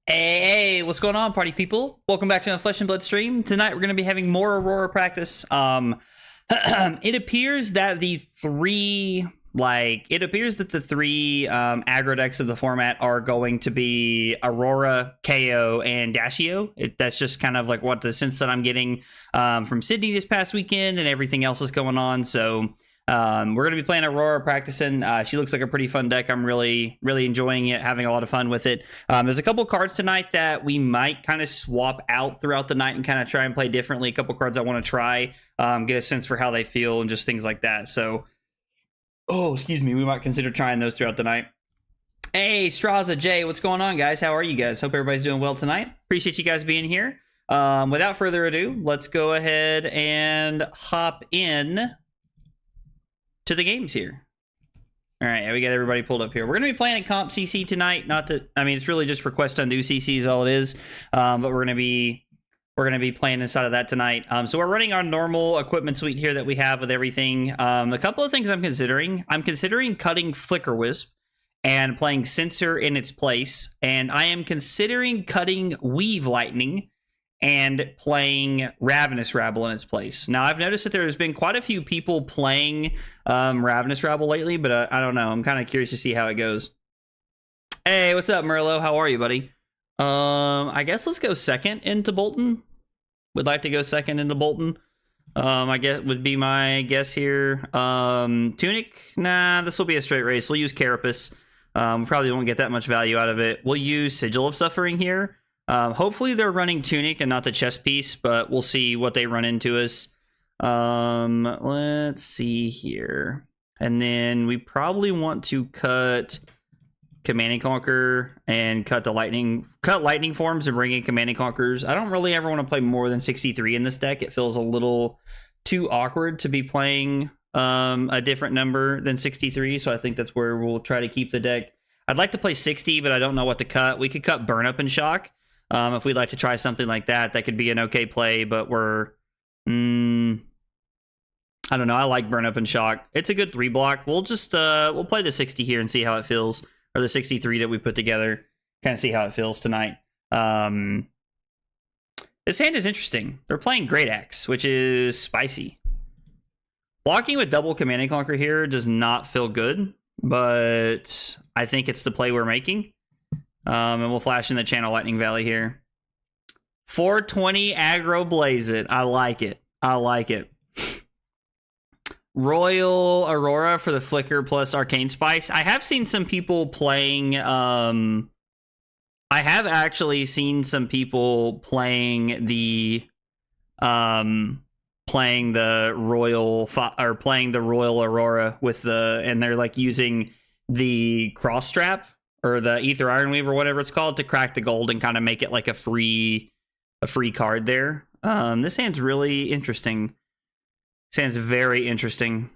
Hey, what's going on, party people? Welcome back to the Flesh and Blood stream. Tonight we're going to be having more Aurora practice. It appears that the three aggro decks of the format are going to be Aurora, KO, and Dashio. That's just kind of like what the sense that I'm getting from Sydney this past weekend, and everything else is going on. So we're going to be playing Aurora, practicing. She looks like a pretty fun deck. I'm really enjoying it, having a lot of fun with it. There's a couple cards tonight that we might kind of swap out throughout the night and kind of try and play differently. A couple cards I want to try, get a sense for how they feel and just things like that. So, excuse me, we might consider trying those throughout the night. Hey, Straza, Jay, what's going on, guys? How are you guys? Hope everybody's doing well tonight. Appreciate you guys being here. Without further ado, let's go ahead and hop in to the games here. All right, we got everybody pulled up here. We're going to be playing a comp CC tonight. Not that, I mean, it's really just request undo CC is all it is. But we're going to be playing inside of that tonight. So we're running our normal equipment suite here that we have with everything. A couple of things I'm considering. I'm considering cutting Flicker Wisp and playing Sensor in its place. And I am considering cutting Weave Lightning and playing Ravenous Rabble in its place. Now, I've noticed that there's been quite a few people playing Ravenous Rabble lately, but I don't know. I'm kind of curious to see how it goes. Hey, what's up, Merlo? How are you, buddy? I guess let's go second into Bolton. Would like to go second into Bolton. I guess would be my guess here. Tunic? Nah, this will be a straight race. We'll use Carapace. We probably won't get that much value out of it. We'll use Sigil of Suffering here. Hopefully they're running Tunic and not the chess piece, but we'll see what they run into us. Let's see here. And then we probably want to cut Command and Conquer and cut lightning forms and bring in Command and Conquerors. I don't really ever want to play more than 63 in this deck. It feels a little too awkward to be playing a different number than 63, so I think that's where we'll try to keep the deck. I'd like to play 60, but I don't know what to cut. We could cut Burn Up and Shock. If we'd like to try something like that, that could be an okay play, but we're... I don't know. I like Burn Up and Shock. It's a good 3-block. We'll just... we'll play the 60 here and see how it feels. Or the 63 that we put together. Kind of see how it feels tonight. This hand is interesting. They're playing Great Axe, which is spicy. Blocking with double Command and Conquer here does not feel good, but I think it's the play we're making. And we'll flash in the Channel Lightning Valley here. 420 aggro blaze it. I like it. I like it. Royal Aurora for the Flicker plus Arcane Spice. I have seen some people playing... I have actually seen some people playing the... playing the Royal Aurora with the... And they're like using the Cross Strap or the Ether Ironweave or whatever it's called to crack the gold and kind of make it like a free card there. This hand's really interesting. This hand's very interesting.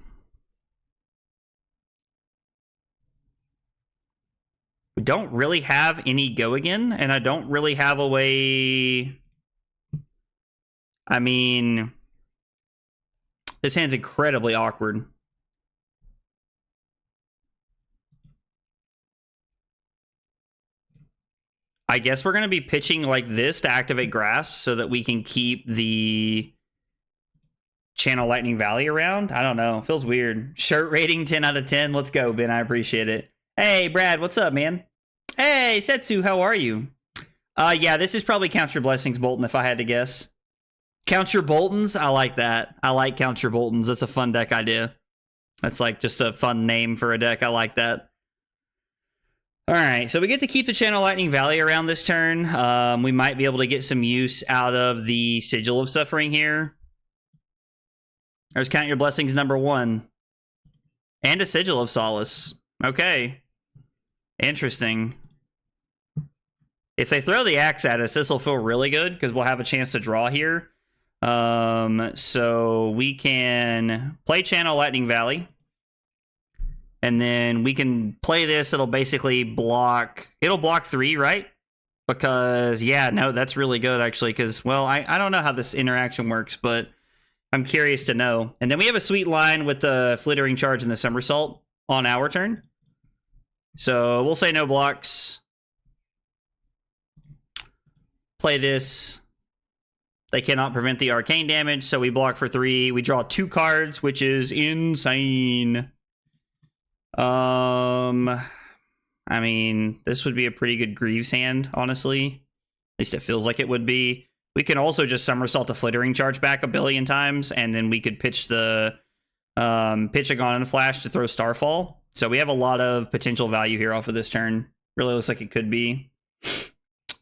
We don't really have any go again, and I don't really have a way... I mean... This hand's incredibly awkward. I guess we're going to be pitching like this to activate Grasp so that we can keep the Channel Lightning Valley around. I don't know. Feels weird. Shirt rating 10 out of 10. Let's go, Ben. I appreciate it. Hey, Brad. What's up, man? Hey, Setsu. How are you? Yeah, this is probably Count Your Blessings, Bolton, if I had to guess. Count Your Boltons? I like that. I like Count Your Boltons. That's a fun deck idea. That's like just a fun name for a deck. I like that. All right, so we get to keep the Channel Lightning Valley around this turn. We might be able to get some use out of the Sigil of Suffering here. There's Count Your Blessings #1. And a Sigil of Solace. Okay. Interesting. If they throw the axe at us, this will feel really good because we'll have a chance to draw here. So we can play Channel Lightning Valley. And then we can play this. It'll basically block... It'll block 3, right? Because, yeah, no, that's really good, actually. Because, well, I don't know how this interaction works, but I'm curious to know. And then we have a sweet line with the Flittering Charge and the Somersault on our turn. So we'll say no blocks. Play this. They cannot prevent the arcane damage, so we block for 3. We draw 2 cards, which is insane. I mean, this would be a pretty good Greaves hand, honestly. At least it feels like it would be. We can also just Somersault the Flittering Charge back a billion times, and then we could pitch the Pitchagon and Flash to throw Starfall. So we have a lot of potential value here off of this turn. Really looks like it could be.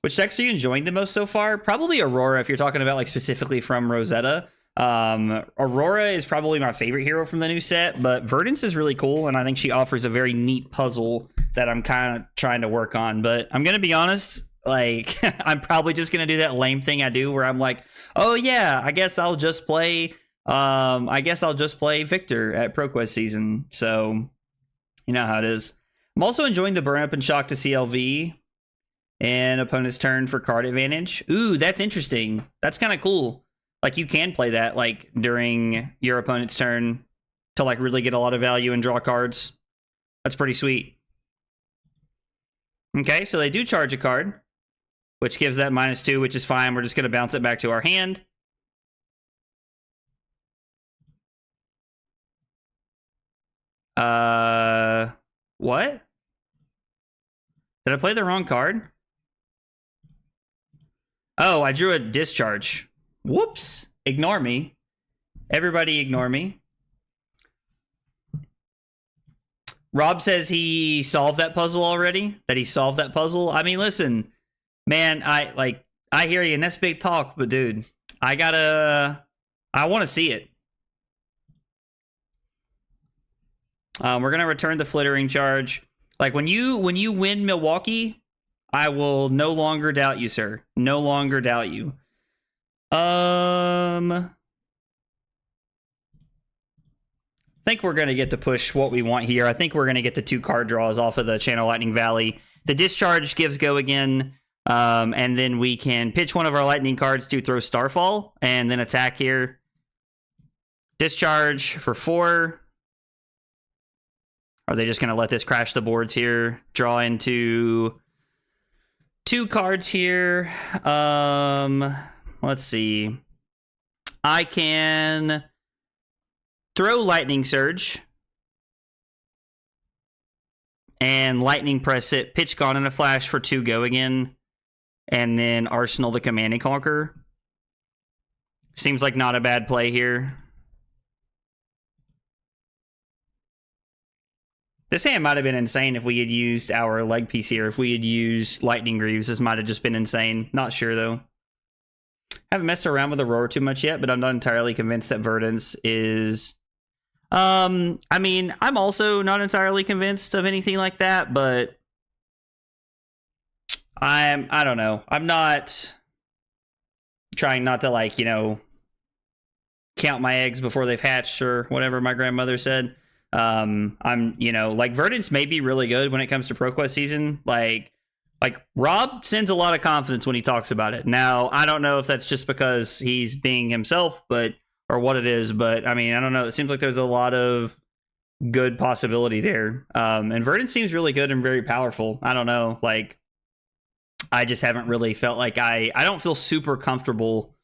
Which decks are you enjoying the most so far? Probably Aurora, if you're talking about like specifically from Rosetta. Aurora is probably my favorite hero from the new set, but Verdance is really cool, and I think she offers a very neat puzzle that I'm kind of trying to work on. But I'm gonna be honest, like I'm probably just gonna do that lame thing I do where I'm like, oh yeah, I guess I'll just play Victor at ProQuest season. So you know how it is. I'm also enjoying the Burn Up and Shock to CLV and opponent's turn for card advantage. Ooh, that's interesting. That's kind of cool. Like, you can play that, like, during your opponent's turn to, like, really get a lot of value and draw cards. That's pretty sweet. Okay, so they do charge a card, which gives that -2, which is fine. We're just going to bounce it back to our hand. What? Did I play the wrong card? Oh, I drew a discharge. Whoops. Ignore me. Everybody ignore me. Rob says he solved that puzzle already. That he solved that puzzle. I mean, listen, man, I hear you, and that's big talk, but dude, I want to see it. We're going to return the Flittering Charge. Like, when you win Milwaukee, I will no longer doubt you, sir. No longer doubt you. I think we're going to get to push what we want here. I think we're going to get the 2 card draws off of the Channel Lightning Valley. The discharge gives go again, and then we can pitch one of our lightning cards to throw Starfall, and then attack here. Discharge for 4. Are they just going to let this crash the boards here? Draw into 2 cards here. Let's see. I can throw Lightning Surge and Lightning Press it, pitch Gone in a Flash for 2 go again, and then Arsenal the Command and Conquer. Seems like not a bad play here. This hand might have been insane if we had used our leg piece here. If we had used Lightning Greaves, this might have just been insane. Not sure, though. Haven't messed around with Aurora too much yet, but I'm not entirely convinced that Verdance is... I mean, I'm also not entirely convinced of anything like that, but... I don't know. I'm not trying not to, like, you know, count my eggs before they've hatched, or whatever my grandmother said. I'm, you know, like, Verdance may be really good when it comes to ProQuest season. Like Rob sends a lot of confidence when he talks about it. Now, I don't know if that's just because he's being himself, or what it is, but I mean, I don't know. It seems like there's a lot of good possibility there. And Verdance seems really good and very powerful. I don't know. Like, I just haven't really felt like I don't feel super comfortable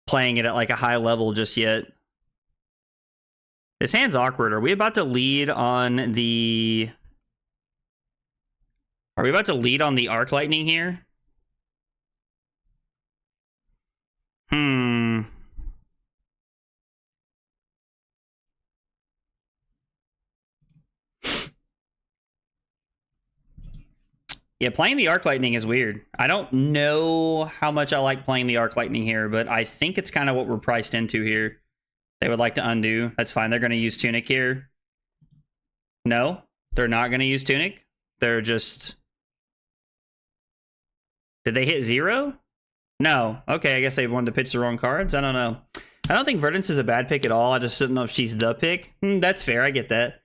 playing it at like a high level just yet. This hand's awkward. Are we about to lead on the... Are we about to lead on the Arc Lightning here? Yeah, playing the Arc Lightning is weird. I don't know how much I like playing the Arc Lightning here, but I think it's kind of what we're priced into here. They would like to undo. That's fine. They're going to use Tunic here. No, they're not going to use Tunic. They're just... Did they hit 0? No. Okay, I guess they wanted to pitch the wrong cards. I don't know. I don't think Verdance is a bad pick at all. I just don't know if she's the pick. That's fair. I get that.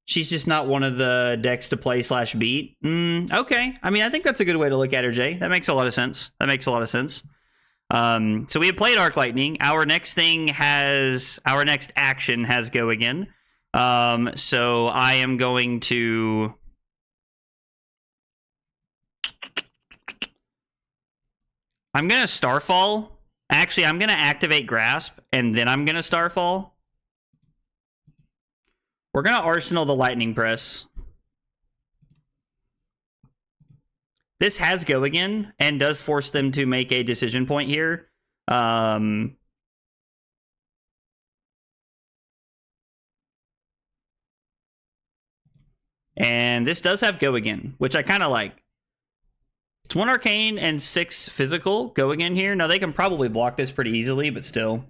She's just not one of the decks to play / beat. Okay. I mean, I think that's a good way to look at her, Jay. That makes a lot of sense. So we have played Arc Lightning. Our next action has Go Again. So I am going to... I'm going to Starfall. Actually, I'm going to activate Grasp, and then I'm going to Starfall. We're going to Arsenal the Lightning Press. This has Go Again, and does force them to make a decision point here. And this does have Go Again, which I kind of like. It's 1 Arcane and 6 Physical. Go Again here. Now, they can probably block this pretty easily, but still.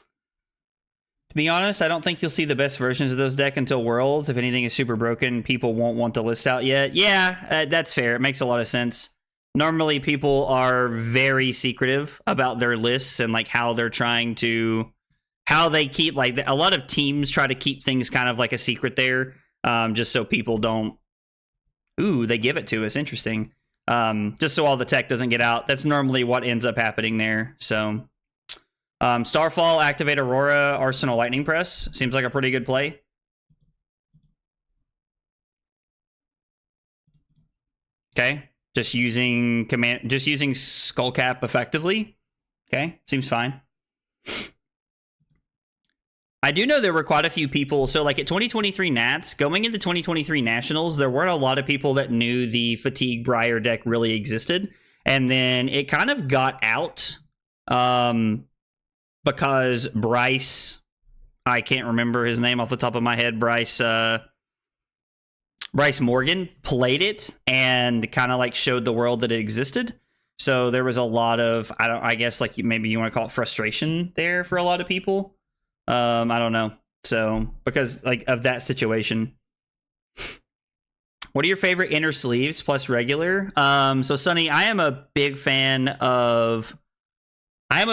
To be honest, I don't think you'll see the best versions of those decks until Worlds. If anything is super broken, people won't want the list out yet. Yeah, that's fair. It makes a lot of sense. Normally, people are very secretive about their lists and like how they're trying to... How they keep... Like, a lot of teams try to keep things kind of like a secret there. Just so people don't... Ooh, they give it to us. Interesting. Just so all the tech doesn't get out. That's normally what ends up happening there. So, Starfall, activate Aurora, Arsenal Lightning Press. Seems like a pretty good play. Okay. Just using Skullcap effectively. Okay. Seems fine. I do know there were quite a few people. So, like at 2023 Nats, going into 2023 Nationals, there weren't a lot of people that knew the Fatigue Briar deck really existed. And then it kind of got out because Bryce, I can't remember his name off the top of my head, Bryce Morgan played it and kind of like showed the world that it existed. So there was a lot of, I guess like maybe you want to call it frustration there for a lot of people. I don't know. So, because like of that situation. What are your favorite inner sleeves plus regular? So Sonny, I am a big fan of I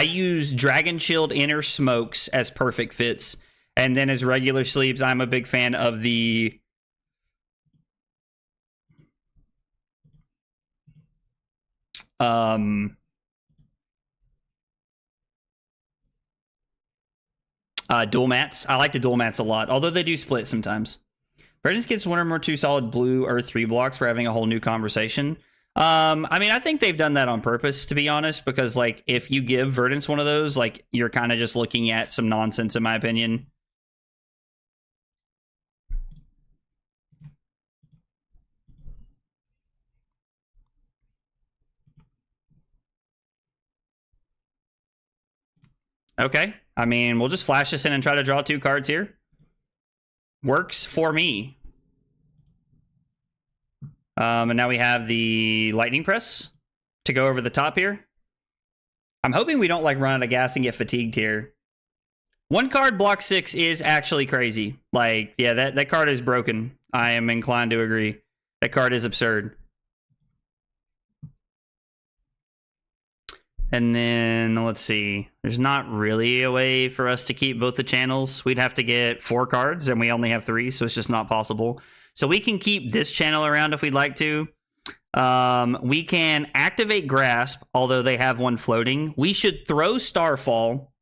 use Dragon Shield inner smokes as perfect fits. And then as regular sleeves, I'm a big fan of the dual mats. I like the dual mats a lot, although they do split sometimes. Verdance gets 1 or 2 solid blue or 3 blocks for having a whole new conversation. I mean, I think they've done that on purpose, to be honest, because like if you give Verdance one of those, like you're kind of just looking at some nonsense, in my opinion. Okay. I mean, we'll just flash this in and try to draw 2 cards here. Works for me. And now we have the Lightning Press to go over the top here. I'm hoping we don't like run out of gas and get fatigued here. 1 card block 6 is actually crazy. Like, yeah, that card is broken. I am inclined to agree. That card is absurd. And then, let's see. There's not really a way for us to keep both the channels. We'd have to get 4 cards, and we only have 3, so it's just not possible. So we can keep this channel around if we'd like to. We can activate Grasp, although they have 1 floating. We should throw Starfall,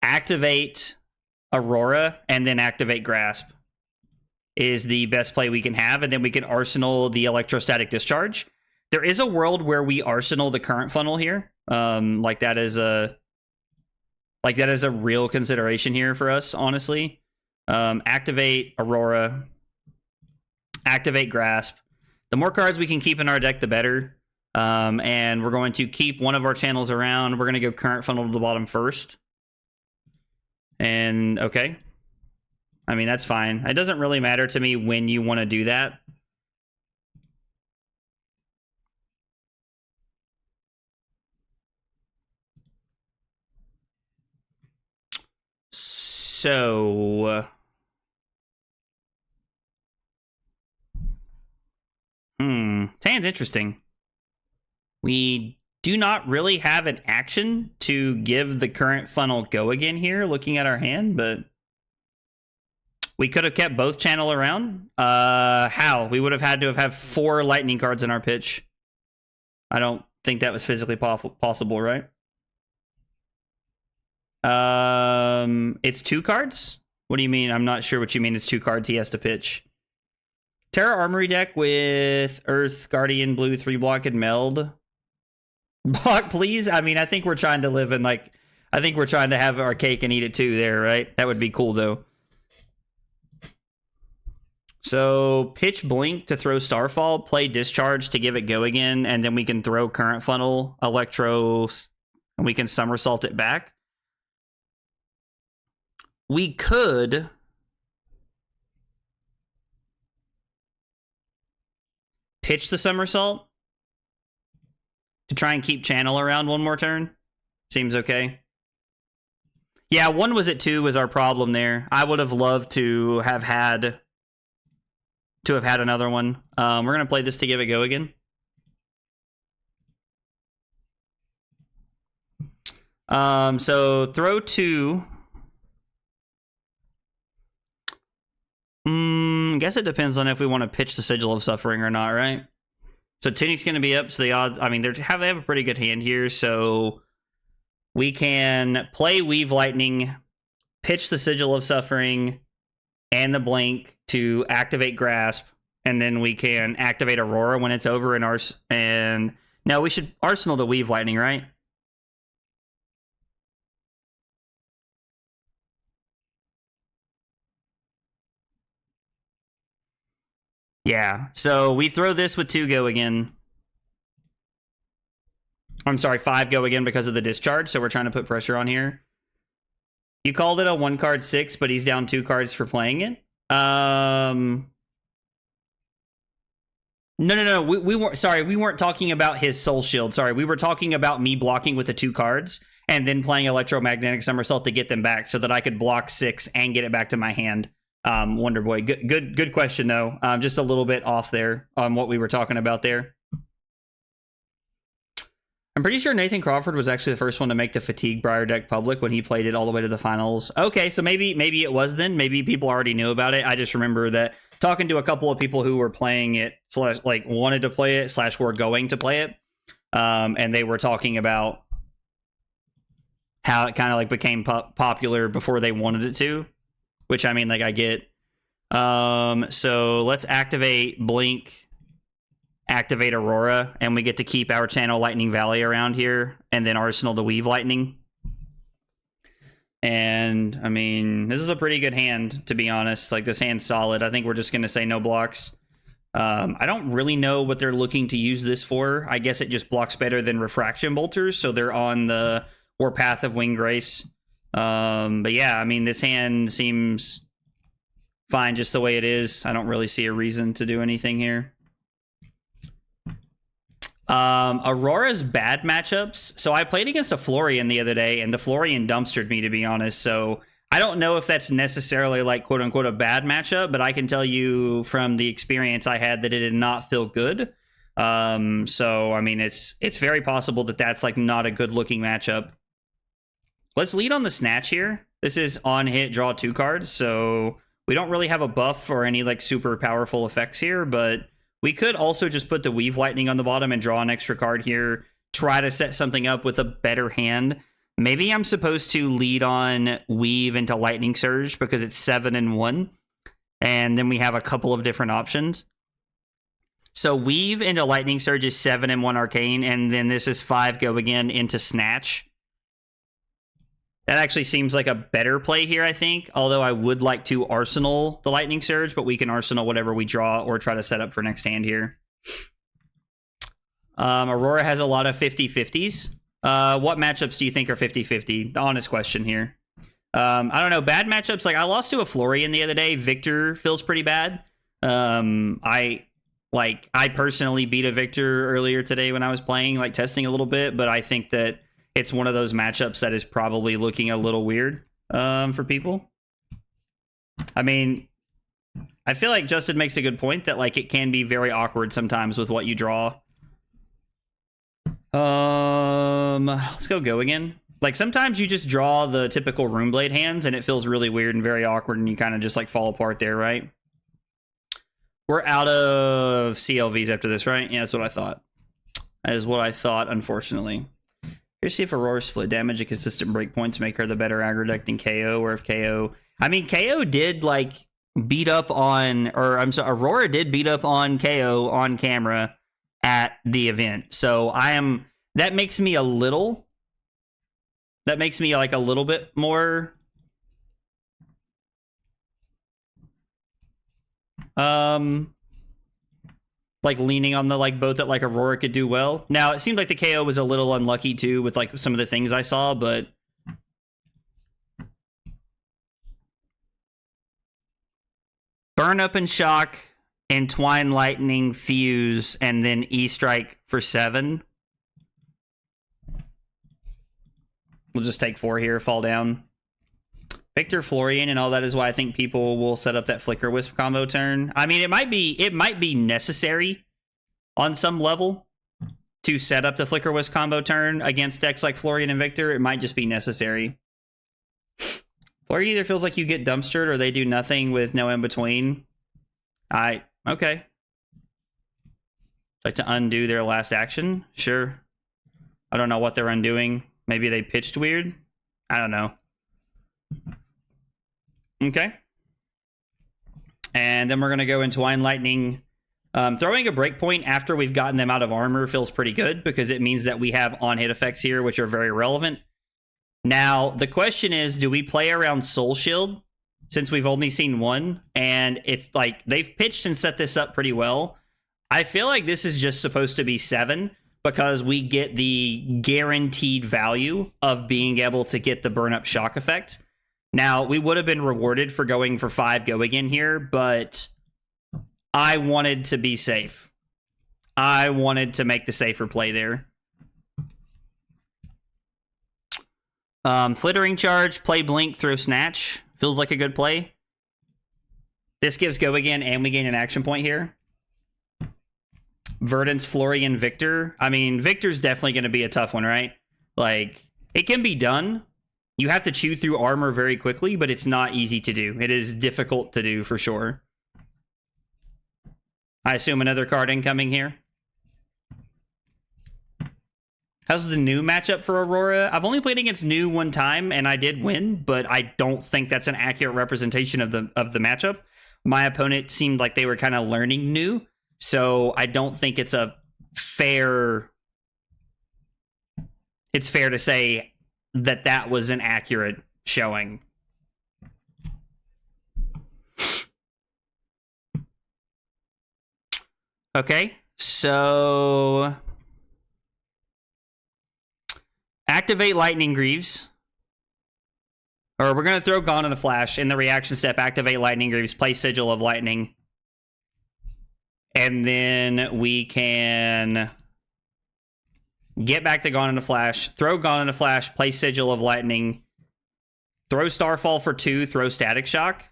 activate Aurora, and then activate Grasp is the best play we can have. And then we can Arsenal the Electrostatic Discharge. There is a world where we Arsenal the current funnel here. Like that is a real consideration here for us, honestly. Activate Aurora, activate Grasp. The more cards we can keep in our deck, the better. And we're going to keep one of our channels around. We're going to go current funnel to the bottom first. And okay. I mean, that's fine. It doesn't really matter to me when you want to do that. So... Sounds interesting. We do not really have an action to give the current funnel go again here, looking at our hand, but we could have kept both channel around. How? We would have had to have 4 lightning cards in our pitch. I don't think that was physically possible, right? It's 2 cards? What do you mean? I'm not sure what you mean it's 2 cards he has to pitch. Terra Armory deck with Earth, Guardian, Blue, 3 block, and Meld. Block, please? I mean, I think we're trying to live in, like... I think we're trying to have our cake and eat it too there, right? That would be cool, though. So, pitch Blink to throw Starfall, play Discharge to give it go again, and then we can throw Current Funnel, Electro, and we can Somersault it back. We could... pitch the Somersault to try and keep channel around one more turn. Seems okay. Yeah, 1 was at 2 was our problem there. I would have loved to have had another one. We're gonna play this to give it go again. So throw 2. Guess it depends on if we want to pitch the Sigil of Suffering or not, right? So Tunic's going to be up, so the odds... I mean, they have a pretty good hand here, so we can play Weave Lightning, pitch the Sigil of Suffering, and the Blink to activate Grasp, and then we can activate Aurora when it's over in and now we should Arsenal the Weave Lightning, right? Yeah, so we throw this with 2 go again. I'm sorry, 5 go again because of the discharge, so we're trying to put pressure on here. You called it a 1-card 6, but he's down 2 cards for playing it. No. We weren't. Sorry, we weren't talking about his Soul Shield. Sorry, we were talking about me blocking with the 2 cards and then playing Electromagnetic Somersault to get them back so that I could block 6 and get it back to my hand. Wonder Boy, good question though. Just a little bit off there on what we were talking about there. I'm pretty sure Nathan Crawford was actually the first one to make the Fatigue Briar deck public when he played it all the way to the finals. Okay, so maybe it was then. Maybe people already knew about it. I just remember that talking to a couple of people who were playing it, like wanted to play it, / were going to play it, and they were talking about how it kind of like became popular before they wanted it to. Which, I mean, like, I get. So let's activate Blink, activate Aurora, and we get to keep our channel Lightning Valley around here, and then Arsenal the Weave Lightning. And, I mean, this is a pretty good hand, to be honest. Like, this hand's solid. I think we're just going to say no blocks. I don't really know what they're looking to use this for. I guess it just blocks better than Refraction Bolters, so they're on the Warpath of Wing Grace. But yeah, I mean, this hand seems fine just the way it is. I don't really see a reason to do anything here. Aurora's bad matchups. So I played against a Florian the other day, and the Florian dumpstered me, to be honest. So I don't know if that's necessarily like quote unquote a bad matchup, but I can tell you from the experience I had that it did not feel good. So I mean, it's very possible that that's like not a good looking matchup. Let's lead on the Snatch here. This is on hit, draw 2 cards, so we don't really have a buff or any like super powerful effects here, but we could also just put the Weave Lightning on the bottom and draw an extra card here, try to set something up with a better hand. Maybe I'm supposed to lead on Weave into Lightning Surge because it's 7 and 1, and then we have a couple of different options. So Weave into Lightning Surge is 7 and 1 Arcane, and then this is 5 go again into Snatch. That actually seems like a better play here, I think. Although I would like to Arsenal the Lightning Surge, but we can Arsenal whatever we draw or try to set up for next hand here. Aurora has a lot of 50-50s. What matchups do you think are 50-50? The honest question here. I don't know. Bad matchups, like I lost to a Florian the other day. Victor feels pretty bad. I personally beat a Victor earlier today when I was playing, like testing a little bit, but I think that it's one of those matchups that is probably looking a little weird for people. I mean, I feel like Justin makes a good point that like it can be very awkward sometimes with what you draw. Let's go again. Like sometimes you just draw the typical Runeblade hands and it feels really weird and very awkward and you kind of just like fall apart there, right? We're out of CLVs after this, right? Yeah, that's what I thought. That is what I thought, unfortunately. Here's see if Aurora split damage and consistent breakpoints make her the better aggro deck than KO, or if KO... I mean, KO did, like, beat up on... Or, I'm sorry, Aurora did beat up on KO on camera at the event. So, I am... That makes me a little... That makes me, like, a little bit more... like leaning on the like boat that like Aurora could do well. Now it seemed like the KO was a little unlucky too with like some of the things I saw, but Burn Up and Shock, Entwine Lightning, Fuse, and then E-Strike for 7. We'll just take 4 here, fall down. Victor Florian and all that is why I think people will set up that Flicker Wisp combo turn. I mean, it might be necessary on some level to set up the Flicker Wisp combo turn against decks like Florian and Victor. It might just be necessary. Florian either feels like you get dumpstered or they do nothing with no in between. Okay. Like to undo their last action? Sure. I don't know what they're undoing. Maybe they pitched weird? I don't know. Okay. And then we're going to go Entwine Lightning. Throwing a breakpoint after we've gotten them out of armor feels pretty good because it means that we have on-hit effects here, which are very relevant. Now, the question is, do we play around Soul Shield since we've only seen one? And it's like, they've pitched and set this up pretty well. I feel like this is just supposed to be 7 because we get the guaranteed value of being able to get the Burn Up Shock effect. Now, we would have been rewarded for going for 5 go again here, but I wanted to be safe. I wanted to make the safer play there. Flittering Charge, play Blink, throw Snatch. Feels like a good play. This gives go again, and we gain an action point here. Verdant's Florian Victor. I mean, Victor's definitely going to be a tough one, right? Like, it can be done. You have to chew through armor very quickly, but it's not easy to do. It is difficult to do for sure. I assume another card incoming here. How's the new matchup for Aurora? I've only played against new one time, and I did win, but I don't think that's an accurate representation of the matchup. My opponent seemed like they were kind of learning new, so I don't think it's a fair... It's fair to say that was an accurate showing. Okay, so... Activate Lightning Greaves. Or we're going to throw Gone in a Flash. In the reaction step, activate Lightning Greaves, play Sigil of Lightning. And then we can get back to Gone in a Flash, throw Gone in a Flash, play Sigil of Lightning, throw Starfall for 2, throw Static Shock.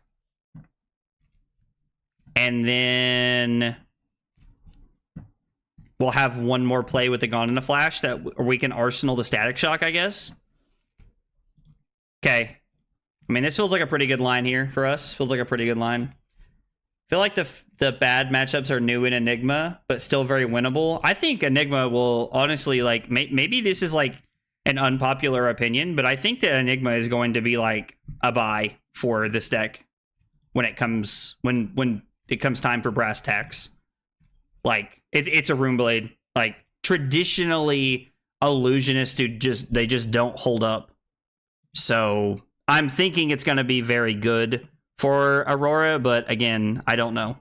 And then we'll have one more play with the Gone in a Flash that we can arsenal the Static Shock, I guess. Okay. I mean, this feels like a pretty good line here for us. Feels like a pretty good line. I feel like the bad matchups are new in Enigma, but still very winnable. I think Enigma will honestly, like, maybe this is like an unpopular opinion, but I think that Enigma is going to be like a buy for this deck when it comes when it comes time for brass tacks. Like it's a Runeblade. Like traditionally, illusionists they just don't hold up. So I'm thinking it's going to be very good for Aurora, but again, I don't know.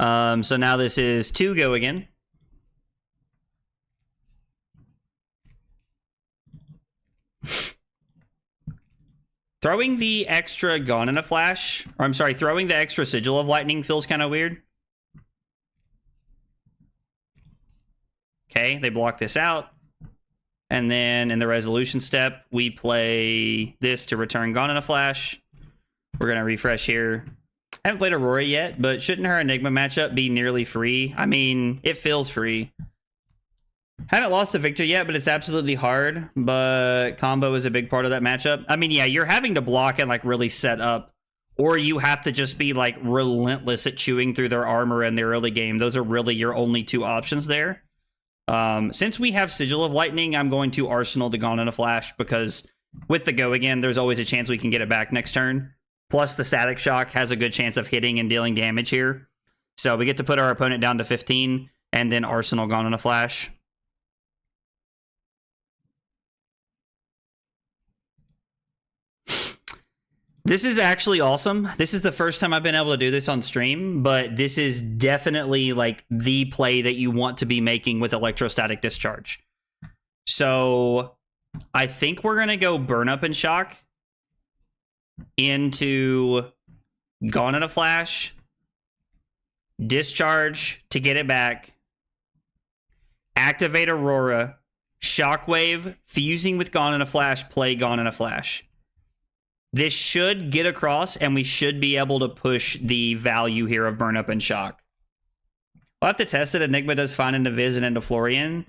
So now this is 2 go again. Throwing the extra Gone in a Flash, or I'm sorry, throwing the extra Sigil of Lightning feels kind of weird. Okay, they block this out. And then in the resolution step, we play this to return Gone in a Flash. We're going to refresh here. I haven't played Aurora yet, but shouldn't her Enigma matchup be nearly free? I mean, it feels free. Haven't lost to Victor yet, but it's absolutely hard. But combo is a big part of that matchup. I mean, yeah, you're having to block and like really set up, or you have to just be like relentless at chewing through their armor in the early game. Those are really your only two options there. Since we have Sigil of Lightning, I'm going to Arsenal to Gone in a Flash, because with the go again, there's always a chance we can get it back next turn. Plus, the Static Shock has a good chance of hitting and dealing damage here. So we get to put our opponent down to 15, and then Arsenal Gone in a Flash. This is actually awesome. This is the first time I've been able to do this on stream, but this is definitely like the play that you want to be making with Electrostatic Discharge. So I think we're going to go Burn Up and Shock into Gone in a Flash, Discharge to get it back, activate Aurora, Shockwave, fusing with Gone in a Flash, play Gone in a Flash. This should get across, and we should be able to push the value here of Burn Up and Shock. We'll have to test it. Enigma does fine into Viz and into Florian.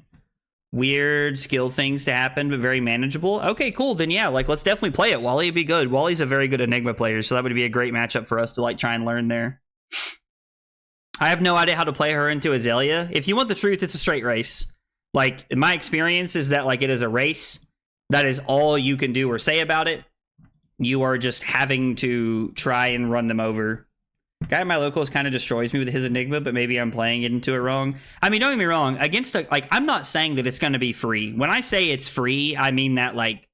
Weird skill things to happen, but very manageable. Okay, cool. Then yeah, like let's definitely play it. Wally would be good. Wally's a very good Enigma player, so that would be a great matchup for us to like try and learn there. I have no idea how to play her into Azalea. If you want the truth, it's a straight race. Like, my experience is that like it is a race. That is all you can do or say about it. You are just having to try and run them over. Guy at my locals kind of destroys me with his Enigma, but maybe I'm playing into it wrong. I mean, don't get me wrong. Against a, like, I'm not saying that it's going to be free. When I say it's free, I mean that like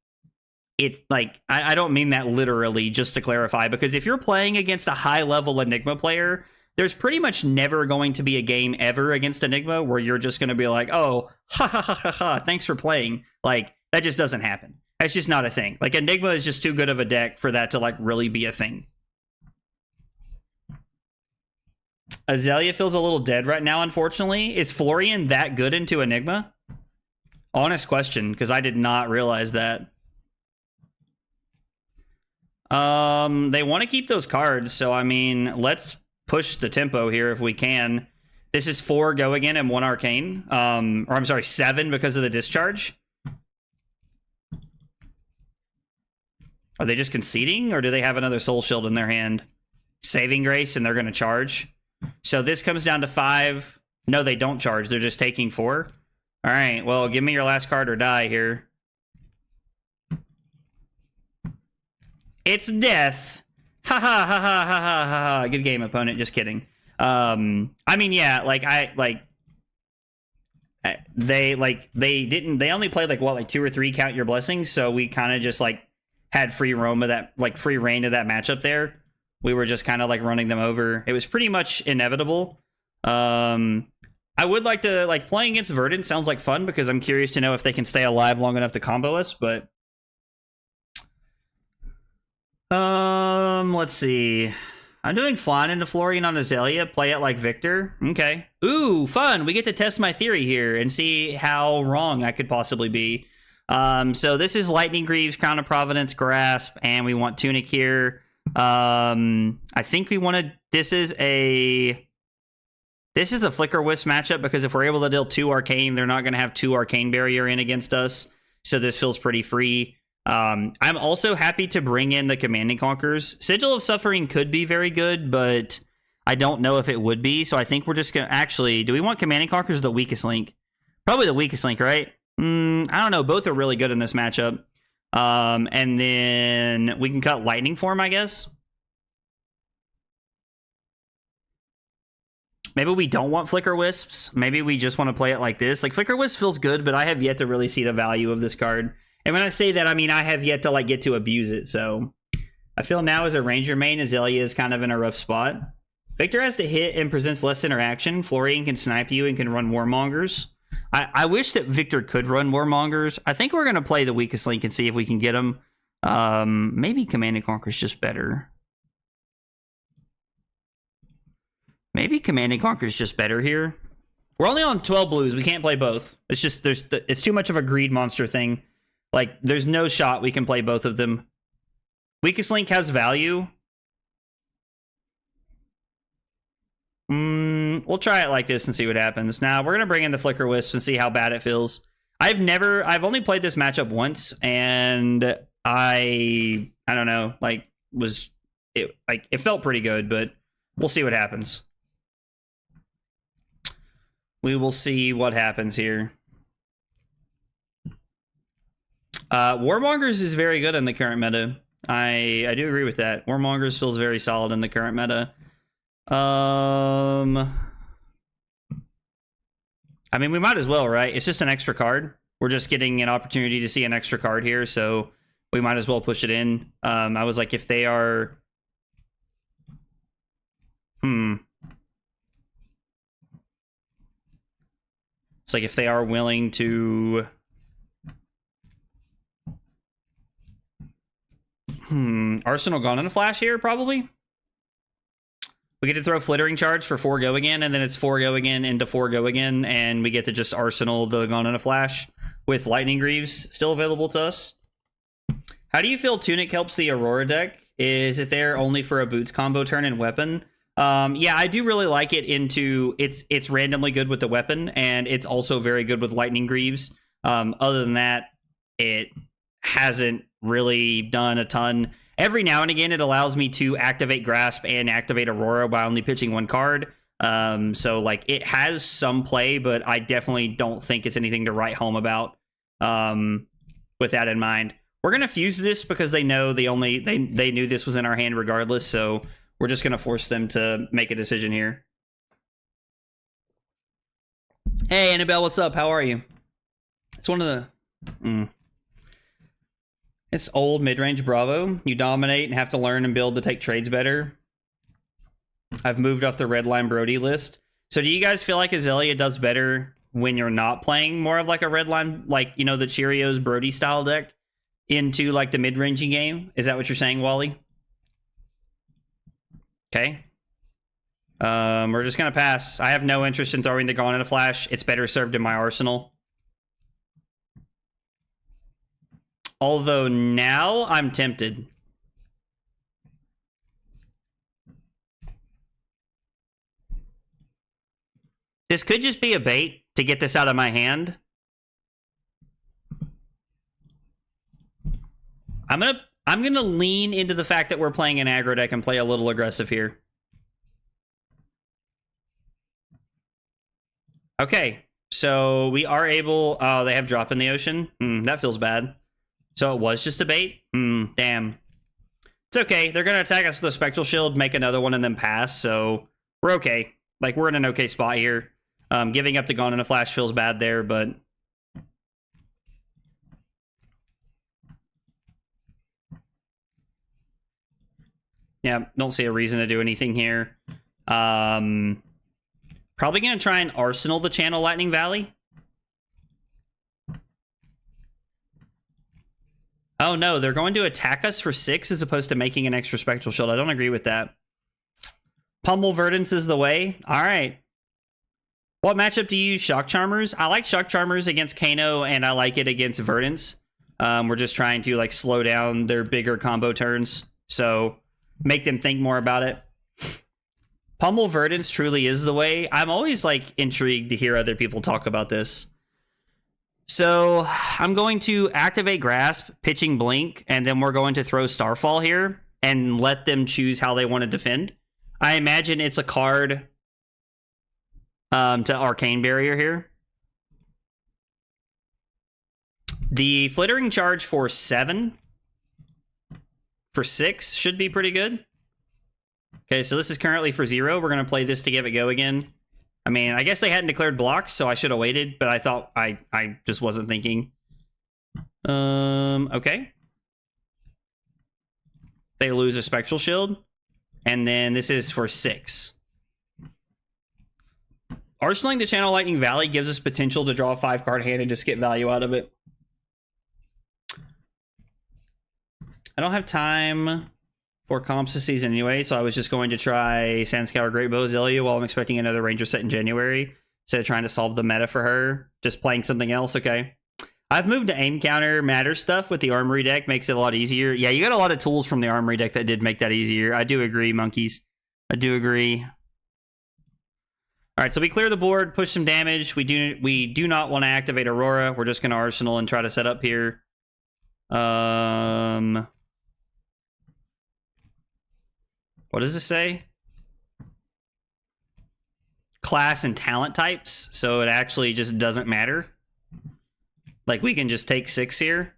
it's like I don't mean that literally. Just to clarify, because if you're playing against a high level Enigma player, there's pretty much never going to be a game ever against Enigma where you're just going to be like, oh, ha ha ha ha ha, thanks for playing. Like that just doesn't happen. That's just not a thing. Like Enigma is just too good of a deck for that to like really be a thing. Azalea feels a little dead right now, unfortunately. Is Florian that good into Enigma? Honest question, because I did not realize that. They want to keep those cards, so I mean, let's push the tempo here if we can. This is 4 go again and 1 arcane. Or I'm sorry, 7 because of the discharge. Are they just conceding, or do they have another Soul Shield in their hand? Saving Grace, and they're going to charge. So this comes down to 5. No, they don't charge. They're just taking 4. All right, well, give me your last card or die here. It's death. Ha ha ha ha ha ha ha. Good game, opponent. Just kidding. I mean, yeah, like they only played like what, like 2 or 3 count your blessings, so we kind of just like had free roam of that, like free reign of that matchup there. We were just kind of like running them over. It was pretty much inevitable. I would like to, like, playing against Verdant sounds like fun because I'm curious to know if they can stay alive long enough to combo us, but let's see. I'm doing flying into Florian on Azalea, play it like Victor. Okay. Ooh, fun. We get to test my theory here and see how wrong I could possibly be. So this is Lightning Greaves, Crown of Providence, Grasp, and we want Tunic here. I think we wanted, this is a Flicker Wisp matchup, because if we're able to deal 2 Arcane, they're not going to have 2 Arcane Barrier in against us. So this feels pretty free. I'm also happy to bring in the Command and Conquers. Sigil of Suffering could be very good, but I don't know if it would be. So I think we're just going to actually, do we want Command and Conquers or the weakest link? Probably the weakest link, right? I don't know. Both are really good in this matchup. And then we can cut Lightning Form, I guess. Maybe we don't want Flicker Wisps. Maybe we just want to play it like this. Like, Flicker Wisp feels good, but I have yet to really see the value of this card. And when I say that, I mean I have yet to like get to abuse it. So I feel now as a Ranger main, Azalea is kind of in a rough spot. Victor has to hit and presents less interaction. Florian can snipe you and can run Warmongers. I wish that Victor could run Warmongers. I think we're going to play the weakest link and see if we can get him. Maybe Command and Conquer is just better. Maybe Command and Conquer is just better here. We're only on 12 blues. We can't play both. It's just it's too much of a greed monster thing. Like, there's no shot we can play both of them. Weakest Link has value. We'll try it like this and see what happens. Now, we're going to bring in the Flicker Wisps and see how bad it feels. I've only played this matchup once, and I don't know, like, it felt pretty good, but we'll see what happens. We will see what happens here. Warmongers is very good in the current meta. I do agree with that. Warmongers feels very solid in the current meta. I mean, we might as well, right? It's just an extra card. We're just getting an opportunity to see an extra card here, so we might as well push it in. I was like, if they are... It's like if they are willing to... Arsenal gone in a flash here, probably. We get to throw Flittering Charge for 4 go again, and then it's 4 go again into 4 go again, and we get to just Arsenal the gone in a flash with Lightning Greaves still available to us. How do you feel Tunic helps the Aurora deck? Is it there only for a boots combo turn and weapon? Yeah, I do really like it into it's randomly good with the weapon, and it's also very good with Lightning Greaves. Other than that, it hasn't really done a ton. Every now and again, it allows me to activate Grasp and activate Aurora by only pitching 1 card. So, like, it has some play, but I definitely don't think it's anything to write home about with that in mind. We're going to fuse this because they know they knew this was in our hand regardless, so we're just going to force them to make a decision here. Hey, Annabelle, what's up? How are you? It's one of the... It's old mid-range Bravo. You dominate and have to learn and build to take trades better. I've moved off the red line Brody list. So do you guys feel like Azalea does better when you're not playing more of like a red line, like, you know, the Cheerios Brody style deck into like the mid-ranging game? Is that what you're saying, Wally? Okay. We're just going to pass. I have no interest in throwing the Gone in a Flash. It's better served in my arsenal. Although now I'm tempted. This could just be a bait to get this out of my hand. I'm gonna lean into the fact that we're playing an aggro deck and play a little aggressive here. Okay, so we are able... Oh, they have Drop in the Ocean? That feels bad. So it was just a bait? Damn. It's okay. They're going to attack us with a Spectral Shield, make another one, and then pass. So we're okay. Like, we're in an okay spot here. Giving up the Gone in a Flash feels bad there, but... Yeah, don't see a reason to do anything here. Probably going to try and Arsenal the Channel Lightning Valley. Oh no, they're going to attack us for 6 as opposed to making an extra Spectral Shield. I don't agree with that. Pummel Verdance is the way. All right. What matchup do you use? Shock Charmers? I like Shock Charmers against Kano, and I like it against Verdance. We're just trying to like slow down their bigger combo turns, so make them think more about it. Pummel Verdance truly is the way. I'm always like intrigued to hear other people talk about this. So I'm going to activate Grasp, pitching Blink, and then we're going to throw Starfall here and let them choose how they want to defend. I imagine it's a card to Arcane Barrier here. The Flittering Charge for 7. For 6 should be pretty good. Okay, so this is currently for 0. We're going to play this to give it go again. I mean, I guess they hadn't declared blocks, so I should have waited, but I thought I just wasn't thinking. Okay. They lose a Spectral Shield, and then this is for 6. Arsenaling the Channel Lightning Valley gives us potential to draw a 5-card hand and just get value out of it. I don't have time for comps this season anyway, so I was just going to try Sandscour Great Bow Azalea while I'm expecting another Ranger set in January. instead of trying to solve the meta for her. Just playing something else, okay. I've moved to aim counter matter stuff with the armory deck. Makes it a lot easier. Yeah, you got a lot of tools from the armory deck that did make that easier. I do agree, monkeys. I do agree. All right, so we clear the board, push some damage. We do not want to activate Aurora. We're just going to Arsenal and try to set up here. What does this say? Class and talent types. So it actually just doesn't matter. Like, we can just take 6 here.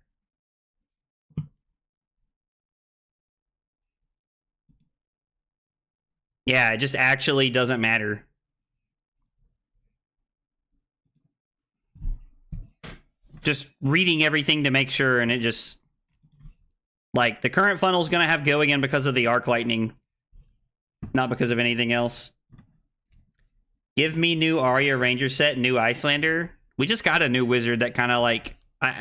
Yeah, it just actually doesn't matter. Just reading everything to make sure, and it just... Like, the current funnel's gonna have go again because of the arc lightning. Not because of anything else. Give me new Arya Ranger set, new Icelander. We just got a new wizard that kind of like...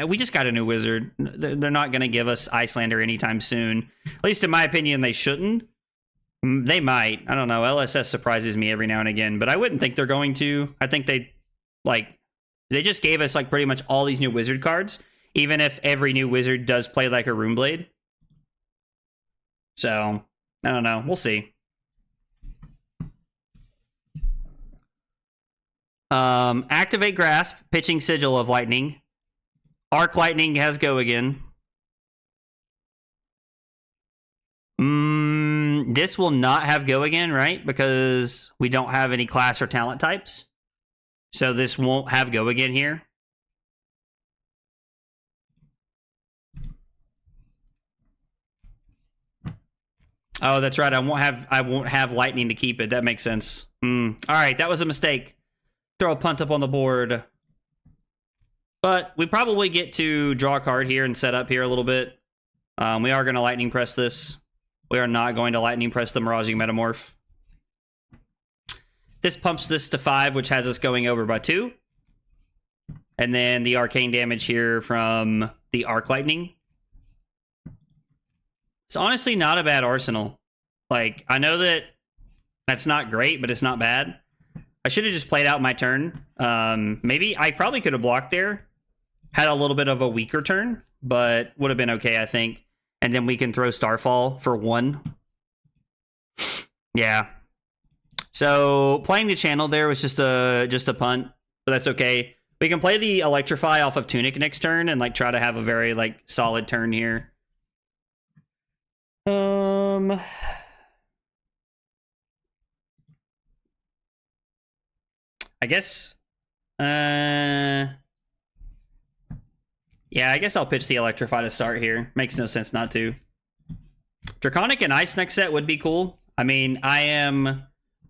we just got a new wizard. They're not going to give us Icelander anytime soon. At least in my opinion, they shouldn't. They might. I don't know. LSS surprises me every now and again, but I wouldn't think they're going to. I think they just gave us like pretty much all these new wizard cards, even if every new wizard does play like a Runeblade. So, I don't know. We'll see. Activate Grasp, pitching Sigil of Lightning. Arc Lightning has go again. This will not have go again, right? Because we don't have any class or talent types. So this won't have go again here. Oh, that's right. I won't have lightning to keep it. That makes sense. All right, that was a mistake. Throw a punt up on the board. But we probably get to draw a card here and set up here a little bit. We are going to lightning press this. We are not going to lightning press the Miraging Metamorph. This pumps this to 5, which has us going over by 2. And then the arcane damage here from the Arc Lightning. It's honestly not a bad arsenal. Like, I know that that's not great, but it's not bad. I should have just played out my turn. Maybe I probably could have blocked there. Had a little bit of a weaker turn, but would have been okay, I think. And then we can throw Starfall for 1. Yeah. So playing the channel there was just a punt, but that's okay. We can play the Electrify off of Tunic next turn and like try to have a very like solid turn here. I guess. Yeah, I guess I'll pitch the Electrify to start here. Makes no sense not to. Draconic and Ice next set would be cool. I mean, I am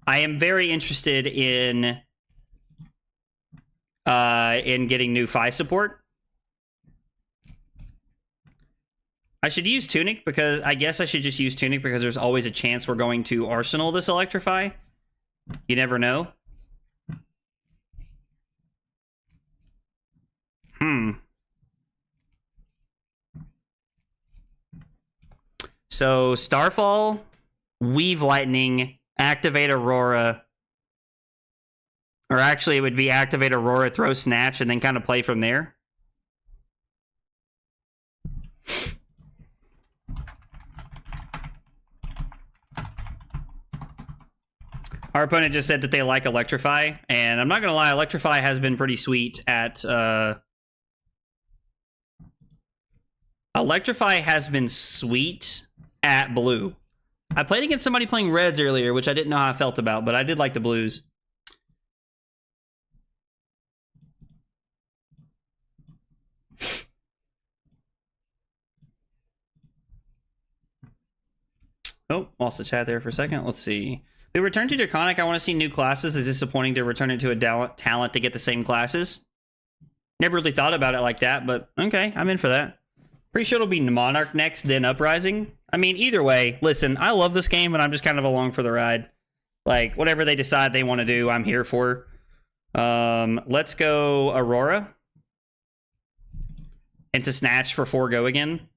very interested in getting new Phi support. I should use Tunic because I guess I should just use Tunic because there's always a chance we're going to Arsenal this Electrify. You never know. So Starfall, Weave Lightning, activate Aurora. Or actually it would be activate Aurora, throw Snatch, and then kind of play from there. Our opponent just said that they like Electrify, and I'm not going to lie, Electrify has been pretty sweet at... Electrify has been sweet at blue. I played against somebody playing reds earlier, which I didn't know how I felt about, but I did like the blues. Oh, lost the chat there for a second. Let's see. We return to Draconic. I want to see new classes. It's disappointing to return it to a talent to get the same classes. Never really thought about it like that, but okay, I'm in for that. Pretty sure it'll be Monarch next, then Uprising. I mean, either way, listen, I love this game, and I'm just kind of along for the ride. Like, whatever they decide they want to do, I'm here for. Let's go Aurora. Into Snatch for 4 go again.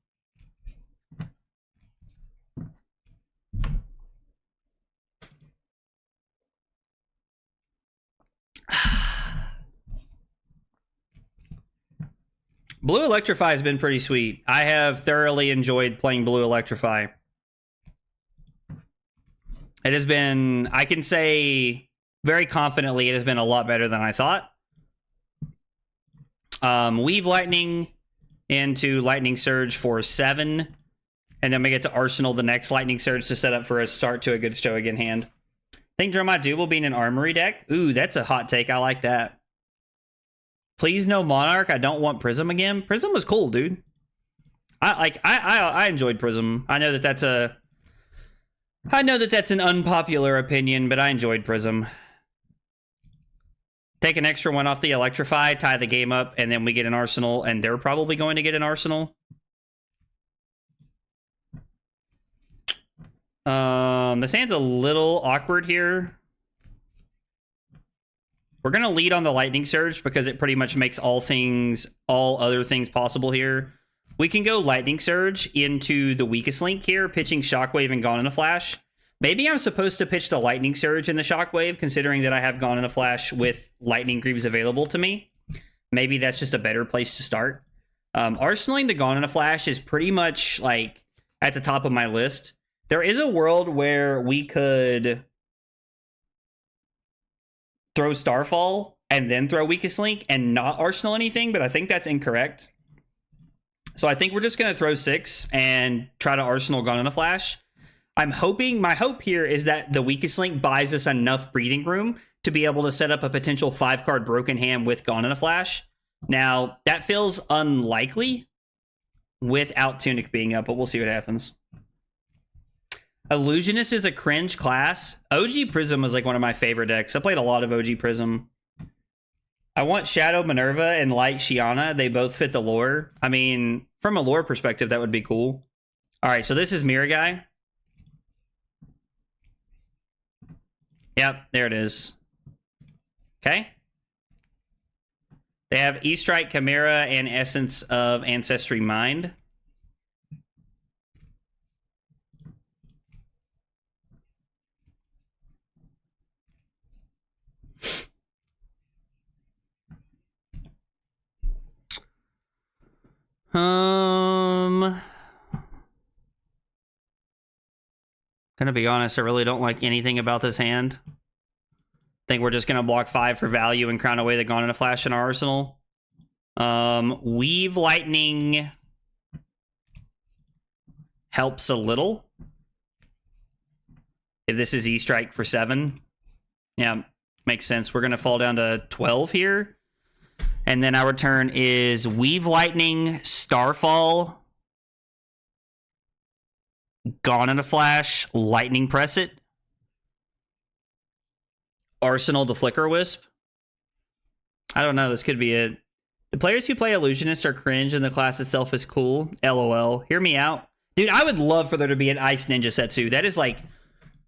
Blue Electrify has been pretty sweet. I have thoroughly enjoyed playing Blue Electrify. It has been, I can say very confidently, it has been a lot better than I thought. Weave Lightning into Lightning Surge for 7. And then we get to Arsenal the next Lightning Surge to set up for a start to a good show again hand. Think Dromai Duel being an Armory deck? Ooh, that's a hot take. I like that. Please no Monarch. I don't want Prism again. Prism was cool, dude. I enjoyed Prism. I know that that's an unpopular opinion, but I enjoyed Prism. Take an extra one off the Electrify, tie the game up, and then we get an Arsenal, and they're probably going to get an Arsenal. This hand's a little awkward here. We're going to lead on the Lightning Surge because it pretty much makes all other things possible here. We can go Lightning Surge into the weakest link here, pitching Shockwave and Gone in a Flash. Maybe I'm supposed to pitch the Lightning Surge in the Shockwave, considering that I have Gone in a Flash with Lightning Greaves available to me. Maybe that's just a better place to start. Arsenaling the Gone in a Flash is pretty much like at the top of my list. There is a world where we could throw Starfall and then throw Weakest Link and not Arsenal anything, but I think that's incorrect. So I think we're just going to throw 6 and try to Arsenal Gone in a Flash. I'm hoping, my hope here is that the Weakest Link buys us enough breathing room to be able to set up a potential 5-card Broken Hand with Gone in a Flash. Now, that feels unlikely without Tunic being up, but we'll see what happens. Illusionist is a cringe class. OG Prism was like one of my favorite decks. I played a lot of OG Prism. I want Shadow Minerva and Light Shiana. They both fit the lore. I mean, from a lore perspective, that would be cool. All right, so this is Mirror Guy. Yep, there it is. Okay. They have E-Strike, Chimera, and Essence of Ancestry Mind. Gonna be honest, I really don't like anything about this hand. Think we're just gonna block 5 for value and crown away the Gone in a Flash in our arsenal. Weave Lightning helps a little. If this is E-Strike for 7. Yeah, makes sense. We're gonna fall down to 12 here. And then our turn is Weave Lightning, Starfall, Gone in a Flash, Lightning Press It, Arsenal the Flicker Wisp. I don't know, this could be it. The players who play Illusionist are cringe and the class itself is cool. LOL. Hear me out. Dude, I would love for there to be an Ice Ninja Setsu. That is like...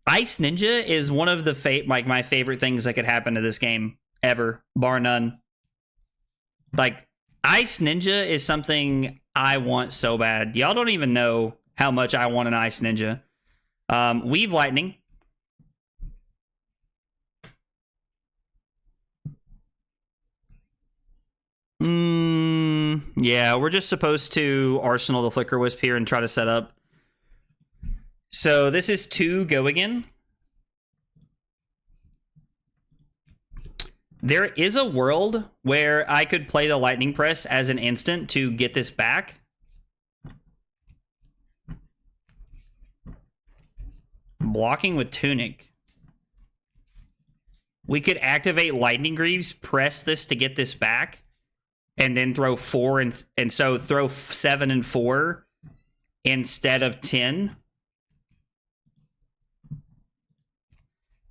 Ice Ninja is one of the my favorite things that could happen to this game. Ever. Bar none. Like, Ice Ninja is something I want so bad. Y'all don't even know how much I want an Ice Ninja. Weave Lightning. Yeah, we're just supposed to Arsenal the Flicker Wisp here and try to set up. So this is 2 go again. There is a world where I could play the Lightning Press as an instant to get this back. Blocking with Tunic. We could activate Lightning Greaves, press this to get this back, and then throw 4 and so throw 7 and 4 instead of 10.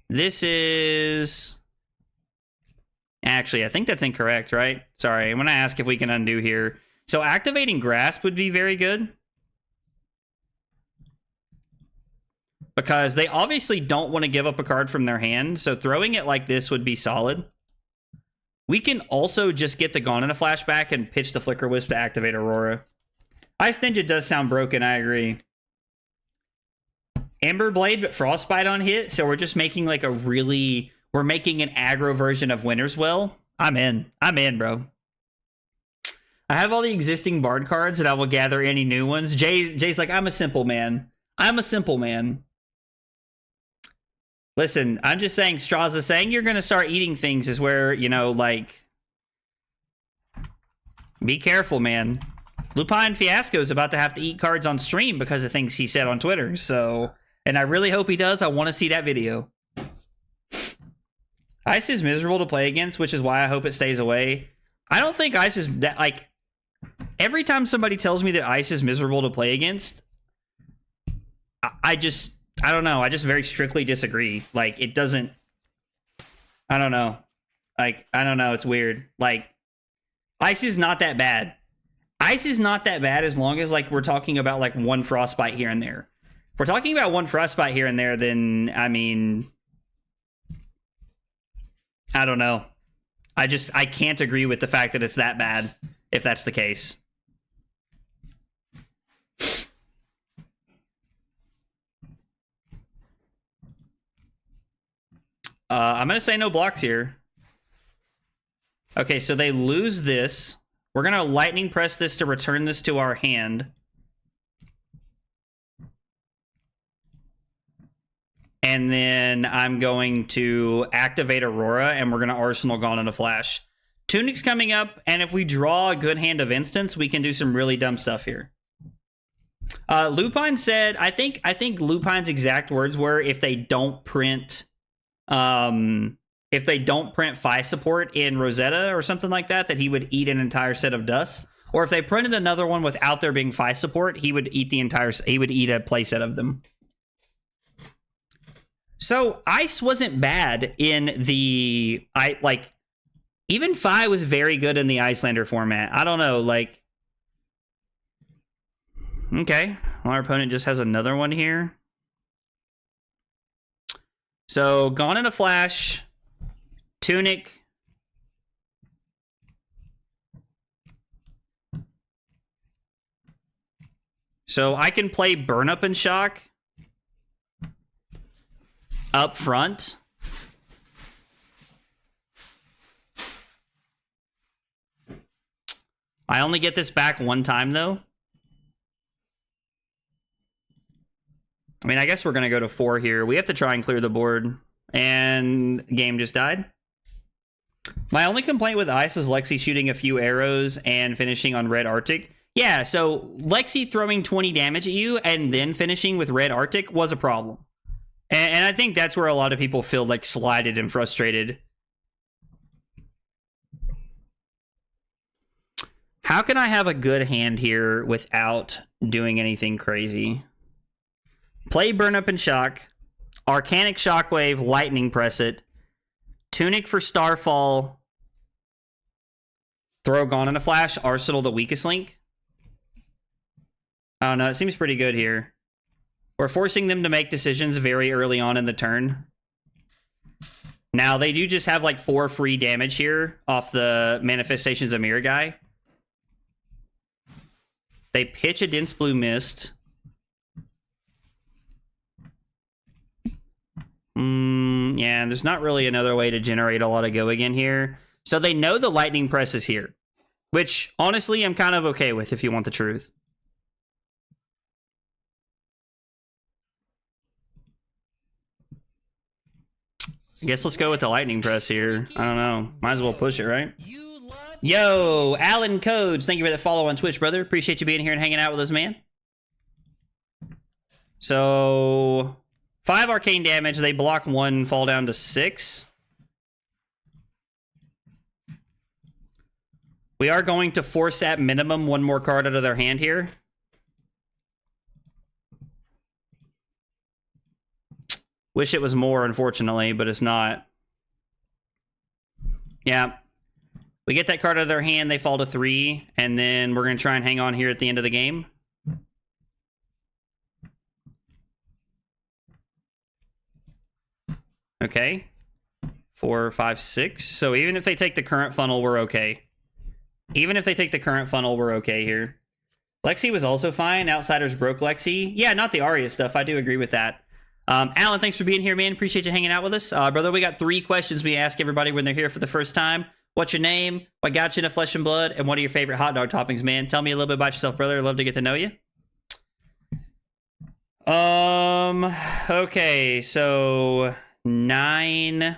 This is... Actually, I think that's incorrect, right? Sorry, I'm going to ask if we can undo here. So activating Grasp would be very good. Because they obviously don't want to give up a card from their hand, so throwing it like this would be solid. We can also just get the Gone in a Flashback and pitch the Flicker Wisp to activate Aurora. Ice Ninja does sound broken, I agree. Ember Blade, but Frostbite on hit, so we're just making like a really... We're making an aggro version of Winter's Well. I'm in, bro. I have all the existing Bard cards, and I will gather any new ones. Jay's like, I'm a simple man. I'm a simple man. Listen, I'm just saying, Straza, saying you're going to start eating things is where, you know, like, be careful, man. Lupine Fiasco is about to have to eat cards on stream because of things he said on Twitter. So, and I really hope he does. I want to see that video. Ice is miserable to play against, which is why I hope it stays away. I don't think Ice is that, like, every time somebody tells me that Ice is miserable to play against, I don't know. I just very strictly disagree. Like, it doesn't, I don't know. Like, I don't know. It's weird. Like, Ice is not that bad. Ice is not that bad as long as, like, we're talking about, like, one Frostbite here and there. If we're talking about one Frostbite here and there, then, I mean, I don't know. I can't agree with the fact that it's that bad, if that's the case. I'm going to say no blocks here. Okay, so they lose this. We're going to lightning press this to return this to our hand. And then I'm going to activate Aurora, and we're going to Arsenal Gone in a Flash. Tunic's coming up, and if we draw a good hand of instants, we can do some really dumb stuff here. Lupine said, I think Lupine's exact words were, if they don't print Phi support in Rosetta or something like that, that he would eat an entire set of dusts. Or if they printed another one without there being Phi support, he would eat a playset of them. So Ice wasn't bad in the even Phi was very good in the Icelander format. I don't know, like, okay, well, our opponent just has another one here. So Gone in a Flash, Tunic. So I can play Burn Up and Shock up front. I only get this back one time, though. I mean, I guess we're going to go to 4 here. We have to try and clear the board. And game just died. My only complaint with Ice was Lexi shooting a few arrows and finishing on Red Arctic. Yeah, so Lexi throwing 20 damage at you and then finishing with Red Arctic was a problem. And I think that's where a lot of people feel, like, slighted and frustrated. How can I have a good hand here without doing anything crazy? Play Burn Up and Shock. Arcanic Shockwave, Lightning Press it. Tunic for Starfall. Throw Gone in a Flash. Arsenal the weakest link. I don't know. It seems pretty good here. We're forcing them to make decisions very early on in the turn. Now, they do just have like 4 free damage here off the Manifestations of Mirror guy. They pitch a Dense Blue Mist. Yeah, there's not really another way to generate a lot of go again here. So they know the Lightning Press is here, which honestly I'm kind of okay with if you want the truth. I guess let's go with the Lightning Press here. I don't know. Might as well push it, right? Yo, Alan Codes. Thank you for the follow on Twitch, brother. Appreciate you being here and hanging out with us, man. So 5 arcane damage. They block 1, fall down to 6. We are going to force at minimum 1 more card out of their hand here. Wish it was more, unfortunately, but it's not. Yeah. We get that card out of their hand, they fall to 3, and then we're going to try and hang on here at the end of the game. Okay. 4, 5, 6. So even if they take the current funnel, we're okay. Even if they take the current funnel, we're okay here. Lexi was also fine. Outsiders broke Lexi. Yeah, not the Arya stuff. I do agree with that. Alan, thanks for being here, man. Appreciate you hanging out with us. Brother, we got 3 questions we ask everybody when they're here for the first time. What's your name? What got you into Flesh and Blood? And what are your favorite hot dog toppings, man? Tell me a little bit about yourself, brother. I'd love to get to know you. Okay, so 9.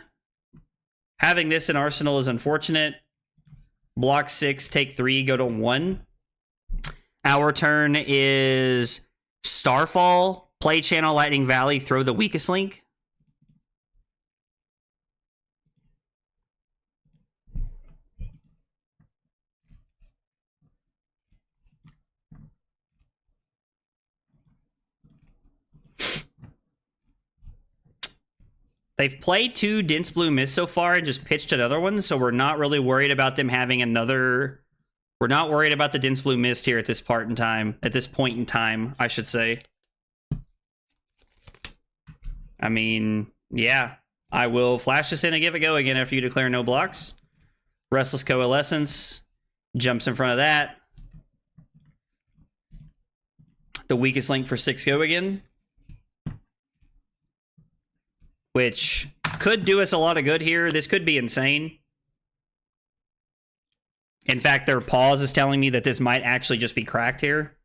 Having this in Arsenal is unfortunate. Block 6, take 3, go to 1. Our turn is Starfall, play Channel Lightning Valley, throw the weakest link. They've played 2 Dense Blue Mist so far and just pitched another one, so we're not really worried about them having another... We're not worried about the Dense Blue Mist here at this point in time, I should say. I mean, yeah. I will flash this in and give it a go again after you declare no blocks. Restless Coalescence jumps in front of that. The weakest link for 6 go again. Which could do us a lot of good here. This could be insane. In fact, their pause is telling me that this might actually just be cracked here.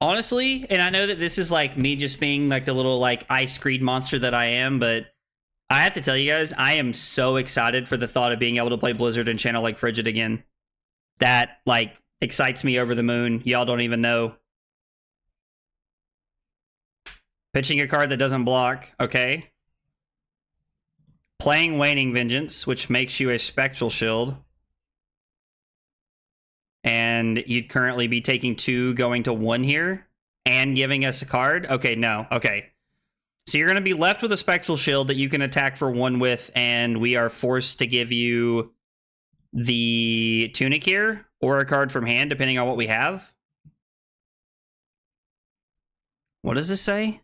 Honestly, and I know that this is like me just being like the little like ice creed monster that I am, but I have to tell you guys, I am so excited for the thought of being able to play Blizzard and Channel like Frigid again. That, like, excites me over the moon. Y'all don't even know. Pitching a card that doesn't block. Okay. Playing Waning Vengeance, which makes you a Spectral Shield. And you'd currently be taking 2, going to 1 here. And giving us a card. Okay, no. Okay. So you're going to be left with a Spectral Shield that you can attack for 1 with. And we are forced to give you... the Tunic here, or a card from hand, depending on what we have. What does this say?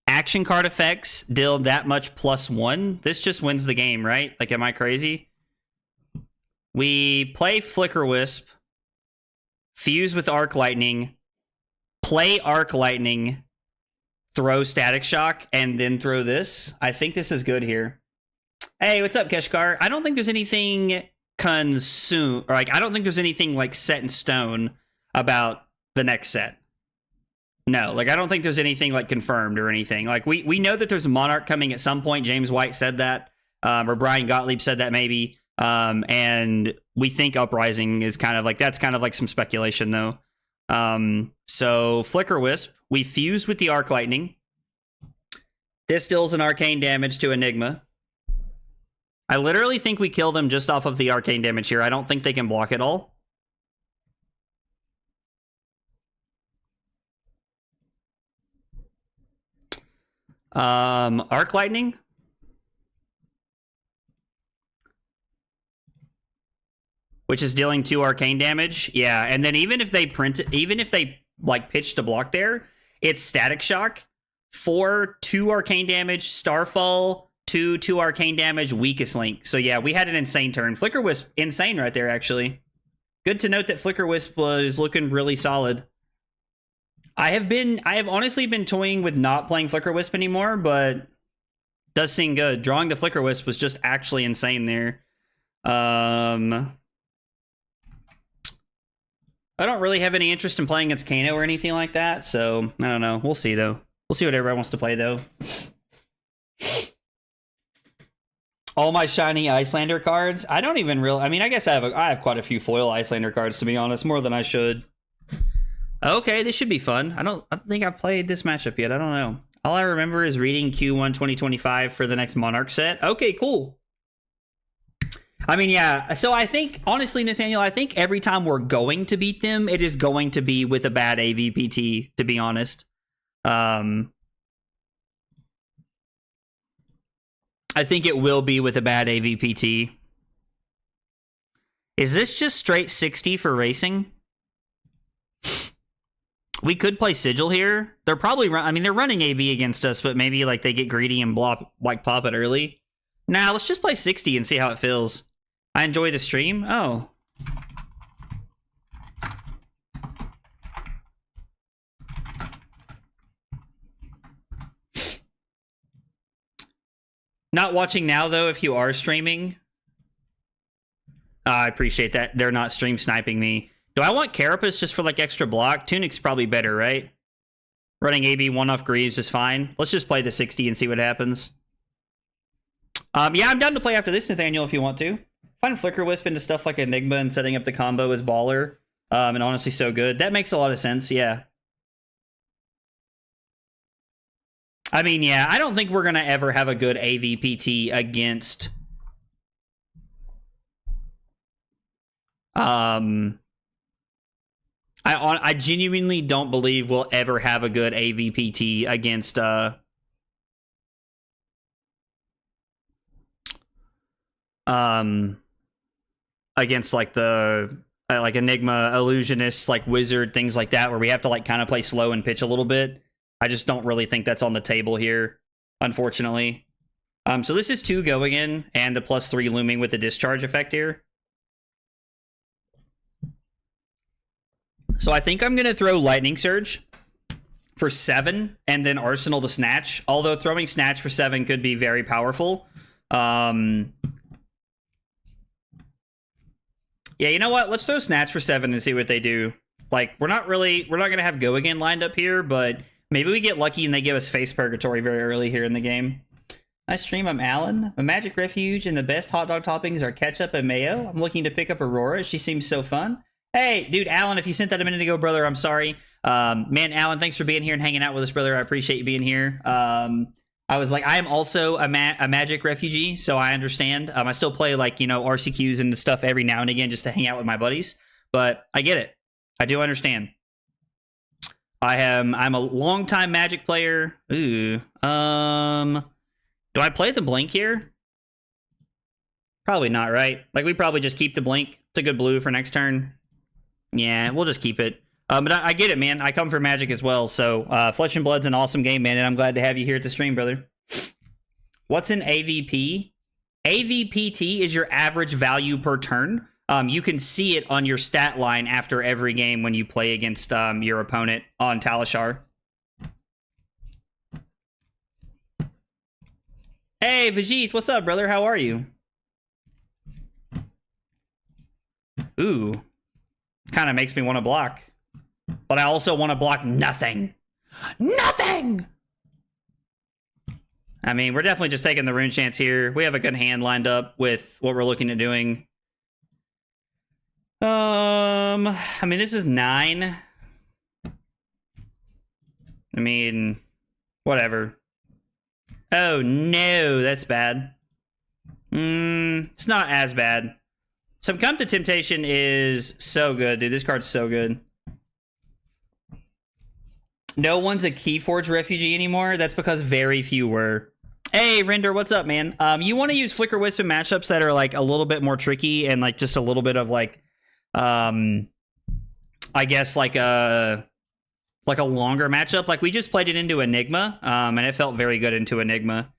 Action card effects deal that much +1. This just wins the game, right? Like, am I crazy? We play Flicker Wisp, fuse with Arc Lightning, play Arc Lightning, throw Static Shock, and then throw this. I think this is good here. Hey, what's up, Keshkar? I don't think there's anything consumed, or like, I don't think there's anything like set in stone about the next set. No, like, I don't think there's anything like confirmed or anything. Like, we know that there's a Monarch coming at some point. James White said that, or Brian Gottlieb said that maybe. And we think Uprising is kind of like, that's kind of like some speculation though. So Flicker Wisp, we fuse with the Arc Lightning. This deals an arcane damage to Enigma. I literally think we kill them just off of the arcane damage here. I don't think they can block it all. Arc Lightning. Which is dealing 2 arcane damage. Yeah, and then even if they like pitch to block there, it's Static Shock for 2 arcane damage, Starfall, 2 arcane damage, weakest link. So yeah, we had an insane turn. Flicker Wisp, insane right there, actually. Good to note that Flicker Wisp was looking really solid. I have honestly been toying with not playing Flicker Wisp anymore, but does seem good. Drawing the Flicker Wisp was just actually insane there. I don't really have any interest in playing against Kano or anything like that, so I don't know. We'll see though. We'll see what everybody wants to play though. All my shiny Icelander cards. I don't even really. I mean, I guess I have quite a few foil Icelander cards, to be honest, more than I should. Okay, this should be fun. I don't think I've played this matchup yet. I don't know. All I remember is reading Q1 2025 for the next Monarch set. Okay, cool. I mean, yeah. So I think, honestly, Nathaniel, I think every time we're going to beat them, it is going to be with a bad AVPT, to be honest. I think it will be with a bad AVPT. Is this just straight 60 for racing? We could play Sigil here. They're probably I mean, they're running AB against us, but maybe like they get greedy and pop it early. Nah, let's just play 60 and see how it feels. I enjoy the stream. Oh. Not watching now, though, if you are streaming. I appreciate that. They're not stream sniping me. Do I want Carapace just for, like, extra block? Tunic's probably better, right? Running AB 1 off Greaves is fine. Let's just play the 60 and see what happens. Yeah, I'm down to play after this, Nathaniel, if you want to. Find Flicker Wisp into stuff like Enigma and setting up the combo as baller. And honestly, so good. That makes a lot of sense, yeah. I mean, yeah, I don't think we're going to ever have a good AVPT against... I genuinely don't believe we'll ever have a good AVPT against against like the like Enigma, Illusionist, like Wizard, things like that, where we have to like kind of play slow and pitch a little bit. I just don't really think that's on the table here, unfortunately. So this is 2 going in and the +3 looming with the discharge effect here. So I think I'm going to throw Lightning Surge for 7 and then Arsenal to Snatch. Although throwing Snatch for 7 could be very powerful. Yeah, you know what? Let's throw Snatch for 7 and see what they do. Like, we're not going to have Go Again lined up here, but maybe we get lucky and they give us Face Purgatory very early here in the game. Nice stream, I'm Alan. A Magic Refuge and the best hot dog toppings are ketchup and mayo. I'm looking to pick up Aurora. She seems so fun. Hey, dude, Alan, if you sent that a minute ago, brother, I'm sorry. Man, Alan, thanks for being here and hanging out with us, brother. I appreciate you being here. I was like, I am also a Magic refugee, so I understand. I still play, like, you know, RCQs and stuff every now and again just to hang out with my buddies. But I get it. I do understand. I'm a longtime Magic player. Ooh. Do I play the Blink here? Probably not, right? Like, we probably just keep the Blink. It's a good blue for next turn. Yeah, we'll just keep it. But I get it, man. I come from Magic as well. So Flesh and Blood's an awesome game, man. And I'm glad to have you here at the stream, brother. What's an AVP? AVPT is your average value per turn. You can see it on your stat line after every game when you play against your opponent on Talishar. Hey, Vajith, what's up, brother? How are you? Ooh. Kind of makes me want to block. But I also want to block nothing. Nothing! I mean, we're definitely just taking the rune chance here. We have a good hand lined up with what we're looking at doing. I mean, this is 9. I mean, whatever. Oh, no, that's bad. It's not as bad. Some Come to Temptation is so good, dude. This card's so good. No one's a Keyforge refugee anymore. That's because very few were. Hey, Render, what's up, man? You want to use Flicker Wisp in matchups that are like a little bit more tricky and like just a little bit of like, I guess like a longer matchup. Like we just played it into Enigma, and it felt very good into Enigma.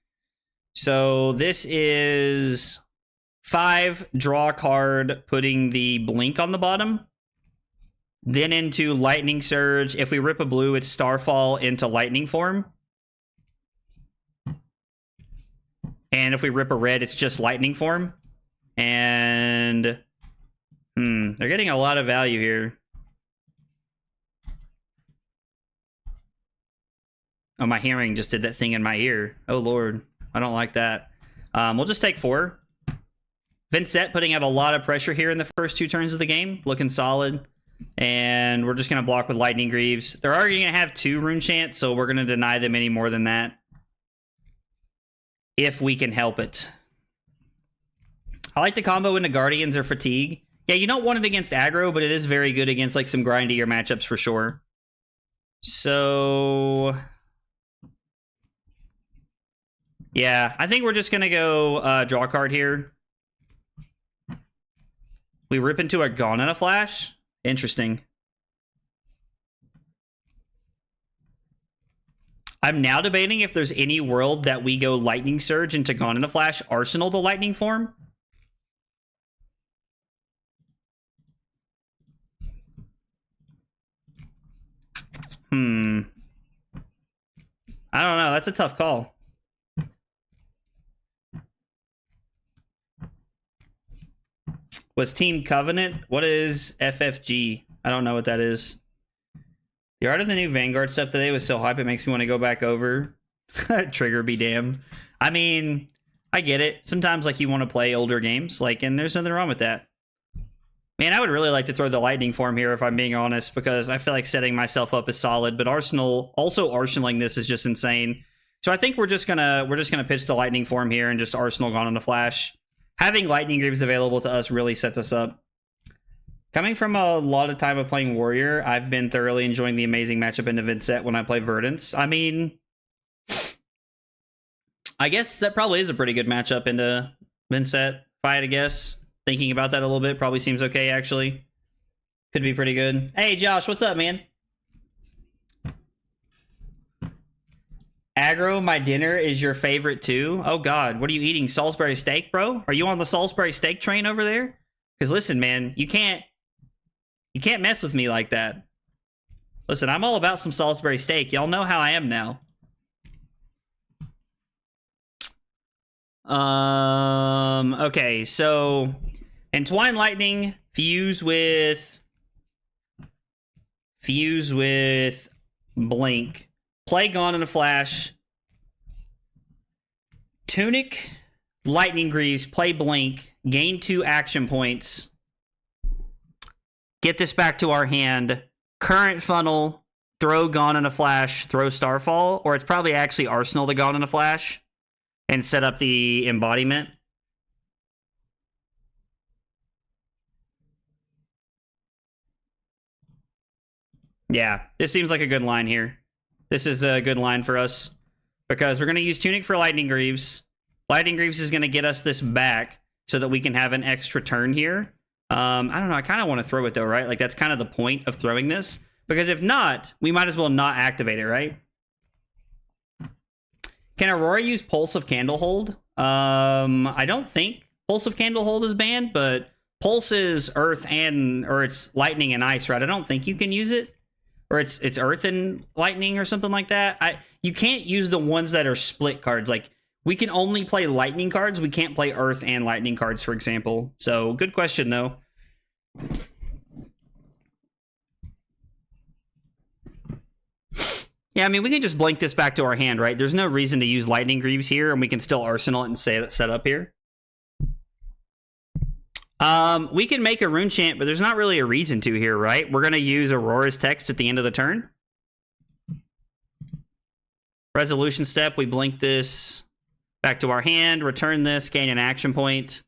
So this is 5, draw a card, putting the Blink on the bottom. Then into Lightning Surge. If we rip a blue, it's Starfall into Lightning form. And if we rip a red, it's just Lightning form. And they're getting a lot of value here. Oh, my hearing just did that thing in my ear. Oh, Lord. I don't like that. We'll just take 4. Vincent putting out a lot of pressure here in the first 2 turns of the game. Looking solid. And we're just going to block with Lightning Greaves. They're already going to have 2 Rune Chants, so we're going to deny them any more than that. If we can help it. I like the combo into Guardians or Fatigue. Yeah, you don't want it against aggro, but it is very good against like some grindier matchups for sure. So... yeah, I think we're just going to go draw a card here. We rip into a Gone in a Flash. Interesting. I'm now debating if there's any world that we go Lightning Surge into Gone in a Flash, Arsenal to Lightning form. I don't know. That's a tough call. was Team Covenant. What is FFG? I don't know what that is. The art of the new Vanguard stuff today was so hype, it makes me want to go back over. Trigger be damned. I mean, I get it. Sometimes, like, you want to play older games, like, and there's nothing wrong with that. Man, I would really like to throw the lightning form here, if I'm being honest, because I feel like setting myself up is solid, but Arsenal, also arsenaling this is just insane. So I think we're just gonna pitch the lightning form here and just Arsenal Gone in a Flash. Having lightning greaves available to us really sets us up. Coming from a lot of time of playing Warrior, I've been thoroughly enjoying the amazing matchup into Vincent when I play Verdance. I mean, I guess that probably is a pretty good matchup into Vincent, if I had to guess. Thinking about that a little bit, probably seems okay, actually. Could be pretty good. Hey, Josh, what's up, man? Aggro, my dinner is your favorite, too? Oh, God. What are you eating? Salisbury steak, bro? Are you on the Salisbury steak train over there? Because, listen, man, you can't mess with me like that. Listen, I'm all about some Salisbury steak. Y'all know how I am now. Okay, so Entwine Lightning, fuse with Blink, play Gone in a Flash, Tunic, Lightning Greaves, play Blink, gain 2 action points, get this back to our hand, current funnel, throw Gone in a Flash, throw Starfall, or it's probably actually Arsenal the Gone in a Flash, and set up the embodiment. Yeah, this seems like a good line here. This is a good line for us because we're going to use Tunic for Lightning Greaves. Lightning Greaves is going to get us this back so that we can have an extra turn here. I don't know. I kind of want to throw it though, right? Like that's kind of the point of throwing this because if not, we might as well not activate it, right? Can Aurora use Pulse of Candlehold? I don't think Pulse of Candlehold is banned, but Pulse is Earth or it's Lightning and Ice, right? I don't think you can use it. Or it's Earth and Lightning or something like that. You can't use the ones that are split cards. Like, we can only play Lightning cards. We can't play Earth and Lightning cards, for example. So, good question, though. Yeah, I mean, we can just blink this back to our hand, right? There's no reason to use Lightning Greaves here, and we can still Arsenal it and set up here. We can make a Rune Chant, but there's not really a reason to here, right? We're going to use Aurora's text at the end of the turn. Resolution step, we blink this back to our hand, return this, gain an action point.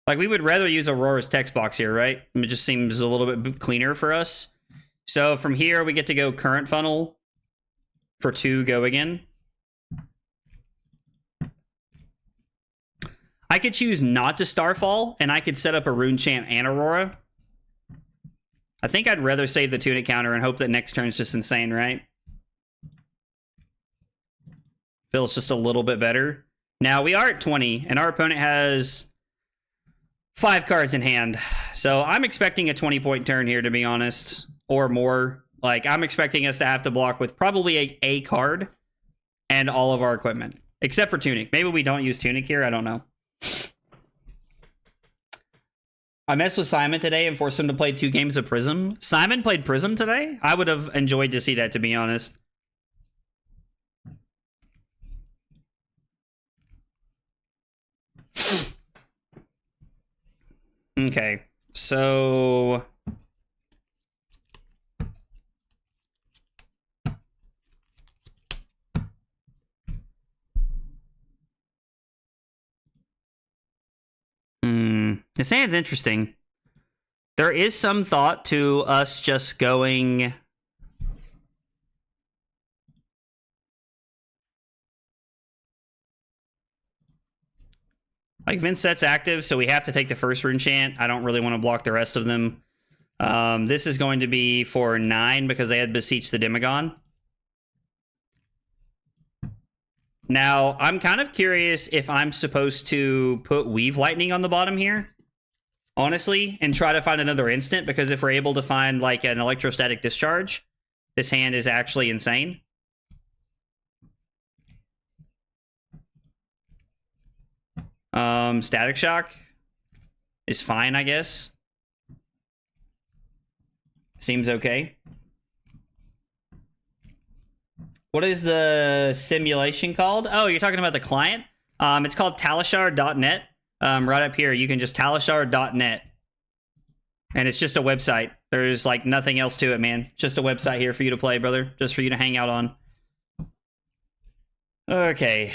Like, we would rather use Aurora's text box here, right? It just seems a little bit cleaner for us. So from here, we get to go current funnel for 2, go again. I could choose not to Starfall, and I could set up a Rune Chant and Aurora. I think I'd rather save the Tunic counter and hope that next turn's just insane, right? Feels just a little bit better. Now, we are at 20, and our opponent has 5 cards in hand. So I'm expecting a 20-point turn here, to be honest, or more. Like, I'm expecting us to have to block with probably a card and all of our equipment, except for Tunic. Maybe we don't use Tunic here. I don't know. I messed with Simon today and forced him to play 2 games of Prism. Simon played Prism today? I would have enjoyed to see that, to be honest. Okay, so... This hand's interesting. There is some thought to us just going... Like, Vincent's active, so we have to take the first Rune Chant. I don't really want to block the rest of them. This is going to be for 9 because they had Beseech the Demagon. Now, I'm kind of curious if I'm supposed to put Weave Lightning on the bottom here, honestly, and try to find another instant, because if we're able to find, like, an Electrostatic Discharge, this hand is actually insane. Static Shock. is fine, I guess. Seems okay. What is the simulation called? Oh, you're talking about the client? It's called talishar.net. Right up here, you can just talishar.net. And it's just a website. There's like nothing else to it, man. It's just a website here for you to play, brother. Just for you to hang out on. Okay.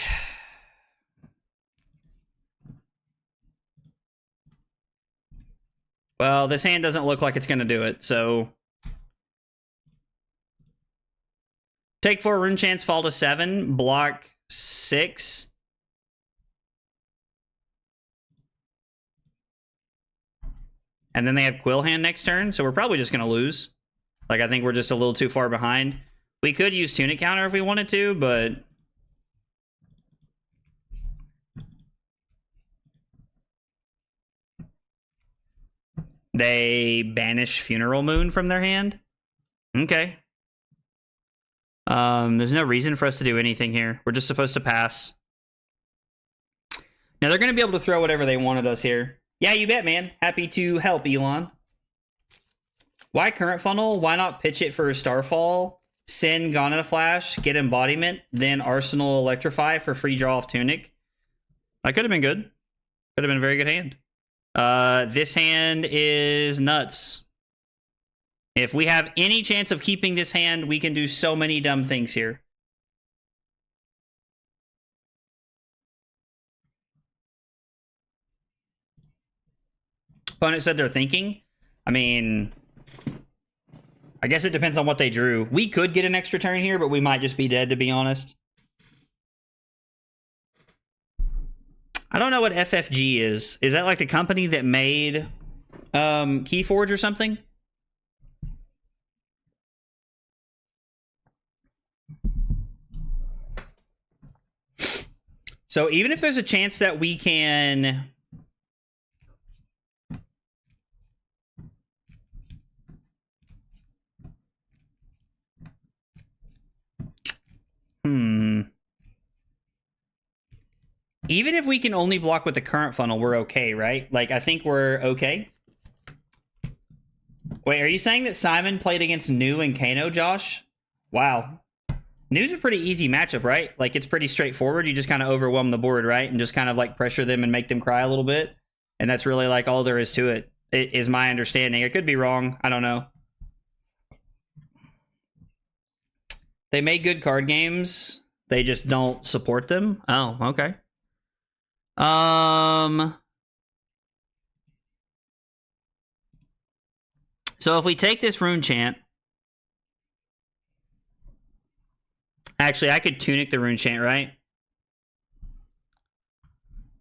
Well, this hand doesn't look like it's going to do it, so... Take 4 rune chance, fall to 7, block 6. And then they have Quill Hand next turn, so we're probably just going to lose. Like, I think we're just a little too far behind. We could use Tunic Counter if we wanted to, but... They banish Funeral Moon from their hand? Okay. There's no reason for us to do anything here. We're just supposed to pass. Now, they're going to be able to throw whatever they want at us here. Yeah, you bet, man. Happy to help, Elon. Why current funnel? Why not pitch it for Starfall? Send Gone in a Flash, get Embodiment, then Arsenal Electrify for free draw off Tunic. That could have been good. Could have been a very good hand. This hand is nuts. If we have any chance of keeping this hand, we can do so many dumb things here. Opponent said they're thinking. I mean, I guess it depends on what they drew. We could get an extra turn here, but we might just be dead, to be honest. I don't know what FFG is. Is that like the company that made Keyforge or something? So even if there's a chance that we can... Even if we can only block with the current funnel, we're okay, right? Like, I think we're okay. Wait, are you saying that Simon played against New and Kano, Josh? Wow. New's a pretty easy matchup, right? Like, it's pretty straightforward. You just kind of overwhelm the board, right? And just kind of, like, pressure them and make them cry a little bit. And that's really, like, all there is to it, is my understanding. I could be wrong. I don't know. They make good card games. They just don't support them. Oh, okay. So if we take this rune chant, actually, I could Tunic the rune chant, right?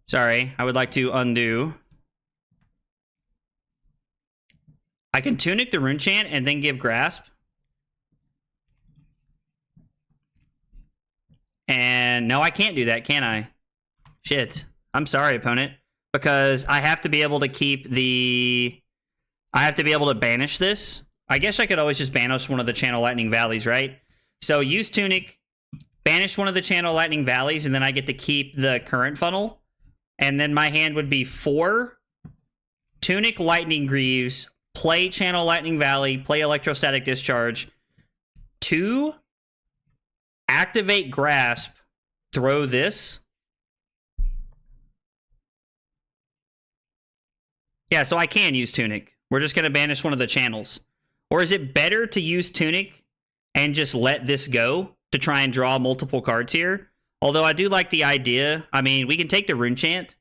Sorry, I would like to undo. I can Tunic the rune chant and then give Grasp. And no, I can't do that, can I? Shit. I'm sorry, opponent. Because I have to be able to keep the... I have to be able to banish this. I guess I could always just banish one of the Channel Lightning Valleys, right? So use Tunic, banish one of the Channel Lightning Valleys, and then I get to keep the current funnel. And then my hand would be 4 Tunic Lightning Greaves, play Channel Lightning Valley, play Electrostatic Discharge, 2 activate Grasp, throw this. Yeah, so I can use Tunic. We're just going to banish one of the channels. Or is it better to use Tunic and just let this go to try and draw multiple cards here? Although I do like the idea. I mean, we can take the Rune Chant.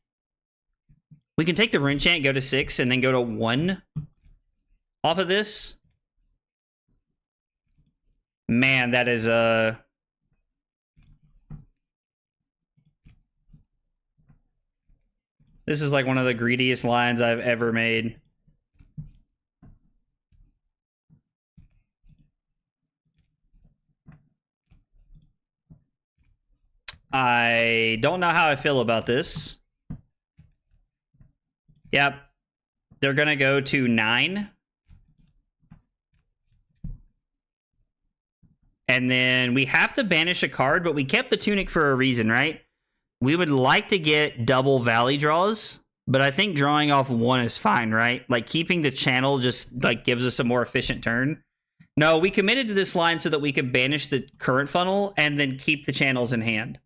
We can take the Rune Chant, go to 6, and then go to 1 off of this. Man, that is this is like one of the greediest lines I've ever made. I don't know how I feel about this. Yep. They're going to go to 9. And then we have to banish a card, but we kept the Tunic for a reason, right? We would like to get double Valley draws. But I think drawing off 1 is fine, right? Like, keeping the channel just, like, gives us a more efficient turn. No, we committed to this line so that we could banish the current funnel and then keep the channels in hand.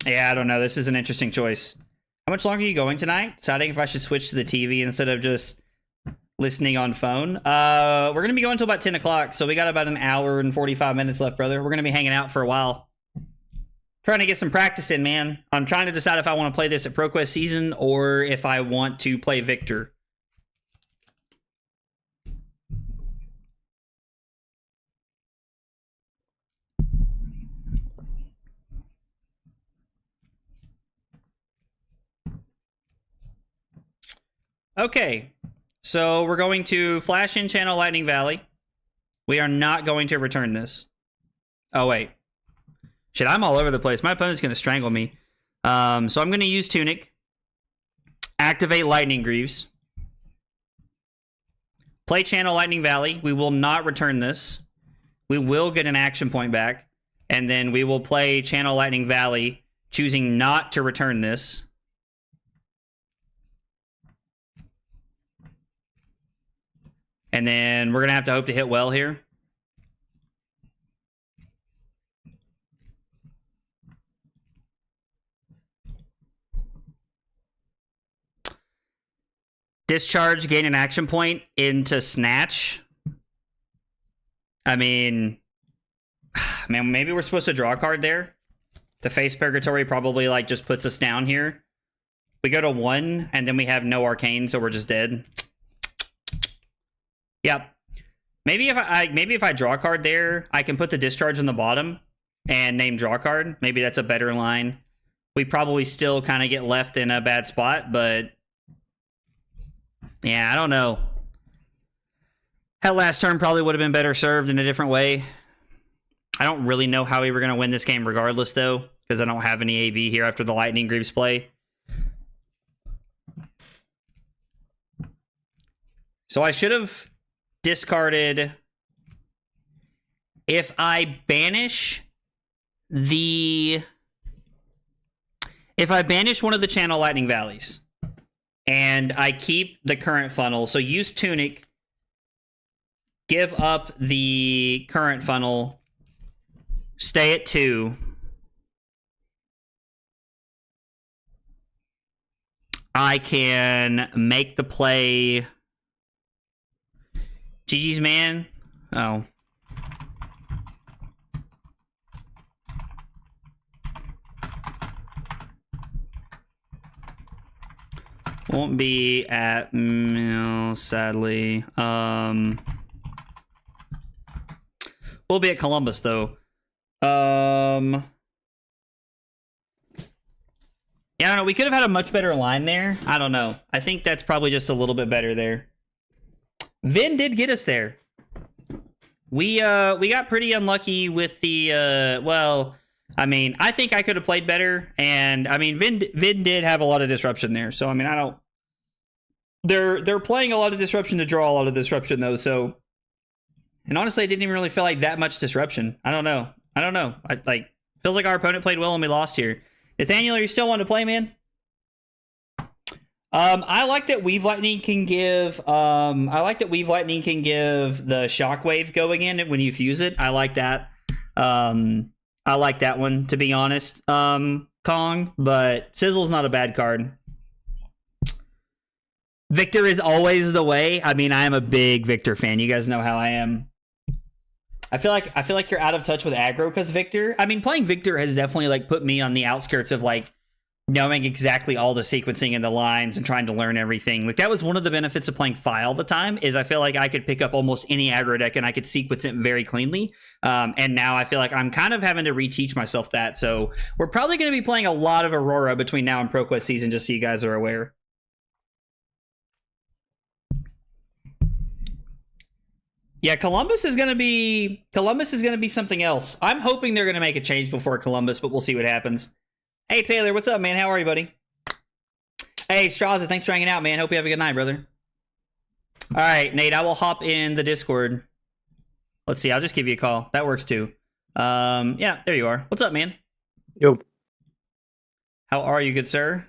Yeah, I don't know. This is an interesting choice. How much longer are you going tonight? Deciding if I should switch to the TV instead of just listening on phone. We're going to be going till about 10 o'clock, so we got about an hour and 45 minutes left, brother. We're going to be hanging out for a while. Trying to get some practice in, man. I'm trying to decide if I want to play this at ProQuest season or if I want to play Victor. Okay, so we're going to flash in channel Lightning Valley. We are not going to return this. Oh, wait. Shit, I'm all over the place. My opponent's going to strangle me. So I'm going to use Tunic. Activate Lightning Greaves. Play channel Lightning Valley. We will not return this. We will get an action point back. And then we will play channel Lightning Valley, choosing not to return this. And then we're going to have to hope to hit well here. Discharge, gain an action point into Snatch. I mean, man, maybe we're supposed to draw a card there. The Face Purgatory probably like just puts us down here. We go to 1 and then we have no Arcane, so we're just dead. Yep. Maybe if I draw a card there, I can put the discharge on the bottom and name draw card. Maybe that's a better line. We probably still kind of get left in a bad spot, but yeah, I don't know. That last turn probably would have been better served in a different way. I don't really know how we were going to win this game regardless, though, because I don't have any AB here after the Lightning Greaves play. So I should have discarded. If I banish one of the channel Lightning Valleys and I keep the current funnel, so use Tunic, give up the current funnel, stay at 2. I can make the play. GG's, man. Oh. Won't be at Mill, sadly. We'll be at Columbus, though. Yeah, I don't know. We could have had a much better line there. I don't know. I think that's probably just a little bit better there. Vin did get us there. We got pretty unlucky with the well, I mean, I think I could have played better, and I mean Vin did have a lot of disruption there. So I mean, I don't. They're playing a lot of disruption to draw a lot of disruption though. So, and honestly, I didn't even really feel like that much disruption. I don't know. I like feels like our opponent played well and we lost here. Nathaniel, are you still wanting to play, man? I like that Weave Lightning can give. I like that Weave Lightning can give the Shockwave going in when you fuse it. I like that. I like that one, to be honest. Kong, but Sizzle's not a bad card. Victor is always the way. I mean, I am a big Victor fan. You guys know how I am. I feel like you're out of touch with aggro because Victor. I mean, playing Victor has definitely like put me on the outskirts of like knowing exactly all the sequencing and the lines and trying to learn everything. Like that was one of the benefits of playing Fi all the time, is I feel like I could pick up almost any aggro deck and I could sequence it very cleanly. And now I feel like I'm kind of having to reteach myself that. So we're probably going to be playing a lot of Aurora between now and ProQuest season, just so you guys are aware. Yeah, Columbus is going to be something else. I'm hoping they're going to make a change before Columbus, but we'll see what happens. Hey, Taylor, what's up, man? How are you, buddy? Hey, Straza, thanks for hanging out, man. Hope you have a good night, brother. All right, Nate, I will hop in the Discord. Let's see. I'll just give you a call. That works too. Yeah, there you are. What's up, man? Yo, How are you, good sir?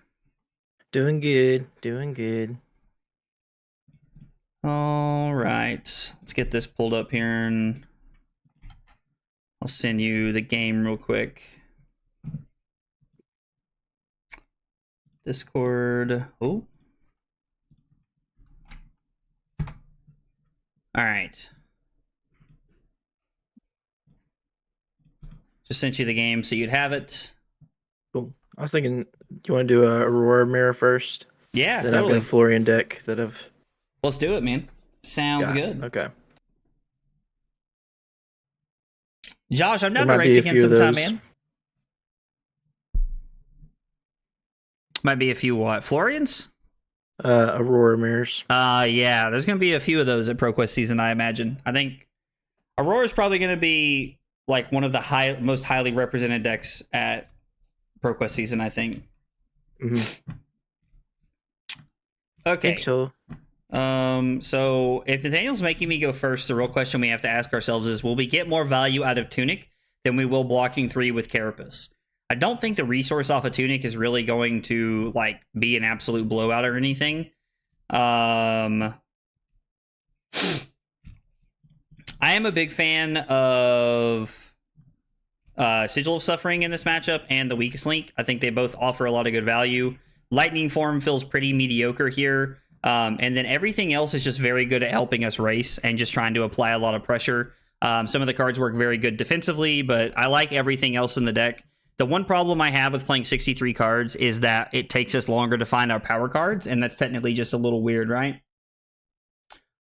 doing good, doing good. All right. Let's get this pulled up here and I'll send you the game real quick. Discord. Oh. All right. Just sent you the game so you'd have it. Cool. I was thinking, you want to do a Aurora mirror first? Yeah, Then totally. I've got a Florian deck that I've Let's do it, man. Sounds got. good. Okay. Josh, I'm down There to might be race a again few of sometime, those. man. Might be a few what? Florians? Aurora mirrors. Yeah, there's gonna be a few of those at ProQuest season, I imagine. I think Aurora's probably gonna be like one of the most highly represented decks at ProQuest season, I think. Mm-hmm. Okay. So So if Nathaniel's making me go first, the real question we have to ask ourselves is, will we get more value out of Tunic than we will blocking 3 with Carapace? I don't think the resource off of Tunic is really going to like be an absolute blowout or anything. I am a big fan of Sigil of Suffering in this matchup and the Weakest Link. I think they both offer a lot of good value. Lightning Form feels pretty mediocre here. And then everything else is just very good at helping us race and just trying to apply a lot of pressure. Some of the cards work very good defensively, but I like everything else in the deck. The one problem I have with playing 63 cards is that it takes us longer to find our power cards, and that's technically just a little weird, right?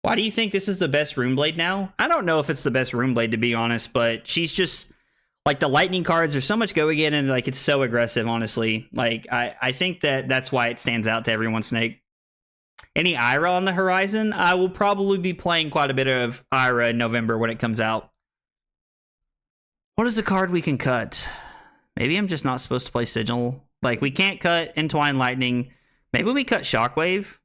Why do you think this is the best Runeblade now? I don't know if it's the best Runeblade, to be honest, but she's just... like, the lightning cards are so much go again, and like it's so aggressive, honestly. Like, I think that's why it stands out to everyone, Snake. Any Ira on the horizon? I will probably be playing quite a bit of Ira in November when it comes out. What is the card we can cut? Maybe I'm just not supposed to play Sigil. Like, we can't cut Entwine Lightning. Maybe we cut Shockwave.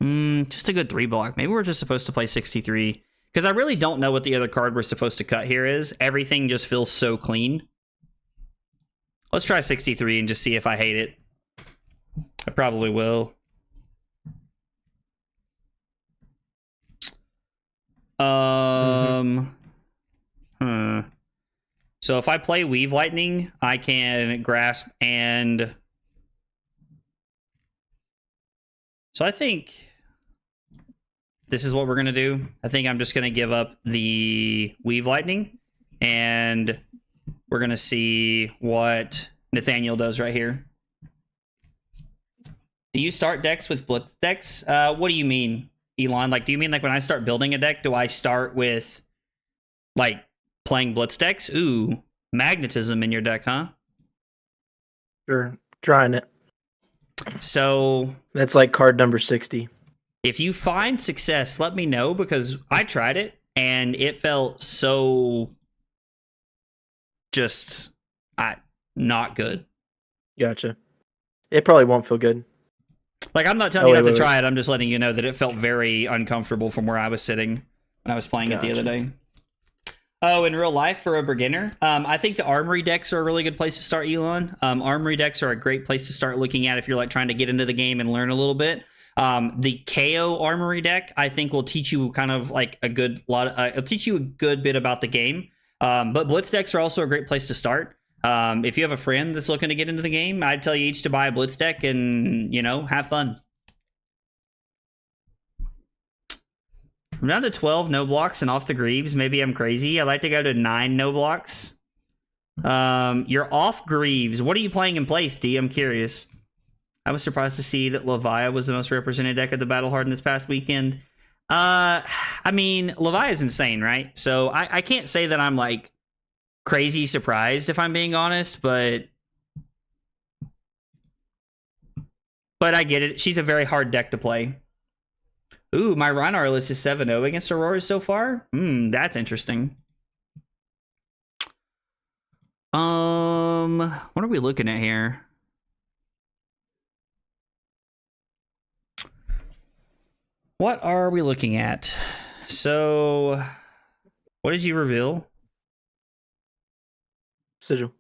Just a good 3-block. Maybe we're just supposed to play 63. Because I really don't know what the other card we're supposed to cut here is. Everything just feels so clean. Let's try 63 and just see if I hate it. I probably will. So if I play Weave Lightning, I can Grasp and... so I think this is what we're going to do. I think I'm just going to give up the Weave Lightning, and we're going to see what Nathaniel does right here. Do you start decks with Blitz decks? What do you mean, Elon? Like, do you mean like when I start building a deck, do I start with like playing Blitz decks? Ooh, magnetism in your deck, huh? sure, trying it. So That's like card number 60. if you find success, let me know, because I tried it and it felt so just not good. Gotcha. It probably won't feel good. Like, I'm not telling you not to try it. I'm just letting you know that it felt very uncomfortable from where I was sitting when I was playing it the other day. Oh, in real life for a beginner, I think the Armory decks are a really good place to start, Elon. Armory decks are a great place to start looking at if you're like trying to get into the game and learn a little bit. The KO Armory deck, I think, will teach you kind of like a good lot. It'll teach you a good bit about the game. But Blitz decks are also a great place to start. If you have a friend that's looking to get into the game, I'd tell you each to buy a Blitz deck and, you know, have fun. I'm down to 12 no blocks and off the Greaves. Maybe I'm crazy. I like to go to 9 no blocks. You're off Greaves. What are you playing in place, D? I'm curious. I was surprised to see that Leviah was the most represented deck at the Battle Hardened this past weekend. I mean, Leviah is insane, right? So I can't say that I'm like crazy surprised, if I'm being honest, but I get it. She's a very hard deck to play. Ooh, my Rhinar list is 7-0 against Aurora so far. That's interesting. What are we looking at here? What are we looking at? So What did you reveal? Sigil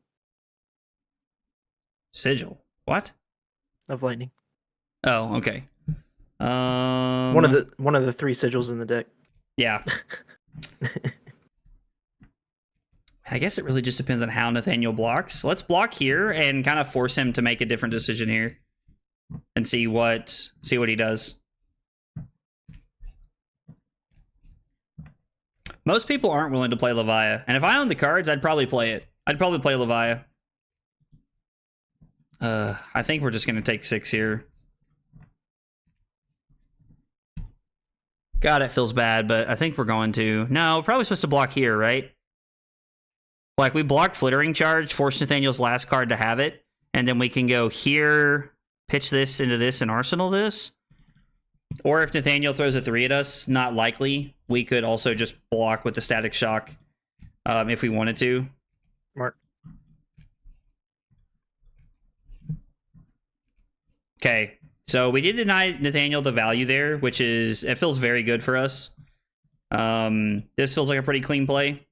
Sigil. What? of Lightning. Oh, okay. One of the 3 sigils in the deck. Yeah. I guess it really just depends on how Nathaniel blocks. Let's block here and kind of force him to make a different decision here, and see what he does. Most people aren't willing to play Levia, and if I owned the cards, I'd probably play it. I'd probably play Levia. I think we're just gonna take 6 here. God, it feels bad, but I think we're going to. No, we're probably supposed to block here, right? Like, we blocked Flittering Charge, force Nathaniel's last card to have it, and then we can go here, pitch this into this, and arsenal this. Or if Nathaniel throws a 3 at us, not likely, we could also just block with the Static Shock if we wanted to. Mark. Okay, so we did deny Nathaniel the value there, which is, it feels very good for us. This feels like a pretty clean play.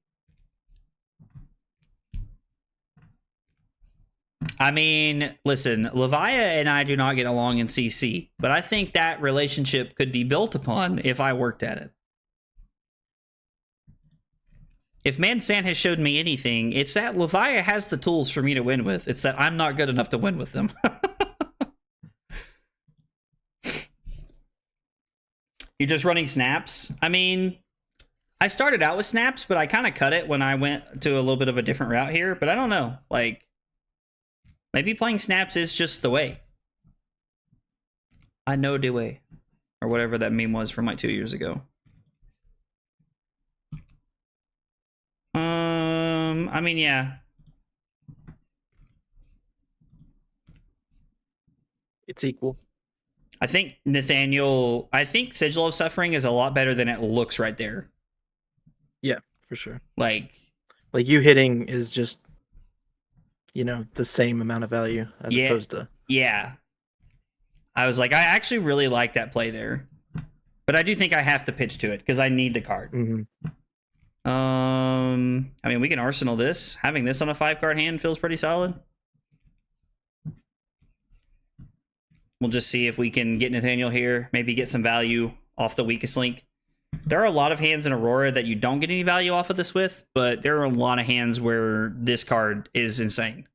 I mean, listen, Levia and I do not get along in CC, but I think that relationship could be built upon if I worked at it. If Mansan has showed me anything, it's that Levia has the tools for me to win with. It's that I'm not good enough to win with them. You're just running snaps? I mean, I started out with snaps, but I kind of cut it when I went to a little bit of a different route here. But I don't know. Like, maybe playing snaps is just the way. I know the way. Or whatever that meme was from like 2 years ago. I mean, yeah. It's equal. I think Sigil of Suffering is a lot better than it looks right there. Yeah, for sure. Like you hitting is just, the same amount of value as opposed to. Yeah. I was like, I actually really like that play there. But I do think I have to pitch to it because I need the card. Mm-hmm. I mean, we can arsenal this. Having this on a 5-card hand feels pretty solid. We'll just see if we can get Nathaniel here. Maybe get some value off the weakest link. There are a lot of hands in Aurora that you don't get any value off of this with, but there are a lot of hands where this card is insane.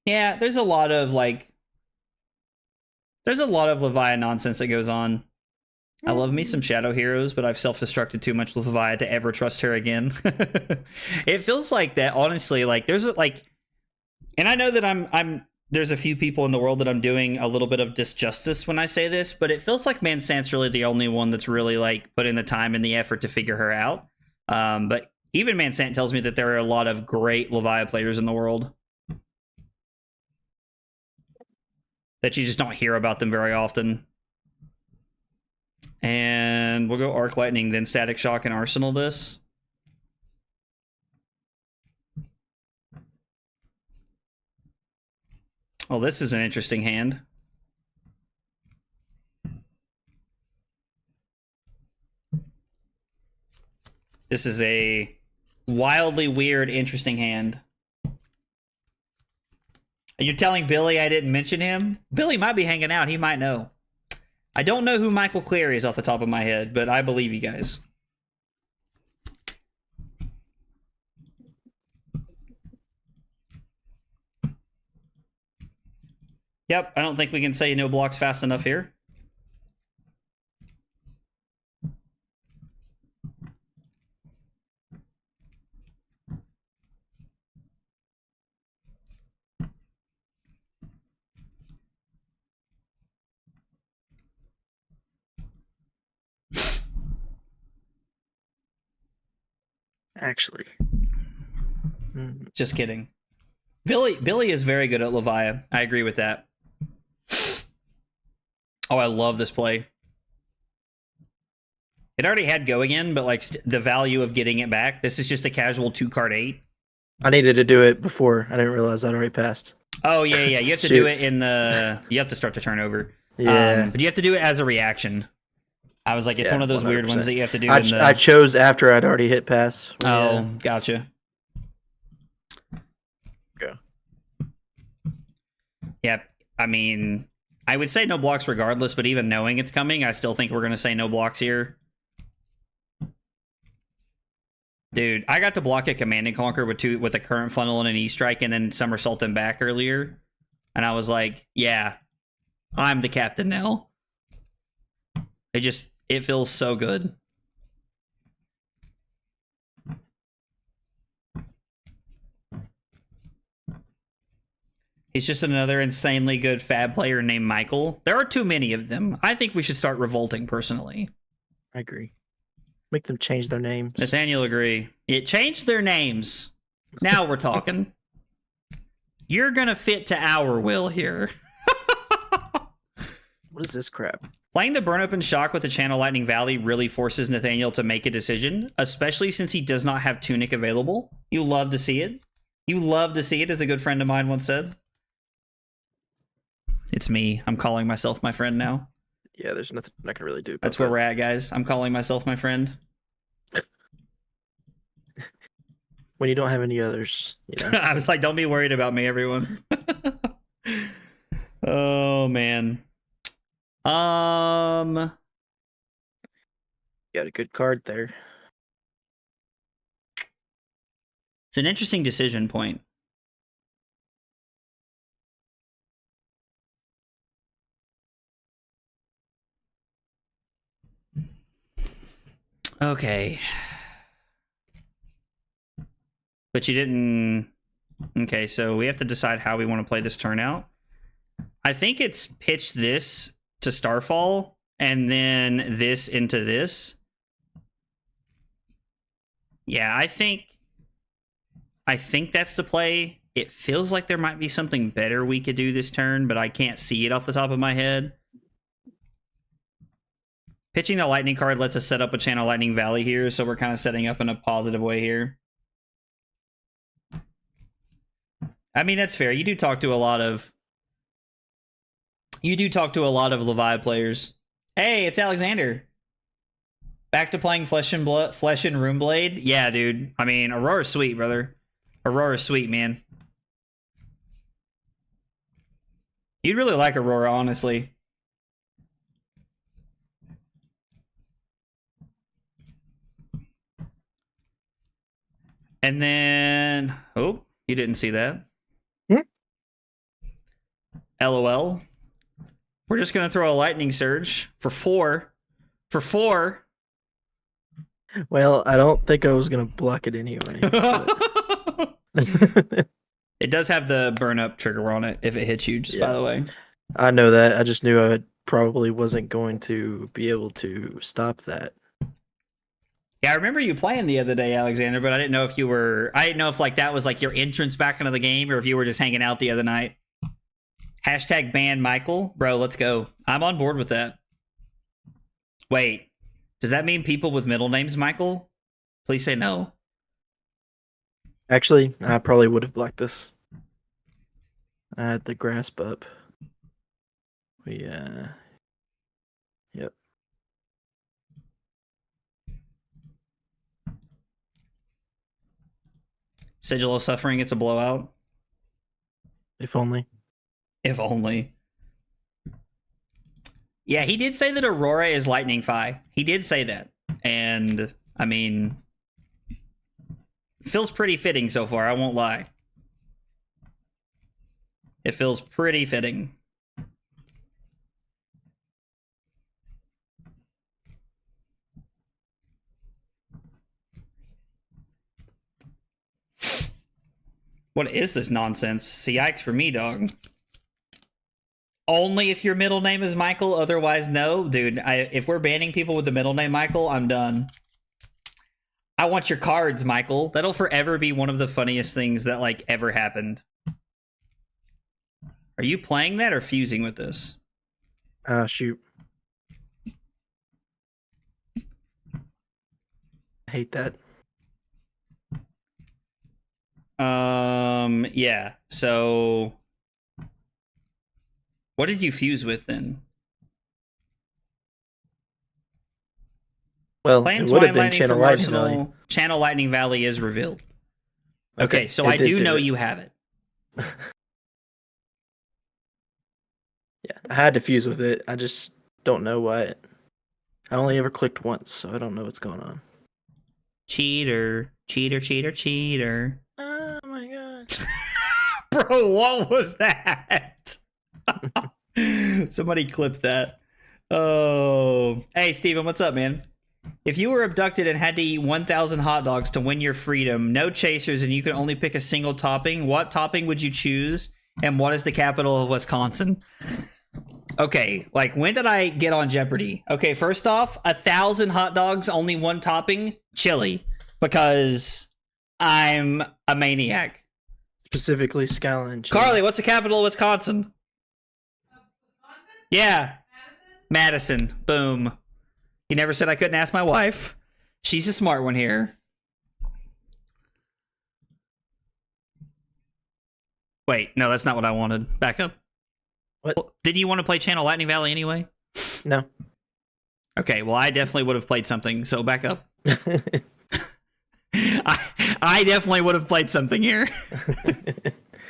Yeah, there's a lot of Levia nonsense that goes on. I love me some Shadow Heroes, but I've self-destructed too much with Levia to ever trust her again. It feels like that, honestly. Like, there's and I know that there's a few people in the world that I'm doing a little bit of disjustice when I say this, but it feels like Mansant's really the only one that's really put in the time and the effort to figure her out. But even Mansant tells me that there are a lot of great Levia players in the world. That you just don't hear about them very often. And we'll go Arc Lightning, then Static Shock and Arsenal this. Oh, this is an interesting hand. This is a wildly weird, interesting hand. You're telling Billy I didn't mention him? Billy might be hanging out. He might know. I don't know who Michael Cleary is off the top of my head, but I believe you guys. Yep, I don't think we can say no blocks fast enough here. Actually. Just kidding. Billy is very good at Levia. I agree with that. Oh, I love this play. It already had go again, but the value of getting it back. This is just a casual 2-card 8. I needed to do it before. I didn't realize I'd already passed. Oh, yeah. You have to do it in the... You have to start the turnover. Yeah. But you have to do it as a reaction. I was like, it's Yeah, one of those weird ones 100%. that you have to do I, in the... I chose after I'd already hit pass. Oh, gotcha. Go. Yep. I mean, I would say no blocks regardless, but even knowing it's coming, I still think we're going to say no blocks here. Dude, I got to block a Command and Conquer with a current funnel and an E-Strike and then somersault them back earlier. And I was like, yeah, I'm the captain now. It feels so good. He's just another insanely good fab player named Michael. There are too many of them. I think we should start revolting, personally. I agree. Make them change their names. Nathaniel agree. It changed their names. Now we're talking. You're gonna fit to our will here. What is this crap? Playing the Burn Up and Shock with the Channel Lightning Valley really forces Nathaniel to make a decision, especially since he does not have Tunic available. You love to see it. You love to see it, as a good friend of mine once said. It's me. I'm calling myself my friend now. Yeah, there's nothing I can really do about That's where we're at, guys. I'm calling myself my friend. When you don't have any others, you know. I was like, don't be worried about me, everyone. Oh, man. You got a good card there. It's an interesting decision point. Okay. But you didn't... Okay, so we have to decide how we want to play this turn out. I think it's pitch this to Starfall, and then this into this. Yeah, I think that's the play. It feels like there might be something better we could do this turn, but I can't see it off the top of my head. Pitching the Lightning card lets us set up a Channel Lightning Valley here, so we're kind of setting up in a positive way here. I mean, that's fair. You do talk to a lot of Levi players. Hey, it's Alexander. Back to playing Flesh and Runeblade? Yeah, dude. I mean, Aurora's sweet, brother. Aurora's sweet, man. You'd really like Aurora, honestly. And then... Oh, you didn't see that. LOL. We're just going to throw a Lightning Surge for 4. For 4. Well, I don't think I was going to block it anyway. It does have the burn up trigger on it if it hits you, just by the way. I know that. I just knew I probably wasn't going to be able to stop that. Yeah, I remember you playing the other day, Alexander, but I didn't know if you were... I didn't know if like that was like your entrance back into the game or if you were just hanging out the other night. Hashtag ban Michael. Bro, let's go. I'm on board with that. Wait, does that mean people with middle names Michael? Please say no. Actually, I probably would have blocked this. I had the grasp up. Yep. Sigil of Suffering, it's a blowout. If only. If only. Yeah, he did say that Aurora is Lightning Fi. He did say that. And, I mean... feels pretty fitting so far, I won't lie. It feels pretty fitting. What is this nonsense? See, yikes for me, dog. Only if your middle name is Michael, otherwise no. Dude, if we're banning people with the middle name Michael, I'm done. I want your cards, Michael. That'll forever be one of the funniest things that, like, ever happened. Are you playing that or fusing with this? Shoot. I hate that. Yeah. So, what did you fuse with then? Well, Playing it would have Twine been Lightning Channel from Lightning Valley. Arsenal. Channel Lightning Valley is revealed. Okay, so I did do know it. you have it. Yeah, I had to fuse with it. I just don't know why. I only ever clicked once, so I don't know what's going on. Cheater. Cheater, cheater, cheater. Oh my god. Bro, what was that? Somebody clipped that. Oh. Hey, Steven, what's up, man? If you were abducted and had to eat 1,000 hot dogs to win your freedom, no chasers, and you could only pick a single topping, what topping would you choose? And what is the capital of Wisconsin? Okay, like, when did I get on Jeopardy? Okay, first off, 1,000 hot dogs, only one topping, chili, because I'm a maniac. Specifically, Skyline. Chili. Carly, what's the capital of Wisconsin? Wisconsin? Yeah, Madison? Madison. Boom. You never said I couldn't ask my wife. She's a smart one here. Wait, no, that's not what I wanted. Back up. What? Well, didn't you want to play Channel Lightning Valley anyway? No. Okay, well, I definitely would have played something, so back up. I definitely would have played something here.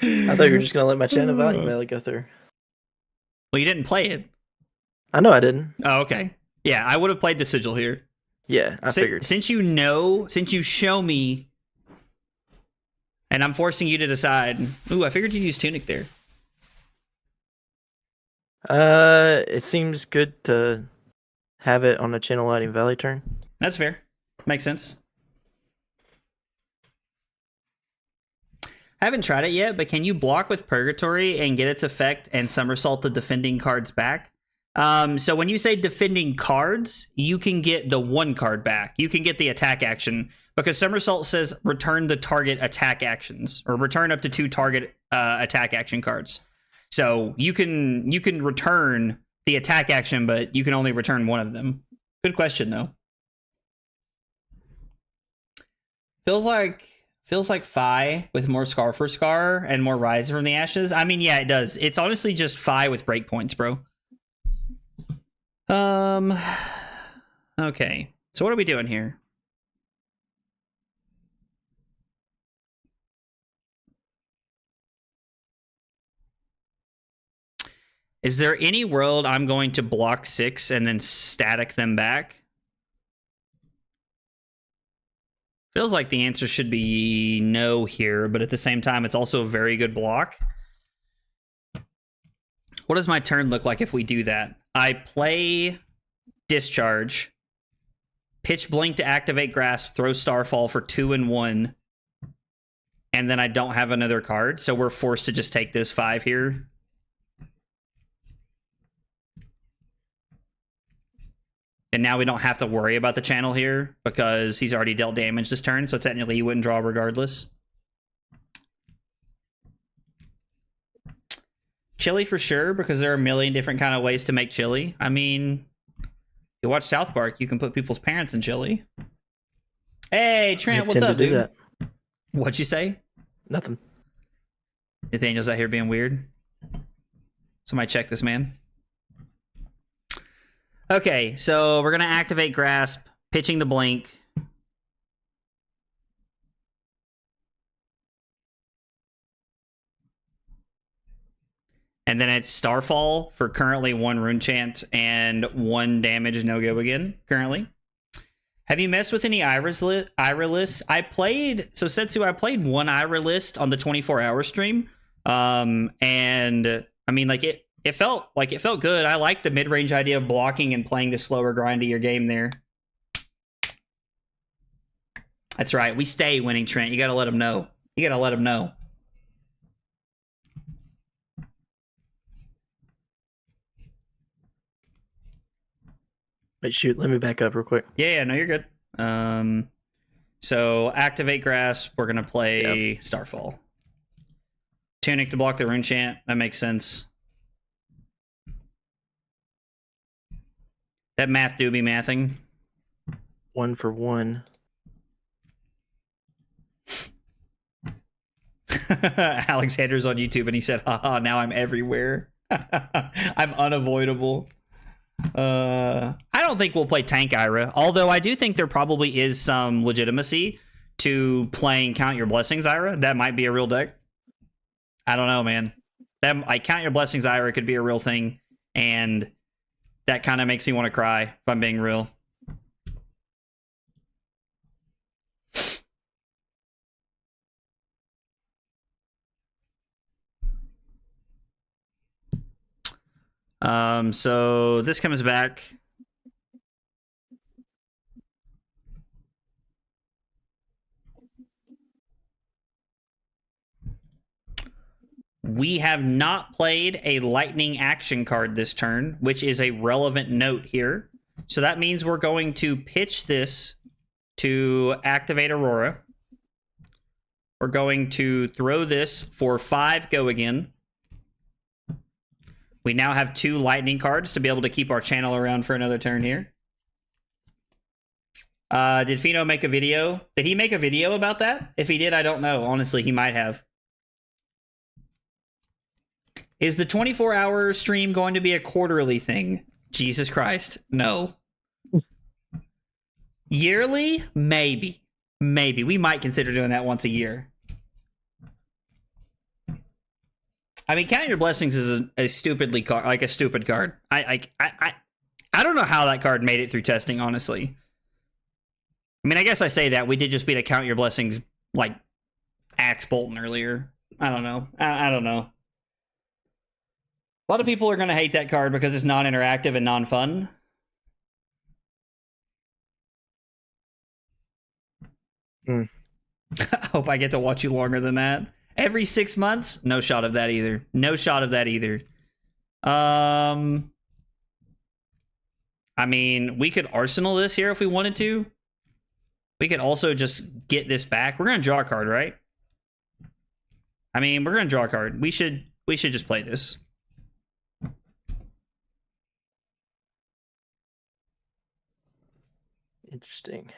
I thought you were just gonna let my Channel Lightning Valley go through. Well, you didn't play it. I know I didn't. Oh, okay. Yeah, I would have played the Sigil here. Yeah, I figured. Since you show me, and I'm forcing you to decide. Ooh, I figured you'd use Tunic there. It seems good to have it on a Channel Lightning Valley turn. That's fair. Makes sense. I haven't tried it yet, but can you block with Purgatory and get its effect and somersault the defending cards back? So when you say defending cards, you can get the one card back. You can get the attack action because somersault says return the target attack actions or return up to 2 target attack action cards. So you can return the attack action, but you can only return one of them. Good question though. Feels like Fi with more Scar for Scar and more Rise from the Ashes. I mean, yeah, it does. It's honestly just Fi with breakpoints, bro. Okay. So what are we doing here? Is there any world I'm going to block 6 and then static them back? Feels like the answer should be no here, but at the same time, it's also a very good block. What does my turn look like if we do that? I play Discharge, pitch Blink to activate Grasp, throw Starfall for 2 and 1, and then I don't have another card, so we're forced to just take this 5 here. And now we don't have to worry about the channel here because he's already dealt damage this turn, so technically he wouldn't draw regardless. Chili for sure, because there are a million different kind of ways to make chili. I mean, you watch South Park, you can put people's parents in chili. Hey, Trent, what's up, dude? That. What'd you say? Nothing. Nathaniel's out here being weird. Somebody check this man. Okay, so we're going to activate Grasp, pitching the Blink. And then it's Starfall for currently 1 Rune Chant and 1 damage no-go again, currently. Have you messed with any Ira lists? I played 1 Ira list on the 24-hour stream. And, I mean, like, it felt good. I like the mid-range idea of blocking and playing the slower grind of your game there. That's right. We stay winning, Trent. You got to let them know. You got to let them know. Wait, shoot. Let me back up real quick. Yeah, no, you're good. So activate Grasp. We're going to play Starfall. Tunic to block the Rune Chant. That makes sense. That math do be mathing. 1 for 1. Alexander's on YouTube and he said, haha, now I'm everywhere. I'm unavoidable. I don't think we'll play Tank Ira, although I do think there probably is some legitimacy to playing Count Your Blessings Ira. That might be a real deck. I don't know, man. I Count Your Blessings Ira could be a real thing, and that kind of makes me want to cry, if I'm being real. So this comes back. We have not played a lightning action card this turn, which is a relevant note here. So that means we're going to pitch this to activate Aurora. We're going to throw this for 5 go again. We now have 2 lightning cards to be able to keep our channel around for another turn here. Did Fino make a video? Did he make a video about that? If he did, I don't know. Honestly, he might have. Is the 24-hour stream going to be a quarterly thing? Jesus Christ. No. Yearly? Maybe. Maybe. We might consider doing that once a year. I mean, Count Your Blessings is a stupid card. I don't know how that card made it through testing, honestly. I mean, I guess I say that. We did just beat a Count Your Blessings, like, Axe Bolton earlier. I don't know. I don't know. A lot of people are going to hate that card because it's non-interactive and non-fun. I hope I get to watch you longer than that. Every 6 months? No shot of that either. No shot of that either. I mean, we could Arsenal this here if we wanted to. We could also just get this back. We're going to draw a card, right? I mean, we're going to draw a card. We should just play this. Interesting.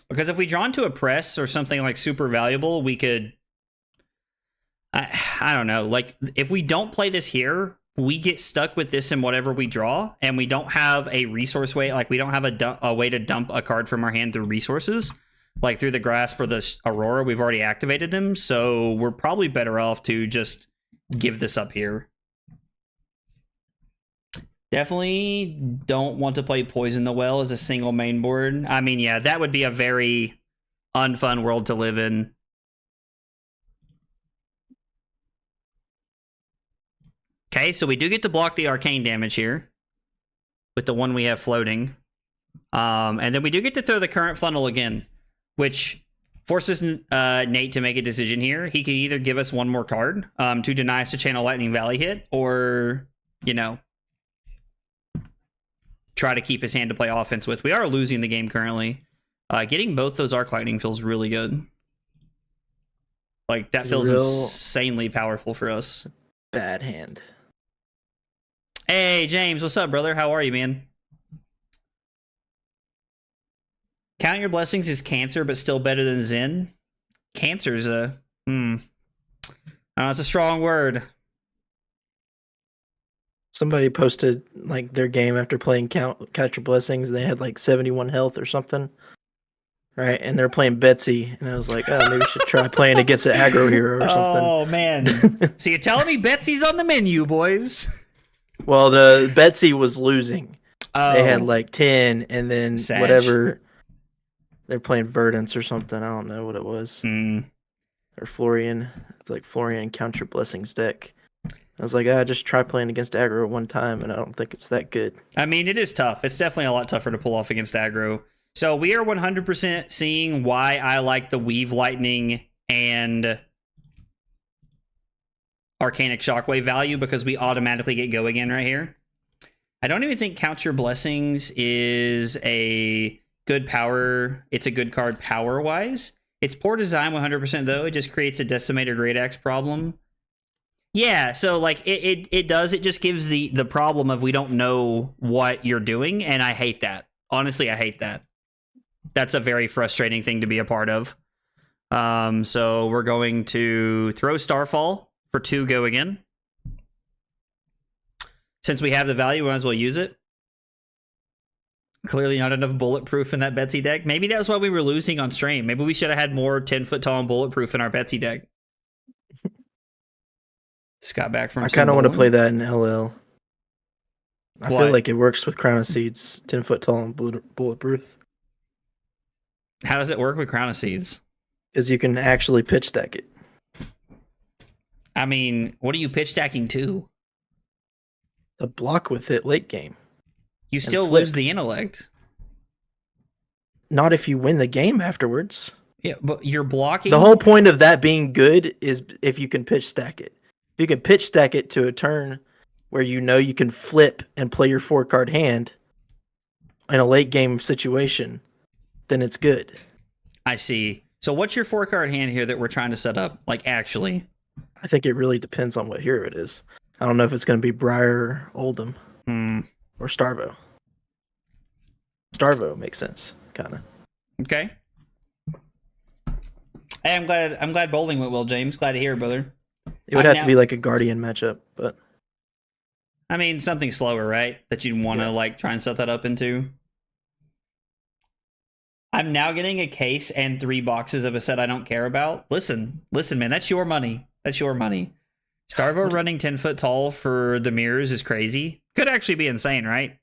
Because if we draw into a press or something like super valuable, we could... I don't know. Like, if we don't play this here, we get stuck with this in whatever we draw, and we don't have a resource way. Like, we don't have a way to dump a card from our hand through resources. Like, through the Grasp or the Aurora, we've already activated them, so we're probably better off to just give this up here. Definitely don't want to play Poison the Well as a single main board. I mean, yeah, that would be a very unfun world to live in. Okay, so we do get to block the arcane damage here with the one we have floating. And then we do get to throw the current funnel again, which forces Nate to make a decision here. He can either give us one more card to deny us a Channel Lightning Valley hit, or, you know, try to keep his hand to play offense with. We are losing the game currently. Getting both those Arc Lightning feels really good. Like, that feels insanely powerful for us. Bad hand. Hey, James, what's up, brother? How are you, man? Count Your Blessings is cancer, but still better than Zen. Cancer's a... I don't know, it's a strong word. Somebody posted like their game after playing Count Your Blessings, and they had like 71 health or something, right? And they're playing Betsy, and I was like, oh, maybe we should try playing against an aggro hero or something. Oh man! So you're telling me Betsy's on the menu, boys? Well, the Betsy was losing. Oh. They had like 10, and then Sag. whatever. They're playing Verdance or something. I don't know what it was. Or Florian. It's like Florian Count Your Blessings deck. I was like, just try playing against aggro one time, and I don't think it's that good. I mean, it is tough. It's definitely a lot tougher to pull off against aggro. So we are 100% seeing why I like the Weave Lightning and Arcanic Shockwave value, because we automatically get go again right here. I don't even think Count Your Blessings is a good power. It's a good card power-wise. It's poor design 100% though. It just creates a Decimator Great Axe problem. Yeah, so like it does. It just gives the problem of we don't know what you're doing, and I hate that. Honestly, I hate that. That's a very frustrating thing to be a part of. So we're going to throw Starfall for 2 go again. Since we have the value, we might as well use it. Clearly not enough bulletproof in that Betsy deck. Maybe that's why we were losing on stream. Maybe we should have had more 10-foot tall and bulletproof in our Betsy deck. Just got back from. I kind of want to play that in LL. I feel like it works with Crown of Seeds, 10-foot tall and bulletproof. How does it work with Crown of Seeds? Because you can actually pitch stack it. I mean, what are you pitch stacking to? A block with it late game. You still lose the intellect. Not if you win the game afterwards. Yeah, but you're blocking. The whole point of that being good is if you can pitch stack it. If you can pitch stack it to a turn where you know you can flip and play your 4-card hand in a late game situation, then it's good. I see. So what's your 4-card hand here that we're trying to set up? Like, actually? I think it really depends on what hero it is. I don't know if it's going to be Briar, Oldham, or Starvo. Starvo makes sense, kind of. Okay. Hey, I'm glad bowling went well, James. Glad to hear, brother. It would have to be like a Guardian matchup, but I mean something slower, right? That you'd want to like try and set that up into. I'm now getting a case and 3 boxes of a set I don't care about. Listen, man, that's your money. That's your money. Starvo running 10-foot tall for the mirrors is crazy. Could actually be insane, right?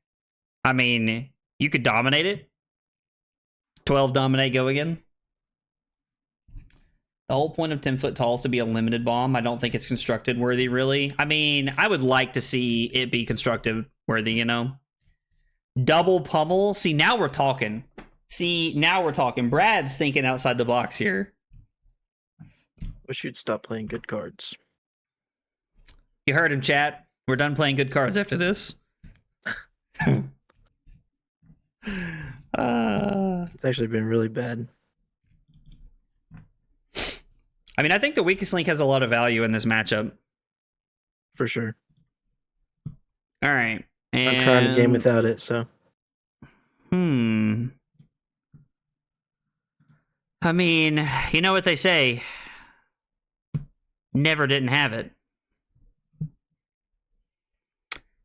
I mean, you could dominate it. 12 dominate, go again. The whole point of 10-foot tall is to be a limited bomb. I don't think it's constructed worthy, really. I mean, I would like to see it be constructed worthy, you know? Double pummel. See, now we're talking. Brad's thinking outside the box here. Wish you'd stop playing good cards. You heard him, chat. We're done playing good cards after this. It's actually been really bad. I mean, I think the weakest link has a lot of value in this matchup. For sure. All right. And I'm trying to game without it, so. I mean, you know what they say. Never didn't have it.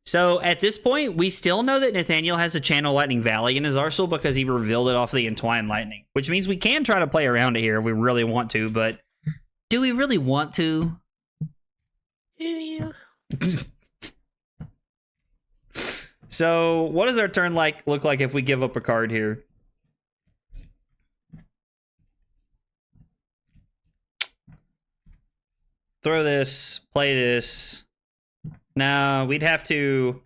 So at this point, we still know that Nathaniel has a Channel Lightning Valley in his arsenal because he revealed it off the Entwined Lightning, which means we can try to play around it here if we really want to, but do we really want to? Yeah. So what does our turn look like if we give up a card here? Throw this, play this. No, we'd have to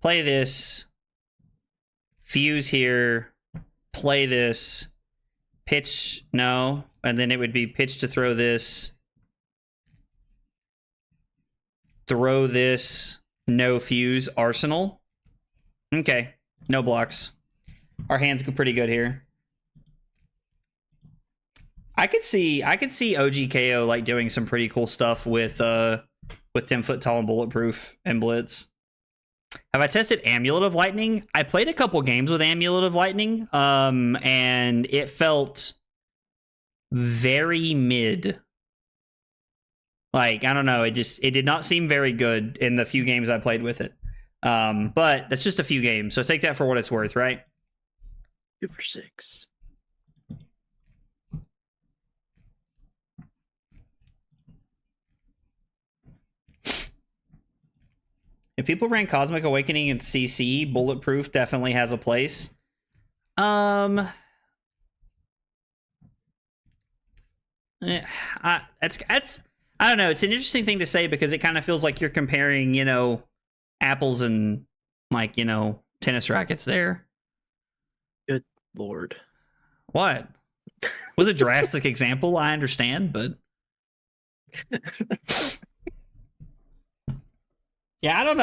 play this, fuse here, play this, pitch, no, and then it would be pitch to throw this, no fuse, arsenal. Okay, no blocks. Our hands go pretty good here. I could see OGKO like doing some pretty cool stuff with 10-foot tall and bulletproof and blitz. Have I tested Amulet of Lightning? I played a couple games with Amulet of Lightning, and it felt very mid. Like, I don't know, it did not seem very good in the few games I played with it. But that's just a few games, so take that for what it's worth, right? 2 for 6. If people ran Cosmic Awakening and CC, Bulletproof definitely has a place. I don't know. It's an interesting thing to say because it kind of feels like you're comparing, you know, apples and like, you know, tennis rackets there. Good Lord. What? Was a drastic example, I understand, but yeah, I don't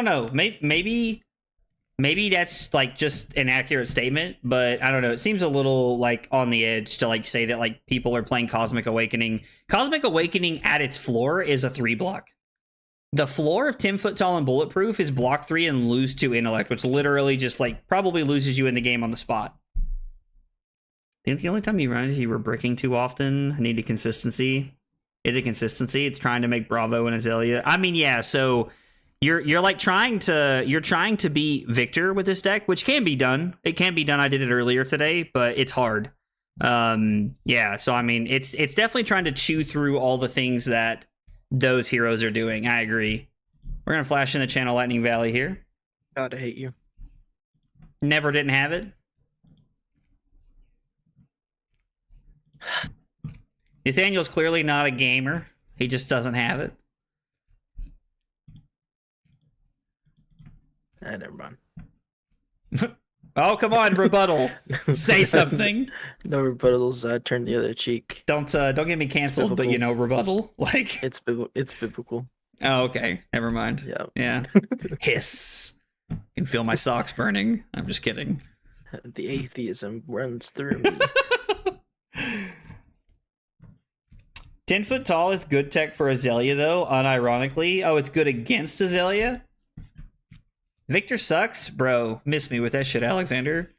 know. Maybe that's like just an accurate statement, but I don't know. It seems a little like on the edge to like say that like people are playing Cosmic Awakening. Cosmic Awakening at its floor is a 3-block. The floor of 10-foot tall and bulletproof is block 3 and lose 2 intellect, which literally just like probably loses you in the game on the spot. I think the only time you run it, you were bricking too often. I needed consistency. Is it consistency? It's trying to make Bravo and Azalea. I mean, yeah, so You're like trying to beat Victor with this deck, which can be done. It can be done. I did it earlier today, but it's hard. Yeah, so I mean, it's definitely trying to chew through all the things that those heroes are doing. I agree. We're gonna flash in the channel Lightning Valley here. God, I hate you. Never didn't have it. Nathaniel's clearly not a gamer. He just doesn't have it. Never mind. Oh, come on, rebuttal. Say something. No rebuttals. Turn the other cheek. Don't get me canceled, but rebuttal. Like it's biblical. Oh, okay. Never mind. Yeah. Hiss. I can feel my socks burning. I'm just kidding. The atheism runs through me. 10 foot tall is good tech for Azalea, though, unironically. Oh, it's good against Azalea? Victor sucks? Bro, miss me with that shit, Alexander.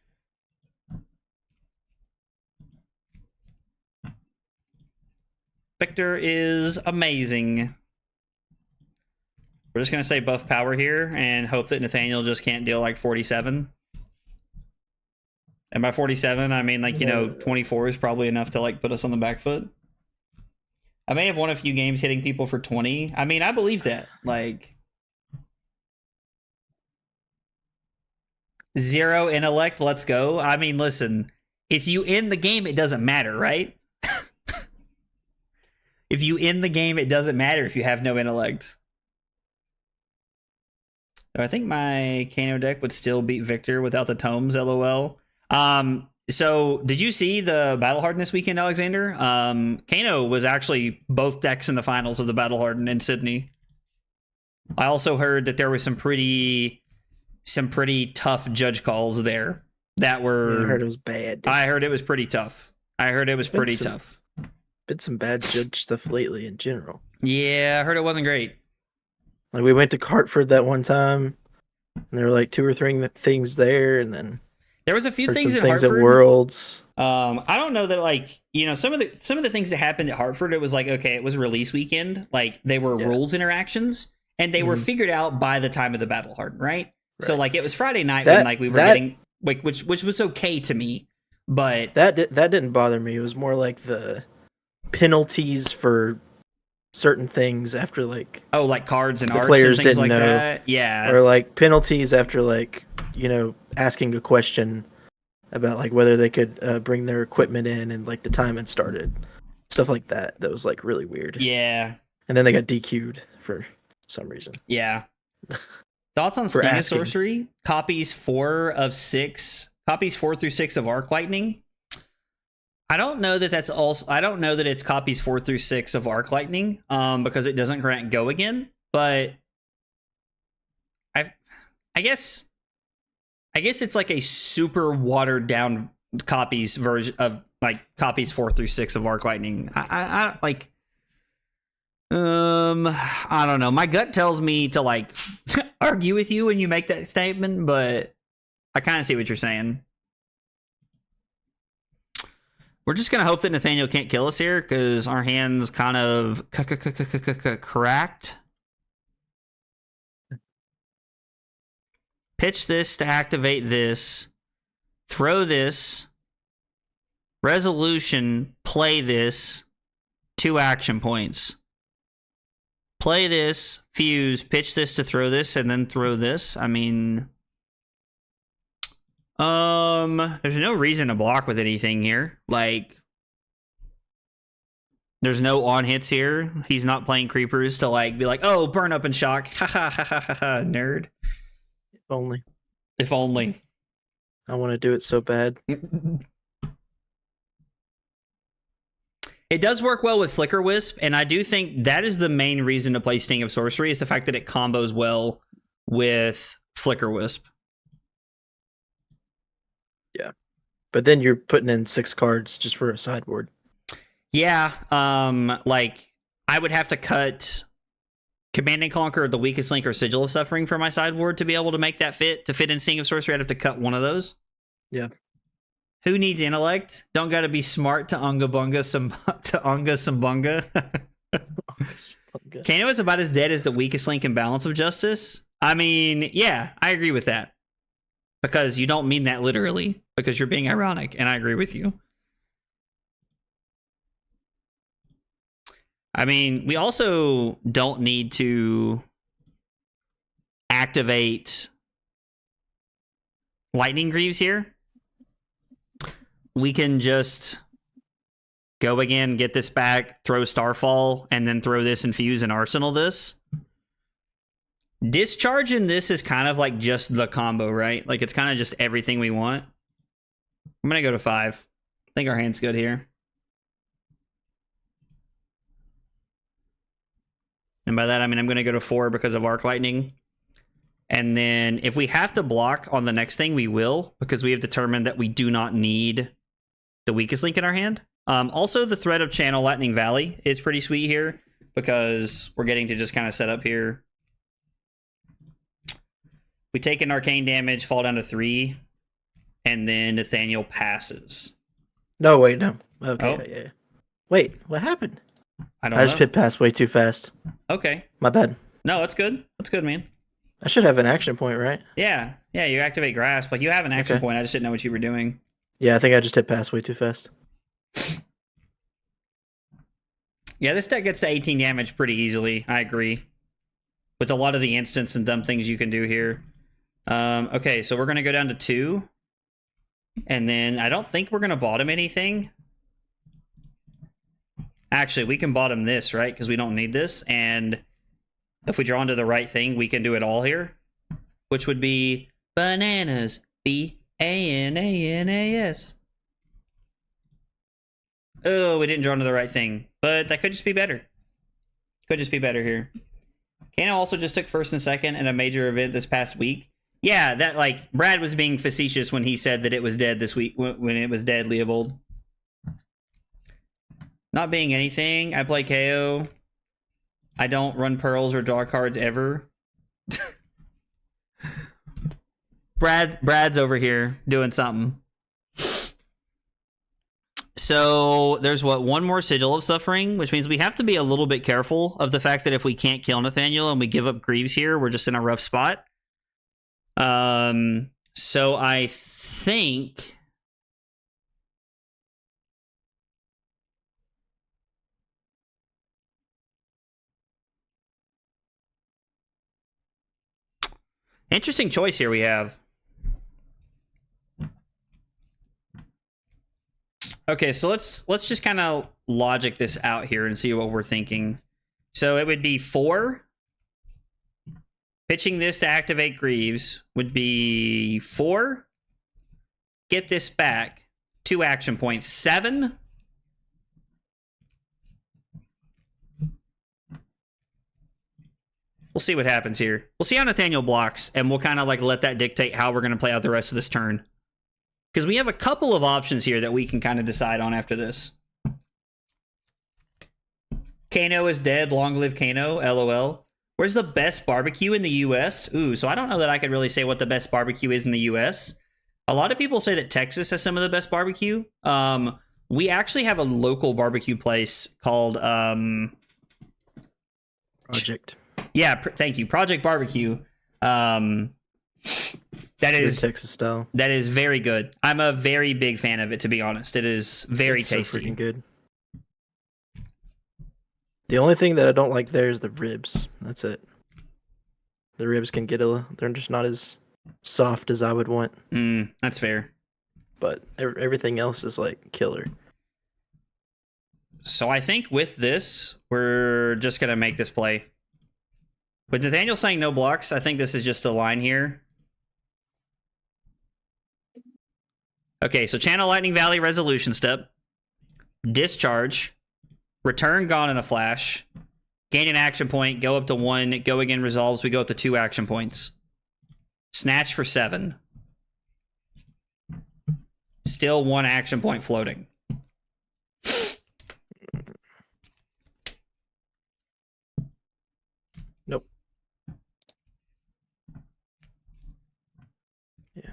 Victor is amazing. We're just going to say buff power here and hope that Nathaniel just can't deal like 47. And by 47, I mean, like, 24 is probably enough to, like, put us on the back foot. I may have won a few games hitting people for 20. I mean, I believe that. Like, 0 intellect, let's go. I mean, listen, if you end the game, it doesn't matter, right? If you end the game, it doesn't matter if you have no intellect. So I think my Kano deck would still beat Victor without the tomes, lol. So did you see the Battle Harden this weekend, Alexander? Kano was actually both decks in the finals of the Battle Harden in Sydney. I also heard that there was some pretty tough judge calls there that were. Yeah, I heard it was bad. I heard it was pretty tough. Tough. Been some bad judge stuff lately in general. Yeah, I heard it wasn't great. Like we went to Hartford that one time, and there were like 2 or 3 things there, and then there was a few things at Hartford. At Worlds. I don't know that, like, some of the things that happened at Hartford, it was like, okay, it was release weekend, like they were rules interactions, and they were figured out by the time of the Battle Harden, right? So like it was Friday night when like we were getting like which was okay to me, but that didn't bother me. It was more like the penalties for certain things after like like cards and the arts players and things didn't like know, that. Yeah, or like penalties after like asking a question about like whether they could bring their equipment in and like the time had started, stuff like that. That was like really weird. Yeah, and then they got DQ'd for some reason. Yeah. Thoughts on Sting of Sorcery? Copies 4 through 6 of Arc Lightning. I don't know that that's also. I don't know that it's copies 4 through 6 of Arc Lightning, because it doesn't grant Go Again. But I guess it's like a super watered down copies version of like copies 4 through 6 of Arc Lightning. I like. I don't know. My gut tells me to like argue with you when you make that statement, but I kind of see what you're saying. We're just gonna hope that Nathaniel can't kill us here because our hand's kind of cracked. Pitch this to activate this. Throw this. Resolution. Play this. 2 action points. Play this, fuse, pitch this to throw this, and then throw this. I mean, there's no reason to block with anything here. Like, there's no on hits here. He's not playing creepers to like be like, oh, burn up and shock. Ha ha ha ha ha ha, nerd. If only. If only. I want to do it so bad. It does work well with Flicker Wisp, and I do think that is the main reason to play Sting of Sorcery is the fact that it combos well with Flicker Wisp. Yeah. But then you're putting in 6 cards just for a sideboard. Yeah, like I would have to cut Command and Conquer, the Weakest Link, or Sigil of Suffering for my sideboard to be able to make that fit. To fit in Sting of Sorcery, I'd have to cut one of those. Yeah. Who needs intellect? Don't gotta be smart to unga bunga some to unga some bunga. Kano is about as dead as the weakest link in Balance of Justice. I mean, yeah, I agree with that. Because you don't mean that literally. Because you're being ironic, and I agree with you. I mean, we also don't need to activate Lightning Greaves here. We can just go again, get this back, throw Starfall, and then throw this Infuse and Arsenal this. Discharge in this is kind of like just the combo, right? Like it's kind of just everything we want. I'm going to go to 5. I think our hand's good here. And by that, I mean I'm going to go to 4 because of Arc Lightning. And then if we have to block on the next thing, we will, because we have determined that we do not need the weakest link in our hand. Also, the threat of Channel Lightning Valley is pretty sweet here, because we're getting to just kind of set up here. We take an arcane damage, fall down to 3, and then Nathaniel passes. No, wait, no. Okay, Oh. yeah. Wait, what happened? I don't I know. just hit pass way too fast. Okay. My bad. No, that's good. That's good, man. I should have an action point, right? Yeah. Yeah, you activate Grasp. Like, you have an action Okay. point. I just didn't know what you were doing. Yeah, I think I just hit pass way too fast. Yeah, this deck gets to 18 damage pretty easily. I agree. With a lot of the instants and dumb things you can do here. Okay, so we're going to go down to 2. And then I don't think we're going to bottom anything. Actually, we can bottom this, right? Because we don't need this. And if we draw into the right thing, we can do it all here. Which would be bananas. B-A-N-A-N-A-S. Oh, we didn't draw into the right thing. But that could just be better. Could just be better here. Kano also just took 1st and 2nd in a major event this past week. Yeah, that, like, Brad was being facetious when he said that it was dead this week, when it was dead, Leopold. Not being anything, I play KO. I don't run pearls or draw cards ever. Brad's over here doing something. So there's one more Sigil of Suffering, which means we have to be a little bit careful of the fact that if we can't kill Nathaniel and we give up Greaves here, we're just in a rough spot. So I think interesting choice here we have. Okay, so let's just kind of logic this out here and see what we're thinking. So it would be 4. Pitching this to activate Greaves would be 4. Get this back. 2 action points. 7. We'll see what happens here. We'll see how Nathaniel blocks, and we'll kind of like let that dictate how we're going to play out the rest of this turn. Because we have a couple of options here that we can kind of decide on after this. Kano is dead. Long live Kano. LOL. Where's the best barbecue in the U.S.? Ooh, so I don't know that I could really say what the best barbecue is in the U.S. A lot of people say that Texas has some of the best barbecue. We actually have a local barbecue place called... Project. Yeah, thank you. Project Barbecue. That is Good Texas style. That is very good. I'm a very big fan of it, to be honest. It is very It's tasty. So freaking good. The only thing that I don't like there is the ribs. That's it. The ribs can get they're just not as soft as I would want. That's fair. But everything else is like killer. So I think with this, we're just going to make this play. With Nathaniel saying no blocks, I think this is just a line here. Okay, so Channel Lightning Valley resolution step. Discharge. Return Gone in a flash. Gain an action point, go up to 1, go again resolves, we go up to 2 action points. Snatch for 7. Still 1 action point floating. Nope. Yeah.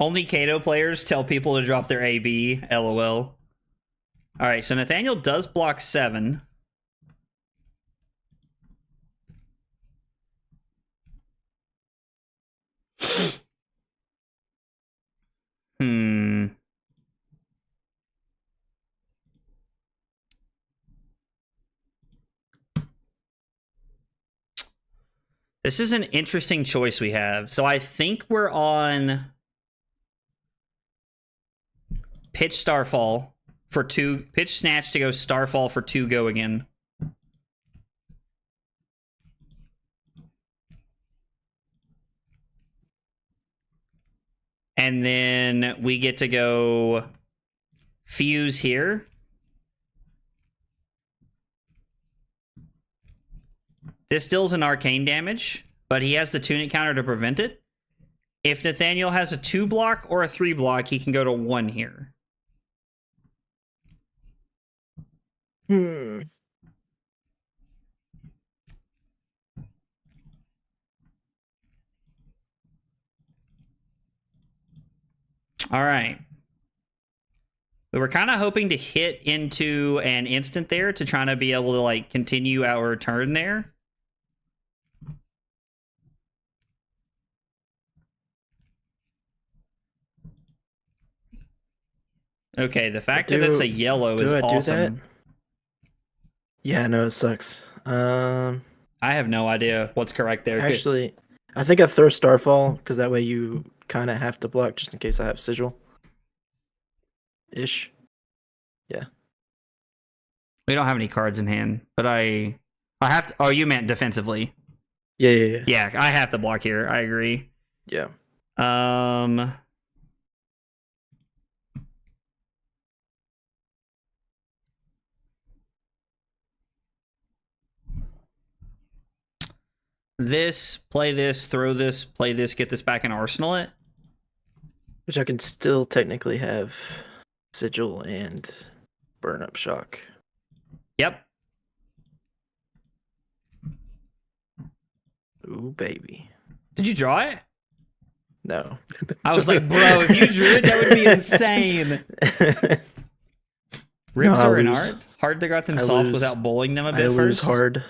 Only Kato players tell people to drop their AB. LOL. All right, so Nathaniel does block 7. This is an interesting choice we have. So I think we're on pitch Starfall for 2, pitch Snatch to go Starfall for 2 go again. And then we get to go Fuse here. This deals an arcane damage, but he has the tunic counter to prevent it. If Nathaniel has a 2 block or a 3 block, he can go to 1 here. All right. We were kind of hoping to hit into an instant there to try to be able to like continue our turn there. Okay, the fact that it's a yellow is awesome. Yeah, no, it sucks. I have no idea what's correct there. Actually, I think I throw Starfall because that way you kind of have to block just in case I have Sigil. Ish. Yeah. We don't have any cards in hand, but I have to. Oh, you meant defensively. Yeah. Yeah, I have to block here. I agree. Yeah. This, play this, throw this, play this, get this back and arsenal it. Which I can still technically have Sigil and Burn Up Shock. Yep. Ooh, baby. Did you draw it? No. I was like, bro, if you drew it, that would be insane. Ribs are an art. Hard to got them soft without bowling them a bit I lose first. Hard.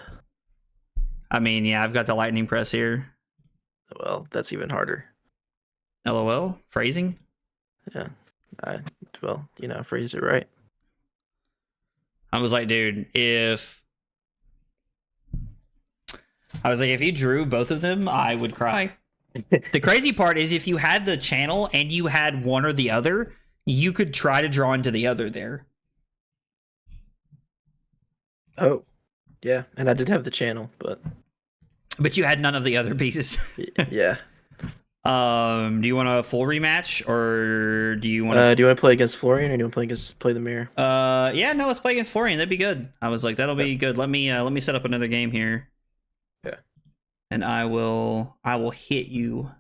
I mean, yeah, I've got the lightning press here. Well, that's even harder. LOL. Phrasing? Yeah. Phrased it right. I was like, dude, if you drew both of them, I would cry. The crazy part is if you had the channel and you had one or the other, you could try to draw into the other there. Oh, yeah. And I did have the channel, but you had none of the other pieces. Yeah. Do you want a full rematch or do you want do you want to play against Florian or do you want to play the mirror? Yeah, no, let's play against Florian. That'd be good. I was like, that'll be good. Let me set up another game here. Yeah. And I will hit you.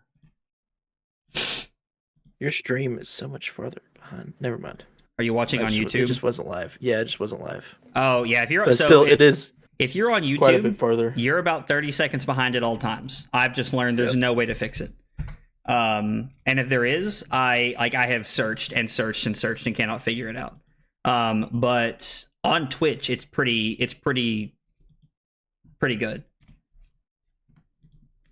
Your stream is so much farther behind. Never mind. Are you watching on YouTube? It just wasn't live. Yeah, it just wasn't live. Oh, yeah, if you're but still it is. If you're on YouTube, quite a bit farther. You're about 30 seconds behind at all times. I've just learned there's no way to fix it. And if there is, I have searched and searched and searched and cannot figure it out. But on Twitch, it's pretty good.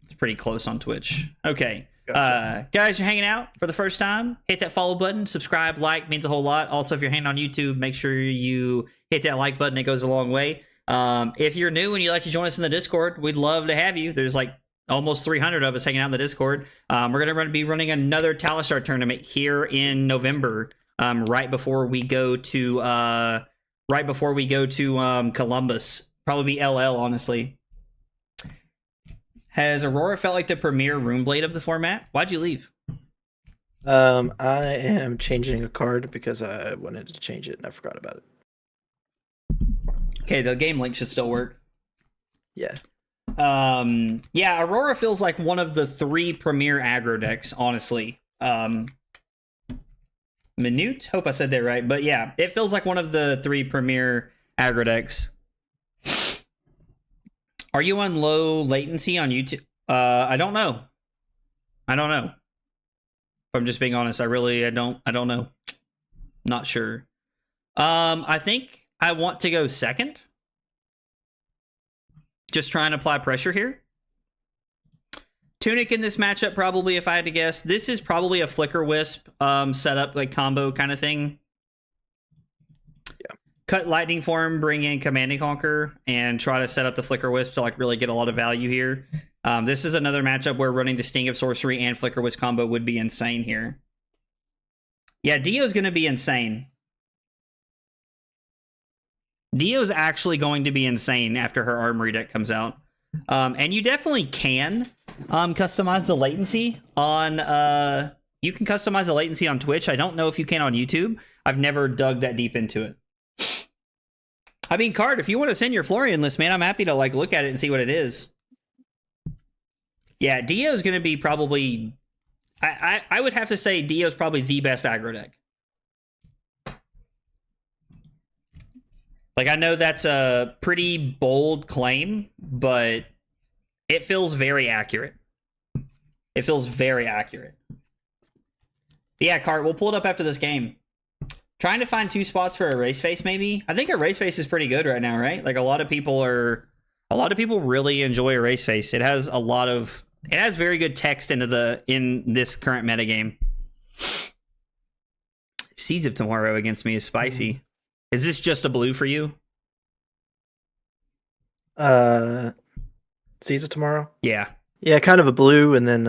It's pretty close on Twitch. Okay. Gotcha. Guys, you're hanging out for the first time, hit that follow button, subscribe, like, means a whole lot. Also, if you're hanging on YouTube, make sure you hit that like button. It goes a long way. If you're new and you'd like to join us in the Discord, we'd love to have you. There's like almost 300 of us hanging out in the Discord. We're going to be running another Talistar tournament here in November, right before we go to Columbus. Probably be LL, honestly. Has Aurora felt like the premier Runeblade of the format? Why'd you leave? I am changing a card because I wanted to change it and I forgot about it. Okay, the game link should still work. Yeah. Yeah, Aurora feels like one of the 3 premier aggro decks, honestly. Minute? Hope I said that right. But yeah, it feels like one of the 3 premier aggro decks. Are you on low latency on YouTube? I don't know. If I'm just being honest. I don't know. Not sure. I think I want to go second. Just try and apply pressure here. Tunic in this matchup, probably, if I had to guess. This is probably a Flicker Wisp setup, like combo kind of thing. Yeah. Cut Lightning Form, bring in Command and Conquer, and try to set up the Flicker Wisp to like really get a lot of value here. This is another matchup where running the Sting of Sorcery and Flicker Wisp combo would be insane here. Yeah, Dio's going to be insane. Dio's actually going to be insane after her Armory deck comes out. And you definitely can customize the latency on... you can customize the latency on Twitch. I don't know if you can on YouTube. I've never dug that deep into it. I mean, Card, if you want to send your Florian list, man, I'm happy to like look at it and see what it is. Yeah, Dio's going to be probably... I would have to say Dio's probably the best aggro deck. Like, I know that's a pretty bold claim, but it feels very accurate. It feels very accurate. Yeah, Cart, we'll pull it up after this game. Trying to find 2 spots for Erase Face, maybe. I think Erase Face is pretty good right now, right? Like, a lot of people really enjoy Erase Face. It has very good text in this current metagame. Seeds of Tomorrow against me is spicy. Is this just a blue for you? Seeds of Tomorrow? Yeah. Yeah, kind of a blue, and then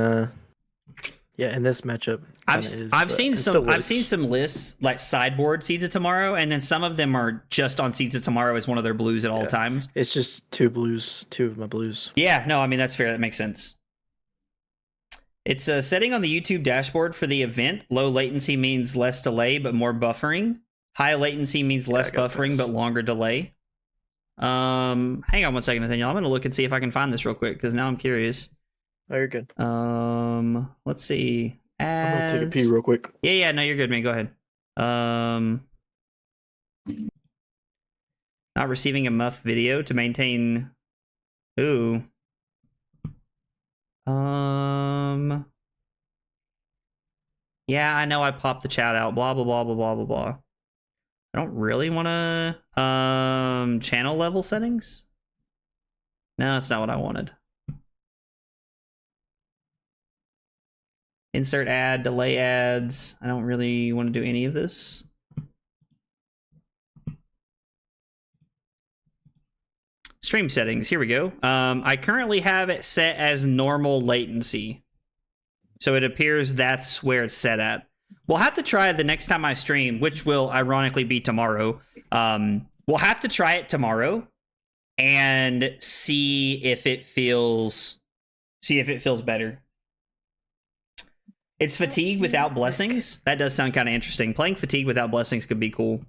yeah, in this matchup. I've seen some lists like sideboard Seeds of Tomorrow, and then some of them are just on Seeds of Tomorrow as one of their blues at all times. It's just 2 blues, 2 of my blues. Yeah, no, I mean that's fair. That makes sense. It's a setting on the YouTube dashboard for the event. Low latency means less delay but more buffering. High latency means less buffering but longer delay. Hang on one second, Nathaniel. I'm gonna look and see if I can find this real quick because now I'm curious. Oh, you're good. Let's see. I'm gonna take a pee real quick. Yeah, no, you're good, man. Go ahead. Not receiving a muff video to maintain. Ooh. Yeah, I know I popped the chat out. Blah blah blah blah blah blah blah. I don't really want to channel level settings. No, that's not what I wanted. Insert ad, delay ads. I don't really want to do any of this. Stream settings, here we go. I currently have it set as normal latency. So it appears that's where it's set at. We'll have to try it the next time I stream, which will ironically be tomorrow. We'll have to try it tomorrow and see if it feels better. It's Fatigue without Blessings. That does sound kind of interesting. Playing Fatigue without Blessings could be cool.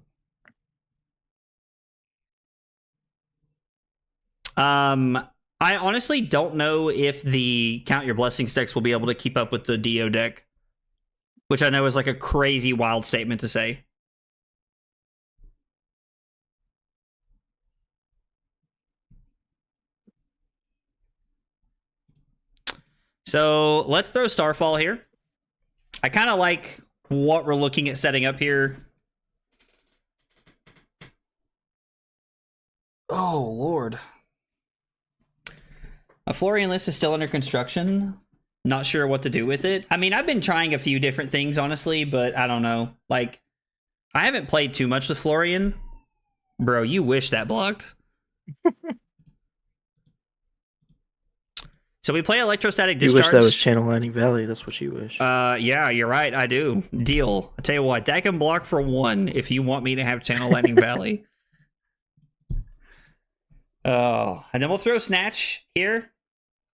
I honestly don't know if the Count Your Blessings decks will be able to keep up with the Dio deck, which I know is like a crazy wild statement to say. So let's throw Starfall here. I kind of like what we're looking at setting up here. Oh, Lord. A Florian list is still under construction. Not sure what to do with it. I mean, I've been trying a few different things, honestly, but I don't know. Like, I haven't played too much with Florian. Bro, you wish that blocked. So we play Electrostatic Discharge. You wish that was Channel Lightning Valley. That's what you wish. Yeah, you're right. I do. Deal. I tell you what, that can block for 1 if you want me to have Channel Lightning Valley. Oh, and then we'll throw Snatch here.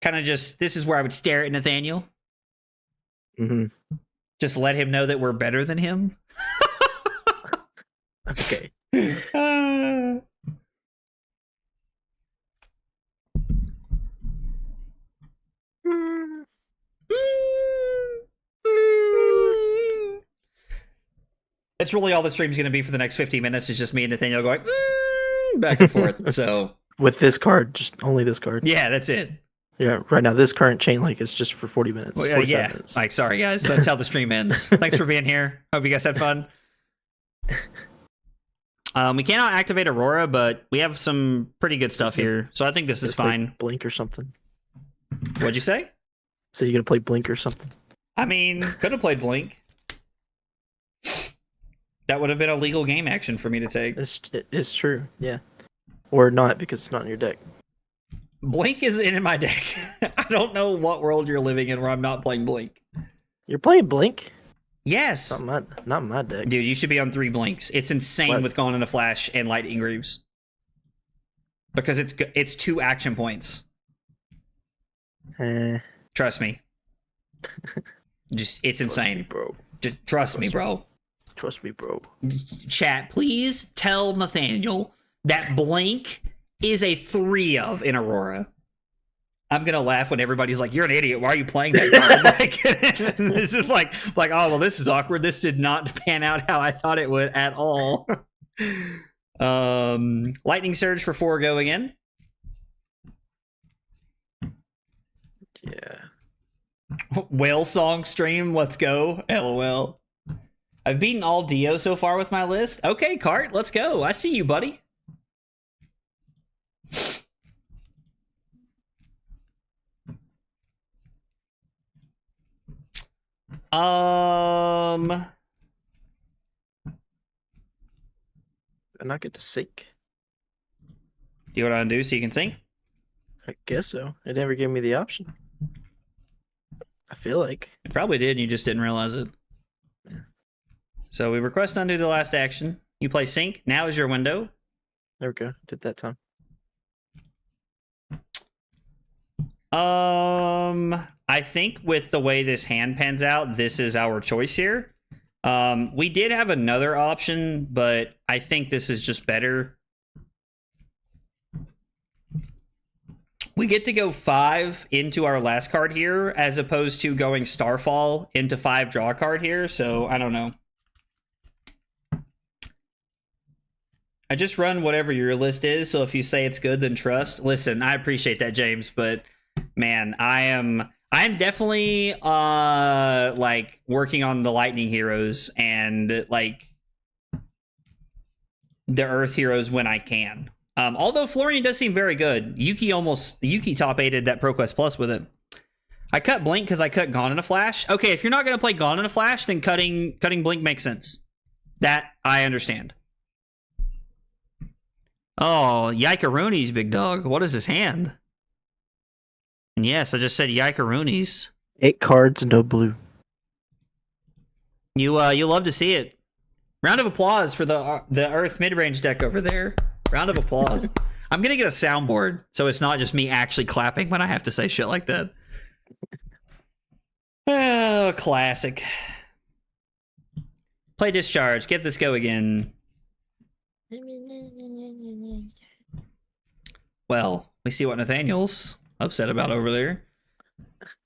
Kind of just, this is where I would stare at Nathaniel. Just let him know that we're better than him. Okay. That's really all the stream's going to be for the next 50 minutes. Is just me and Nathaniel going back and forth. So with this card, just only this card. Yeah, that's it. Yeah, right now this current chain link is just for 40 minutes. Well, 45 yeah. minutes. Like, sorry guys, that's how the stream ends. Thanks for being here. Hope you guys had fun. We cannot activate Aurora, but we have some pretty good stuff here, so I think this is fine. Blink or something. What'd you say? So you're gonna play Blink or something? I mean, could have played Blink. That would have been a legal game action for me to take. It's true, yeah. Or not, because it's not in your deck. Blink is in my deck. I don't know what world you're living in where I'm not playing Blink. You're playing Blink? Yes. Not my deck. Dude, you should be on 3 Blinks. It's insane What? with Gone in a Flash and Lightning Greaves. Because it's 2 action points. Trust me. It's insane. Me, bro. Just trust me, bro. Trust me, bro. Chat, please tell Nathaniel that Blink is a 3 of in Aurora. I'm gonna laugh when everybody's like, "You're an idiot. Why are you playing that card?" Like, this is like, oh well, this is awkward. This did not pan out how I thought it would at all. Lightning Surge for 4 go again. Yeah. Whale song stream. Let's go. LOL. I've beaten all Dio so far with my list. Okay, Cart, let's go. I see you, buddy. I not get to sync? Do you want to do so you can sync? I guess so. It never gave me the option. I feel like. It probably did, and you just didn't realize it. Yeah. So we request undo the last action. You play sync. Now is your window. There we go. Did that time. I think with the way this hand pans out, this is our choice here. We did have another option, but I think this is just better. We get to go 5 into our last card here, as opposed to going Starfall into 5 draw card here, so I don't know. I just run whatever your list is, so if you say it's good, then trust. Listen, I appreciate that, James, but man, I'm definitely like working on the lightning heroes and like the earth heroes when I can. Although Florian does seem very good. Yuki top 8'd that ProQuest Plus with it. I cut Blink because I cut Gone in a Flash. Okay, if you're not gonna play Gone in a Flash, then cutting Blink makes sense. That I understand. Oh, Yikaroonies, big dog. What is his hand? And yes, I just said Yikaroonies. 8 cards, no blue. You love to see it. Round of applause for the Earth mid-range deck over there. Round of applause. I'm gonna get a soundboard so it's not just me actually clapping when I have to say shit like that. Oh, classic. Play Discharge. Get this go again. Well, we see what Nathaniel's upset about over there.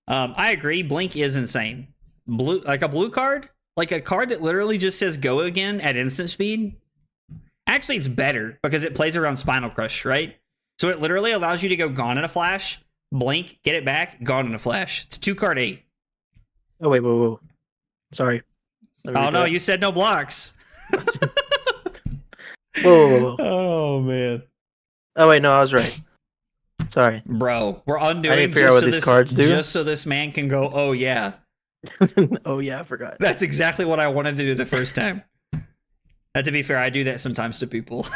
I agree. Blink is insane. Like a blue card, like a card that literally just says go again at instant speed. Actually, it's better because it plays around Spinal Crush, right? So it literally allows you to go Gone in a Flash, blink, get it back, Gone in a Flash. It's 2 card 8. Oh wait, whoa. Sorry. Oh no, you said no blocks. Whoa. Oh man. Oh wait, no, I was right. Sorry, bro. We're undoing I didn't figure out what these cards do. Just so this man can go. Oh yeah. Oh yeah, I forgot. That's exactly what I wanted to do the first time. To be fair, I do that sometimes to people.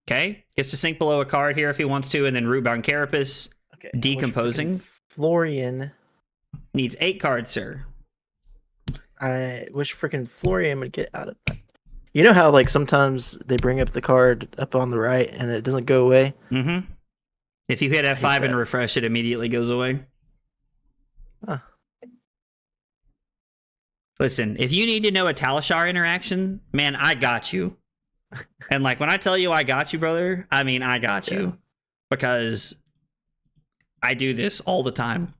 Okay, gets to sink below a card here if he wants to, and then Rootbound Carapace. Okay. Decomposing. Florian Needs 8 cards, sir. I wish freaking Florian would get out of that. You know how like sometimes they bring up the card up on the right and it doesn't go away? Mm-hmm. If you hit F5 and refresh, it immediately goes away. Huh. Listen, if you need to know a Talishar interaction, man, I got you. And like when I tell you I got you, brother, I mean I got you. Because I do this all the time.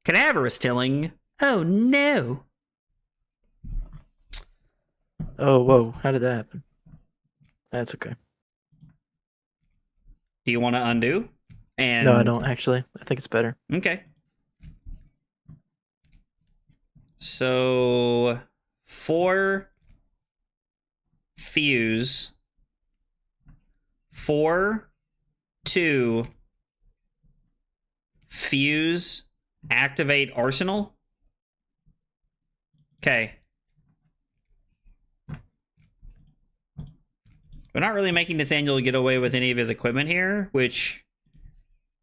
Cadaverous Tilling. Oh no. Oh, whoa. How did that happen? That's okay. Do you want to undo? And No, I don't actually. I think it's better. Okay. So 4 fuse, 4 2 fuse, activate arsenal. Okay. We're not really making Nathaniel get away with any of his equipment here, which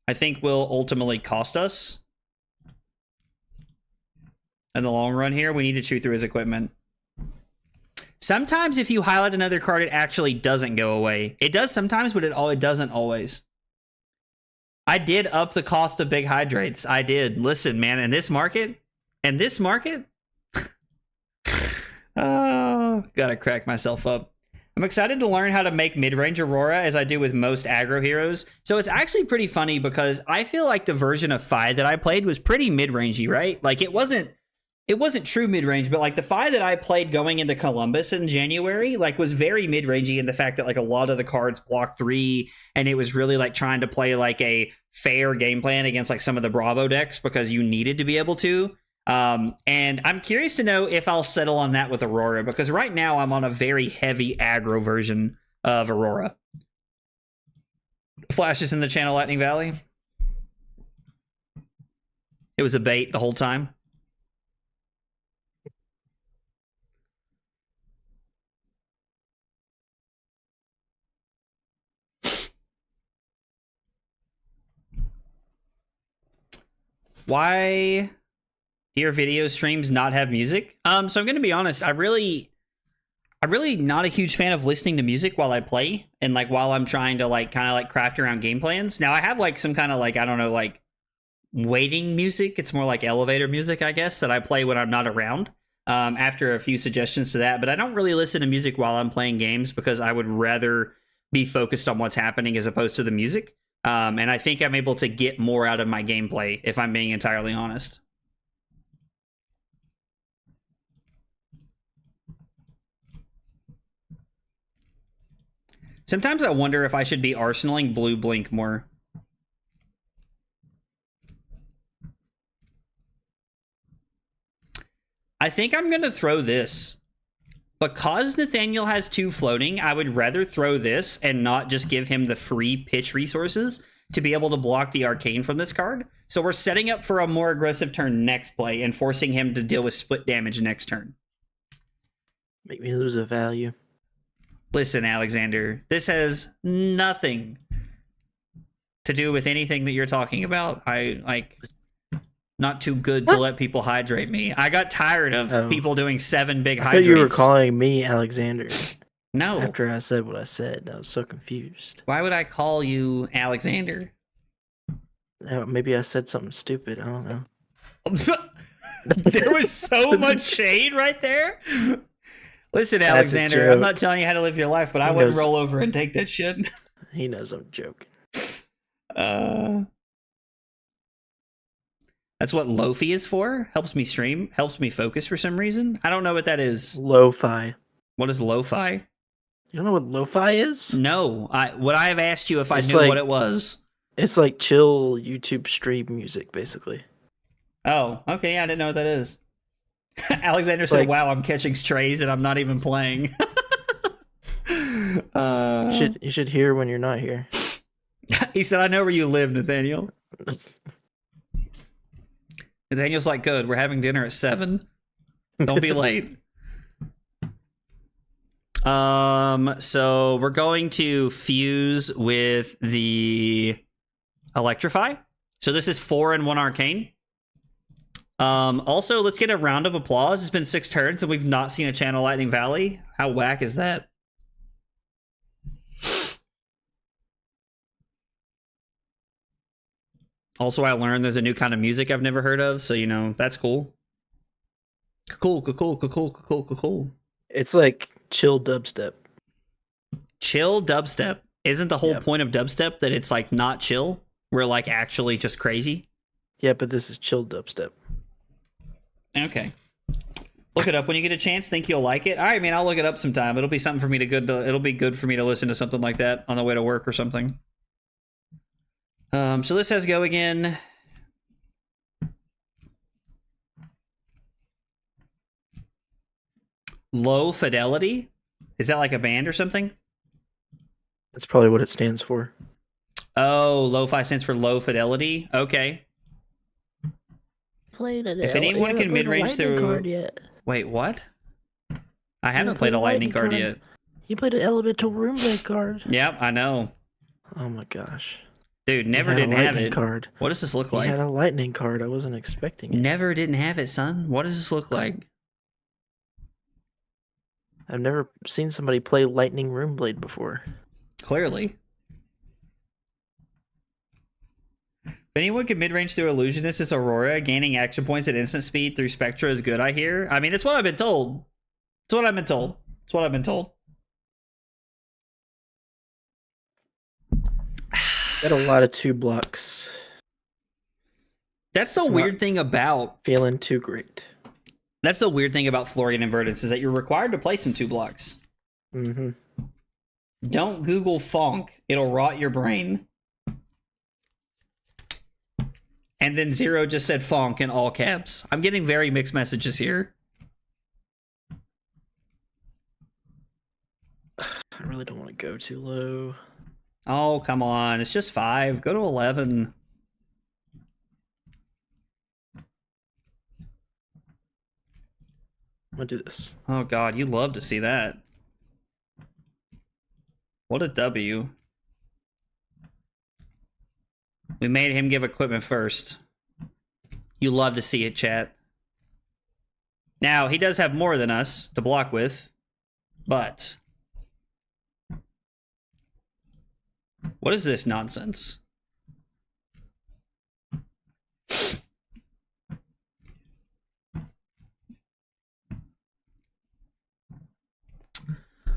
I think will ultimately cost us. In the long run here, we need to chew through his equipment. Sometimes if you highlight another card, it actually doesn't go away. It does sometimes, but it doesn't always. I did up the cost of big hydrates. I did. Listen, man, in this market, oh, gotta crack myself up. I'm excited to learn how to make mid-range Aurora as I do with most aggro heroes. So it's actually pretty funny because I feel like the version of Fi that I played was pretty mid-rangey, right? Like it wasn't true mid-range, but like the Fi that I played going into Columbus in January, like was very mid-rangey in the fact that like a lot of the cards block 3, and it was really like trying to play like a fair game plan against like some of the Bravo decks because you needed to be able to. And I'm curious to know if I'll settle on that with Aurora, because right now I'm on a very heavy aggro version of Aurora. Flashes in the channel, Lightning Valley. It was a bait the whole time. Why do your video streams not have music? So I'm going to be honest. I'm really not a huge fan of listening to music while I play and like while I'm trying to like kind of like craft around game plans. Now I have like some kind of like, I don't know, like waiting music. It's more like elevator music, I guess, that I play when I'm not around. After a few suggestions to that, but I don't really listen to music while I'm playing games because I would rather be focused on what's happening as opposed to the music. And I think I'm able to get more out of my gameplay if I'm being entirely honest. Sometimes I wonder if I should be arsenaling blue blink more. I think I'm going to throw this. Because Nathaniel has 2 floating, I would rather throw this and not just give him the free pitch resources to be able to block the arcane from this card. So we're setting up for a more aggressive turn next play and forcing him to deal with split damage next turn. Make me lose a value. Listen, Alexander, this has nothing to do with anything that you're talking about. I like not too good to let people hydrate me. I got tired of people doing 7 big hydrates. I thought you were calling me Alexander. No. After I said what I said, I was so confused. Why would I call you Alexander? Maybe I said something stupid. I don't know. There was so much shade right there. Listen, Alexander, I'm not telling you how to live your life, but I wouldn't roll over and take that shit. He knows I'm joking. That's what Lo-fi is for. Helps me stream. Helps me focus for some reason. I don't know what that is. Lo-fi. What is lo-fi? You don't know what lo-fi is? No. Would I have asked you if I knew what it was? It's like chill YouTube stream music, basically. Oh, okay. Yeah, I didn't know what that is. Alexander said, wow, I'm catching strays and I'm not even playing. You should hear when you're not here. He said, I know where you live, Nathaniel. Nathaniel's like, good, we're having dinner at 7. Don't be late. So we're going to fuse with the Electrify. So this is 4 and 1 arcane. Also, let's get a round of applause. It's been 6 turns and we've not seen a channel Lightning Valley. How whack is that? Also, I learned there's a new kind of music I've never heard of, so you know, that's cool. Cool. It's like chill dubstep. Chill dubstep. Isn't the whole point of dubstep that it's like not chill? We're like actually just crazy? Yeah, but this is chill dubstep. Okay. Look it up when you get a chance. Think you'll like it. All right, man. I'll look it up sometime. It'll be something for me it'll be good for me to listen to something like that on the way to work or something. So this has go again. Low fidelity. Is that like a band or something? That's probably what it stands for. Oh, lo-fi stands for low fidelity. Okay. If anyone can mid-range through. Card yet. Wait, what? I haven't played a lightning card yet. You played an elemental room blade card. Yep, I know. Oh my gosh. Dude, never didn't have it. Card. What does this look like? I had a lightning card. I wasn't expecting it. Never didn't have it, son. What does this look like? I've never seen somebody play lightning room blade before. Clearly. If anyone can mid-range through Illusionist, it's Aurora. Gaining action points at instant speed through Spectra is good, I hear. I mean, it's what I've been told. It's what I've been told. It's what I've been told. Got a lot of 2 blocks. That's the weird thing about... Feeling too great. That's the weird thing about Florian Invertants is that you're required to play some 2 blocks. Mm-hmm. Don't Google Fonk. It'll rot your brain. And then Zero just said Fonk in all caps. I'm getting very mixed messages here. I really don't want to go too low. Oh, come on. It's just 5. Go to 11. I'm going to do this. Oh, God. You love to see that. What a W. We made him give equipment first. You love to see it, chat. Now, he does have more than us to block with, but... What is this nonsense?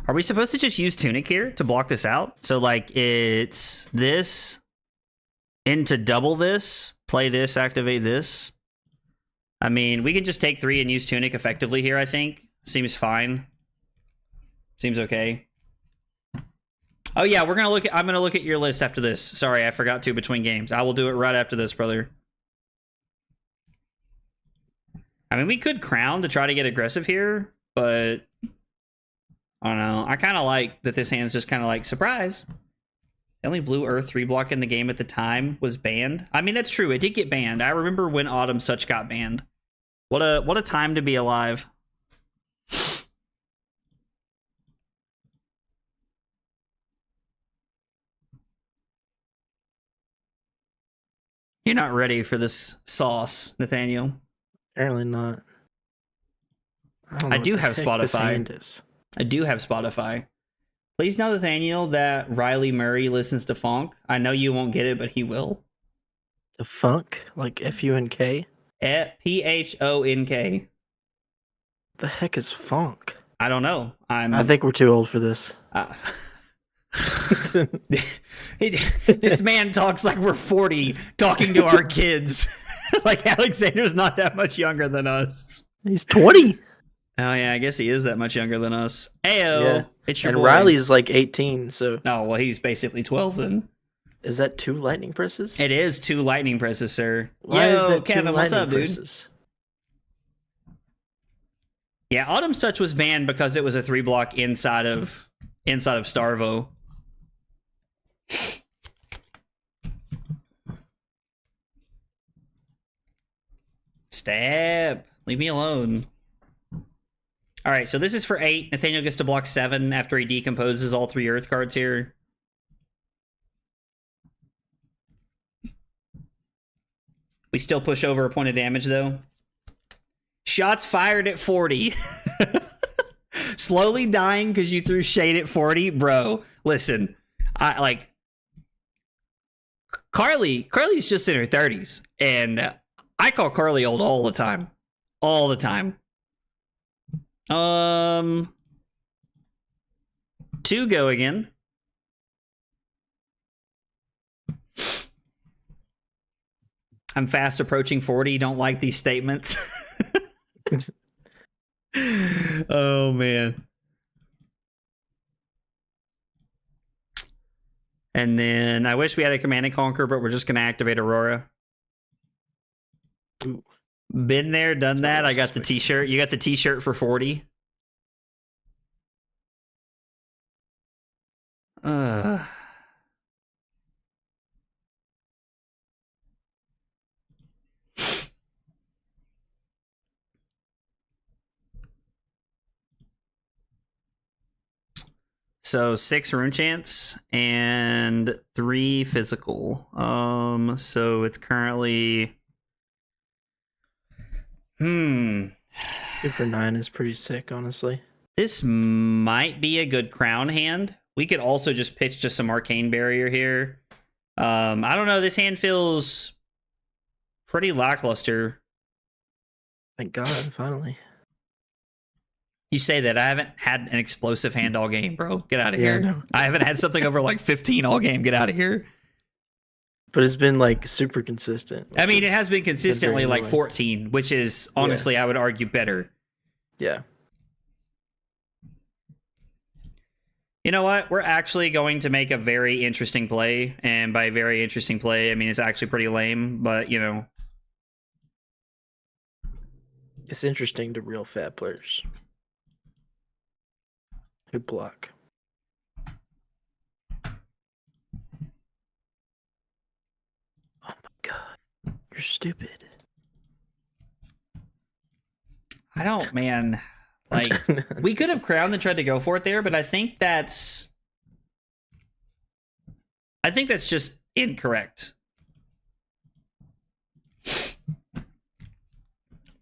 Are we supposed to just use Tunic here to block this out? So, like, it's this into double this, play this, activate this. I mean, we can just take 3 and use Tunic effectively here, I think. Seems fine. Seems okay. Oh yeah, I'm gonna look at your list after this. Sorry, I forgot to between games. I will do it right after this, brother. I mean, we could crown to try to get aggressive here, but I don't know. I kind of like that this hand's just kind of like, surprise. The only blue earth 3 block in the game at the time was banned. I mean, that's true. It did get banned. I remember when Autumn's Touch got banned. What a time to be alive. You're not ready for this sauce, Nathaniel. Apparently not. I do have Spotify. I do have Spotify. Please know, Nathaniel, that Riley Murray listens to Funk. I know you won't get it, but he will. The Funk? Like F-U-N-K? P-H-O-N-K. The heck is Funk? I don't know. I think we're too old for this. This man talks like we're 40 talking to our kids. Like Alexander's not that much younger than us. He's 20. Oh yeah, I guess he is that much younger than us. Ayo, yeah. It's your and boy. Riley's like 18, so. Oh well, he's basically 12 then. Is that 2 lightning presses? It is 2 lightning presses, sir. Why is that Kevin, what's up, dude? Presses? Yeah, Autumn's Touch was banned because it was a 3 block inside of Starvo. Stab. Leave me alone. All right, so this is for 8. Nathaniel gets to block 7 after he decomposes all 3 Earth cards here. We still push over a point of damage, though. Shots fired at 40. Slowly dying because you threw shade at 40? Bro, listen. Carly's just in her 30s, and I call Carly old all the time. All the time. 2 go again. I'm fast approaching 40. Don't like these statements. Oh man. And then I wish we had a Command and Conquer, but we're just gonna activate Aurora. Ooh. Been there, done that. I got the Sweet. t-shirt. You got the t-shirt for 40. So 6 rune chance and 3 physical. So it's currently 2 for 9 is pretty sick, honestly. This might be a good crown hand. We could also just pitch to some arcane barrier here. I don't know. This hand feels pretty lackluster. Thank God, finally. You say that. I haven't had an explosive hand all game, bro. Get out of Yeah, here. no. I haven't had something over like 15 all game. Get out of here. But it's been like super consistent. I mean, it which has been consistently very like annoying. 14, which is honestly, I would argue better. Yeah. You know what? We're actually going to make a very interesting play. And by very interesting play, I mean, it's actually pretty lame, but you know. It's interesting to real fat players who block. Oh my God. You're stupid. I don't, man. Like, we could have crowned and tried to go for it there, but I think that's just incorrect.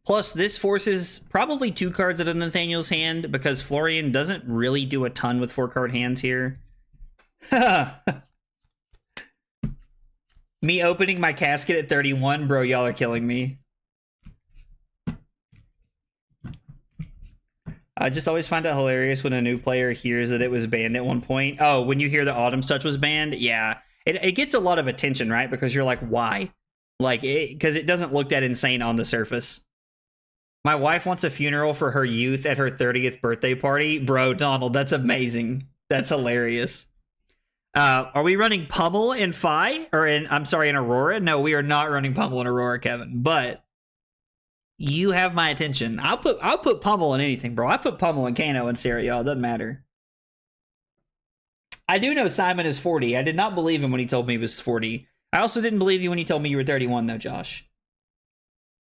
Plus, this forces probably 2 cards out of Nathaniel's hand because Florian doesn't really do a ton with 4-card hands here. Me opening my casket at 31, bro, y'all are killing me. I just always find it hilarious when a new player hears that it was banned at one point. Oh, when you hear the Autumn's Touch was banned? Yeah. It gets a lot of attention, right? Because you're like, why? Like, because it doesn't look that insane on the surface. My wife wants a funeral for her youth at her 30th birthday party. Bro, Donald, that's amazing. That's hilarious. Are we running Pummel in Phi? Or in Aurora? No, we are not running Pummel in Aurora, Kevin. But you have my attention. I'll put Pummel in anything, bro. I put Pummel in Kano and Sarah, y'all. It doesn't matter. I do know Simon is 40. I did not believe him when he told me he was 40. I also didn't believe you when you told me you were 31, though, Josh.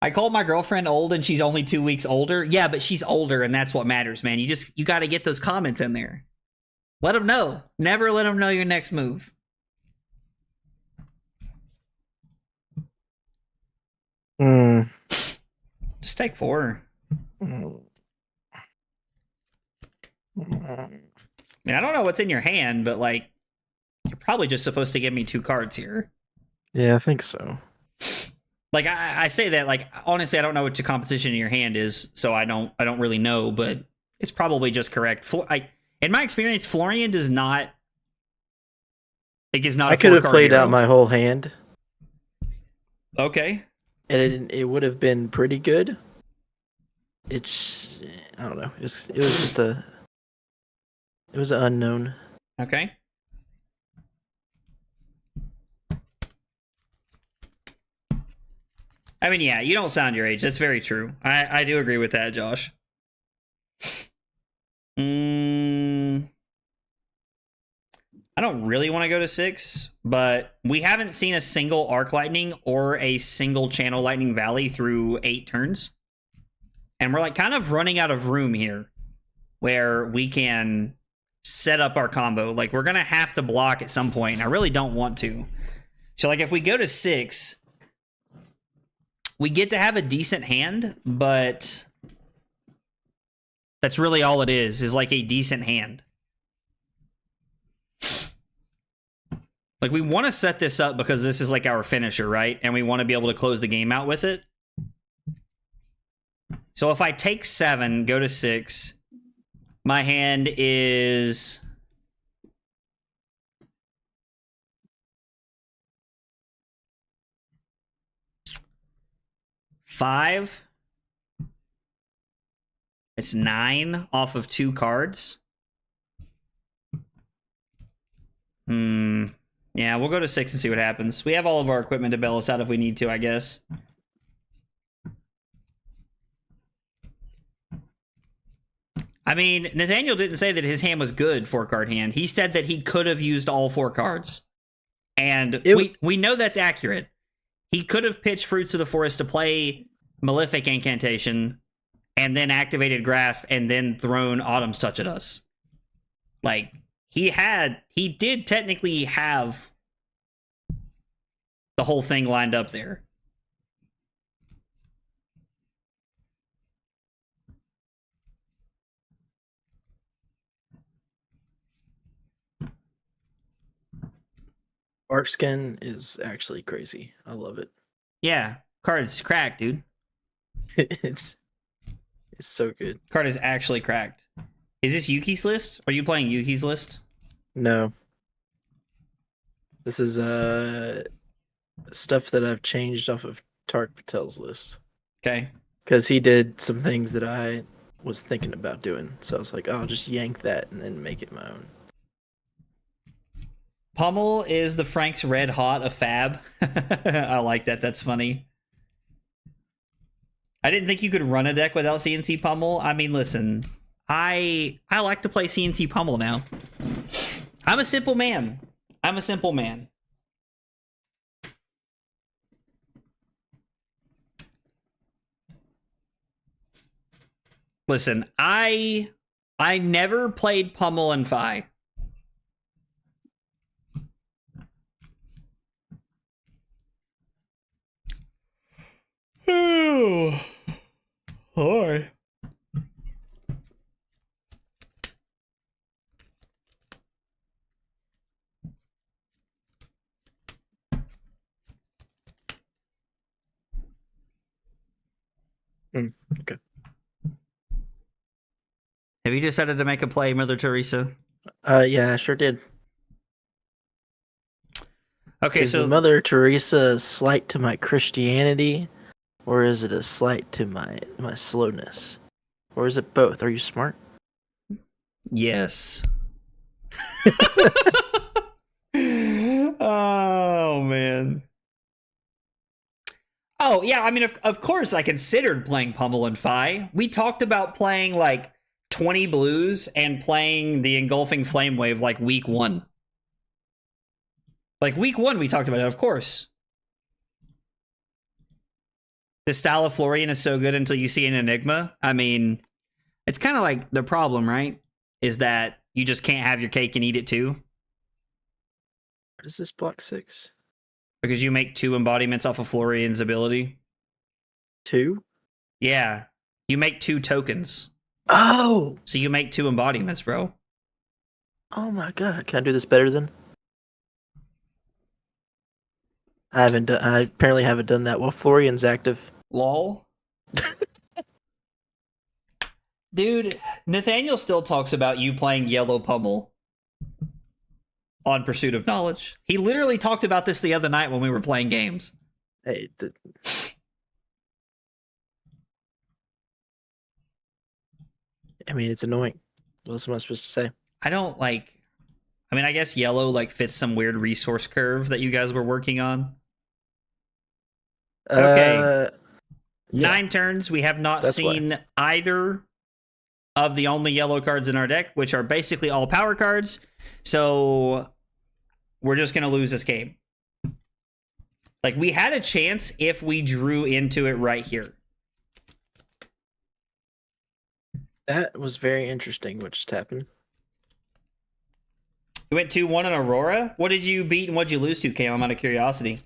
I called my girlfriend old and she's only 2 weeks older. Yeah, but she's older and that's what matters, man. You got to get those comments in there. Let them know. Never let them know your next move. Just take 4. I mean, I don't know what's in your hand, but like, you're probably just supposed to give me 2 cards here. Yeah, I think so. Like I say that, like, honestly, I don't know what your composition in your hand is, so I don't really know, but it's probably just correct. In my experience, Florian does not. Like, is not. I could have played hero. out my whole hand. Okay. And it would have been pretty good. It's, I don't know. It was just it was an unknown. Okay. I mean, yeah, you don't sound your age. That's very true. I do agree with that, Josh. I don't really want to go to 6, but we haven't seen a single Arc Lightning or a single Channel Lightning Valley through 8 turns. And we're like kind of running out of room here where we can set up our combo. Like, we're going to have to block at some point. And I really don't want to. So, like, if we go to 6, we get to have a decent hand, but that's really all it is like a decent hand. Like, we want to set this up because this is like our finisher, right? And we want to be able to close the game out with it. So if I take 7, go to 6, my hand is... $5, It's 9 off of 2 cards. Yeah, we'll go to 6 and see what happens. We have all of our equipment to bail us out if we need to, I guess. I mean, Nathaniel didn't say that his hand was good 4-card hand. He said that he could have used all 4 cards. And we know that's accurate. He could have pitched Fruits of the Forest to play Malefic Incantation and then activated Grasp and then thrown Autumn's Touch at us. Like, he did technically have the whole thing lined up there. Arcskin is actually crazy. I love it. Yeah, card is cracked, dude. It's so good. Card is actually cracked. Is this Yuki's list? Are you playing Yuki's list? No. This is stuff that I've changed off of Tark Patel's list. Okay. Because he did some things that I was thinking about doing. So I was like, oh, I'll just yank that and then make it my own. Pummel is the Frank's Red Hot of Fab. I like that. That's funny. I didn't think you could run a deck without CNC Pummel. I mean, listen, I like to play CNC Pummel now. I'm a simple man. Listen, I never played Pummel and Fi. Oh, hi. Okay. Have you decided to make a play, Mother Teresa? Yeah, I sure did. Okay, is so the Mother Teresa a slight to my Christianity, or is it a slight to my slowness, or is it both? Are you smart? Yes. Oh man. Oh yeah, I mean, of course I considered playing Pummel and Fi. We talked about playing like 20 blues and playing the Engulfing Flame Wave like week 1. Like week 1 we talked about it, of course. The style of Florian is so good until you see an Enigma. I mean, it's kind of like the problem, right? Is that you just can't have your cake and eat it too. What is this block 6? Because you make 2 embodiments off of Florian's ability. 2? Yeah. You make 2 tokens. Oh! So you make 2 embodiments, bro. Oh my god. Can I do this better then? I apparently haven't done that while Florian's active. Lol. Dude, Nathaniel still talks about you playing Yellow Pummel on Pursuit of Knowledge. He literally talked about this the other night when we were playing games. Hey, I mean, it's annoying. What else am I supposed to say? I don't like... I mean, I guess Yellow like fits some weird resource curve that you guys were working on. Okay. Yeah. 9 turns. We have not seen either of the only yellow cards in our deck, which are basically all power cards. So we're just going to lose this game. Like, we had a chance if we drew into it right here. That was very interesting what just happened. You went 2-1 on Aurora? What did you beat and what did you lose to, Caleb, out of curiosity?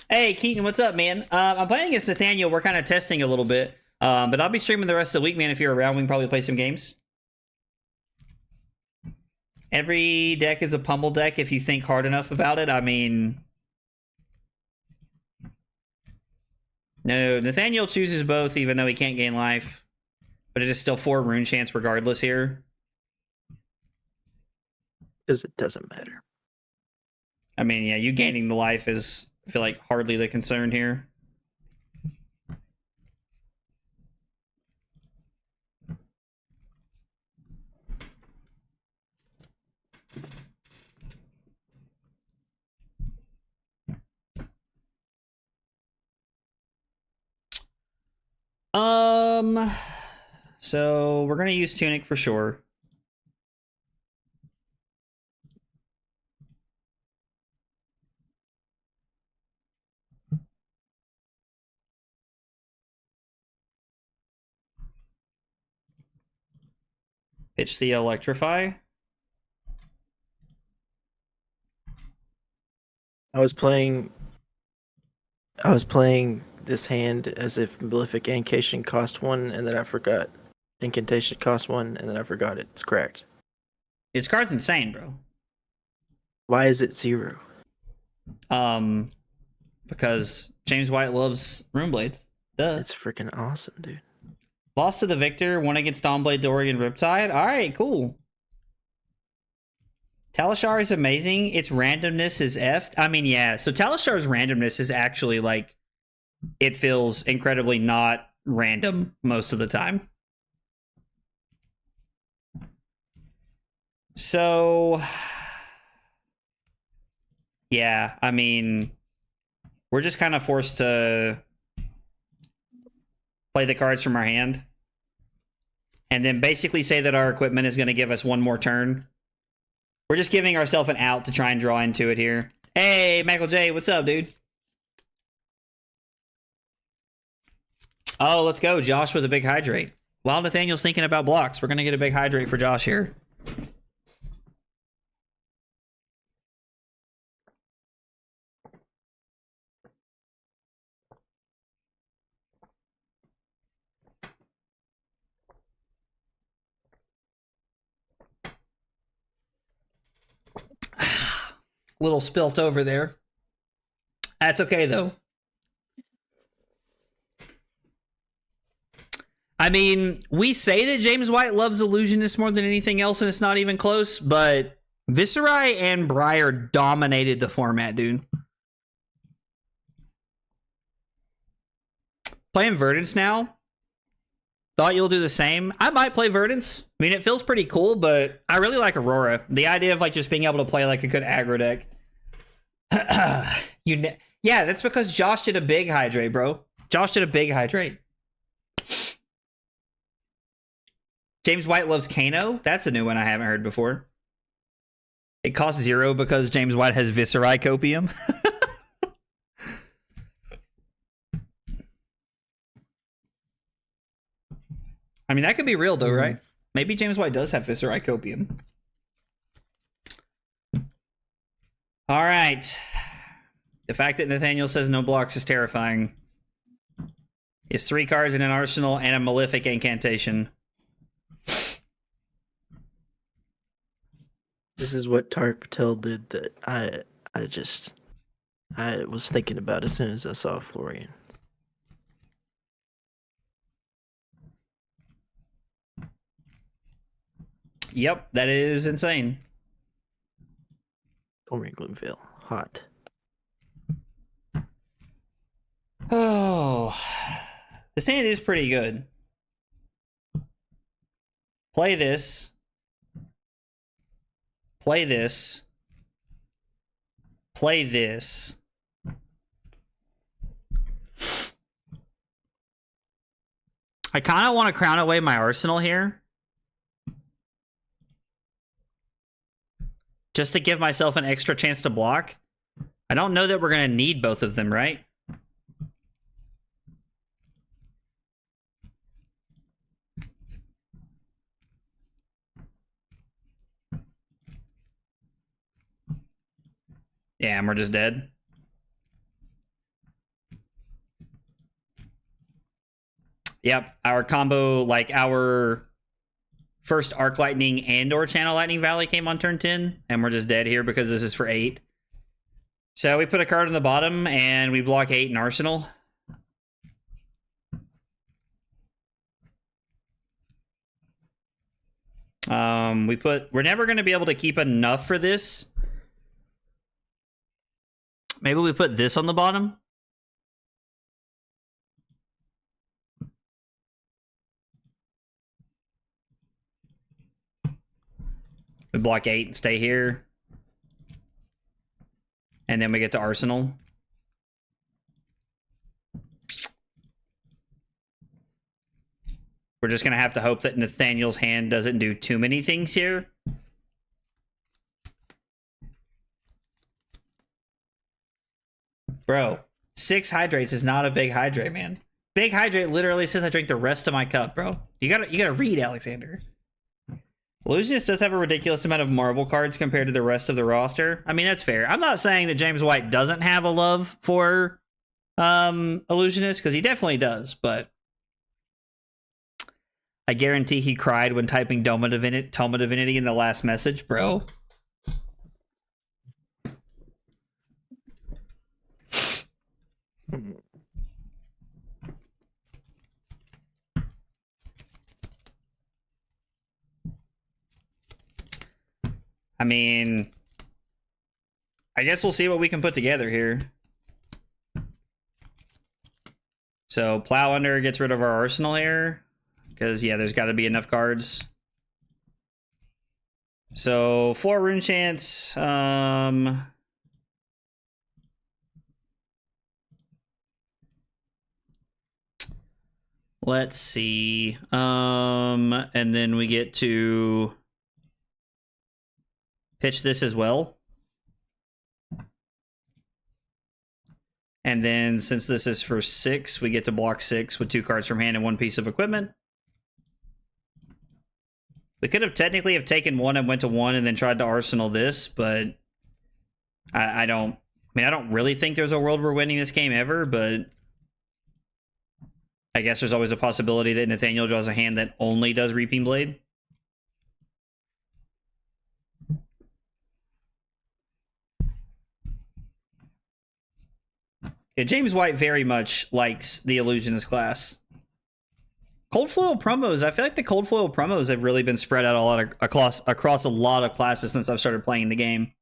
Hey, Keaton, what's up, man? I'm playing against Nathaniel. We're kind of testing a little bit. But I'll be streaming the rest of the week, man. If you're around, we can probably play some games. Every deck is a pummel deck if you think hard enough about it. I mean... No, Nathaniel chooses both, even though he can't gain life. But it is still 4 rune chance regardless here. Because it doesn't matter. I mean, yeah, you gaining the life is, I feel like, hardly the concern here. So we're gonna use Tunic for sure. Pitch the Electrify. I was playing this hand as if Malefic Incantation cost 1, and then I forgot Incantation cost 1, and then I forgot it's cracked. This card's insane, bro. Why is it 0? Because James White loves Runeblades. Duh. It's freaking awesome, dude. Lost to the Victor, won against Dawnblade, Dorian, Riptide. All right, cool. Talishar is amazing. Its randomness is effed. I mean, yeah. So Talishar's randomness is actually like, it feels incredibly not random most of the time. So, yeah, I mean, we're just kind of forced to play the cards from our hand and then basically say that our equipment is going to give us one more turn. We're just giving ourselves an out to try and draw into it here. Hey, Michael J, what's up, dude? Oh, let's go. Josh with a big hydrate. While Nathaniel's thinking about blocks, we're going to get a big hydrate for Josh here. Little spilt over there. That's okay, though. I mean, we say that James White loves Illusionist more than anything else, and it's not even close, but Viserai and Briar dominated the format, dude. Playing Verdance now. Thought you'll do the same. I might play Verdance. I mean, it feels pretty cool, but I really like Aurora. The idea of like just being able to play like a good aggro deck. Yeah, that's because Josh did a big hydrate, bro. Josh did a big hydrate. James White loves Kano. That's a new one I haven't heard before. It costs 0 because James White has Viserai Copium. I mean, that could be real, though, right? Maybe James White does have Viserai Copium. All right. The fact that Nathaniel says no blocks is terrifying. It's 3 cards in an arsenal and a Malefic Incantation. This is what Tark Patel did that I was thinking about as soon as I saw Florian. Yep, that is insane. Torment Gloomvale, hot. Oh, this hand is pretty good. Play this. Play this. Play this. I kind of want to crown away my arsenal here. Just to give myself an extra chance to block. I don't know that we're going to need both of them, right? Yeah, and we're just dead. Yep, our combo, like our first Arc Lightning and or Channel Lightning Valley came on turn 10, and we're just dead here because this is for 8. So we put a card on the bottom, and we block 8 in Arsenal. We're never going to be able to keep enough for this. Maybe we put this on the bottom. We block 8 and stay here. And then we get to Arsenal. We're just going to have to hope that Nathaniel's hand doesn't do too many things here. Bro, 6 hydrates is not a big hydrate, man. Big hydrate literally says I drink the rest of my cup, bro. You gotta read, Alexander. Illusionist does have a ridiculous amount of Marvel cards compared to the rest of the roster. I mean, that's fair. I'm not saying that James White doesn't have a love for Illusionist, because he definitely does, but I guarantee he cried when typing Tome of Divinity in the last message, bro. I mean, I guess we'll see what we can put together here. So Plow Under gets rid of our arsenal here, because, yeah, there's got to be enough cards. So 4 Rune Chants. Let's see. And then we get to pitch this as well. And then since this is for 6, we get to block 6 with 2 cards from hand and 1 piece of equipment. We could have technically have taken 1 and went to 1 and then tried to arsenal this, but I don't really think there's a world we're winning this game ever, but I guess there's always a possibility that Nathaniel draws a hand that only does Reaping Blade. Yeah, James White very much likes the Illusionist class. Cold foil promos. I feel like the cold foil promos have really been spread out across a lot of classes since I've started playing the game.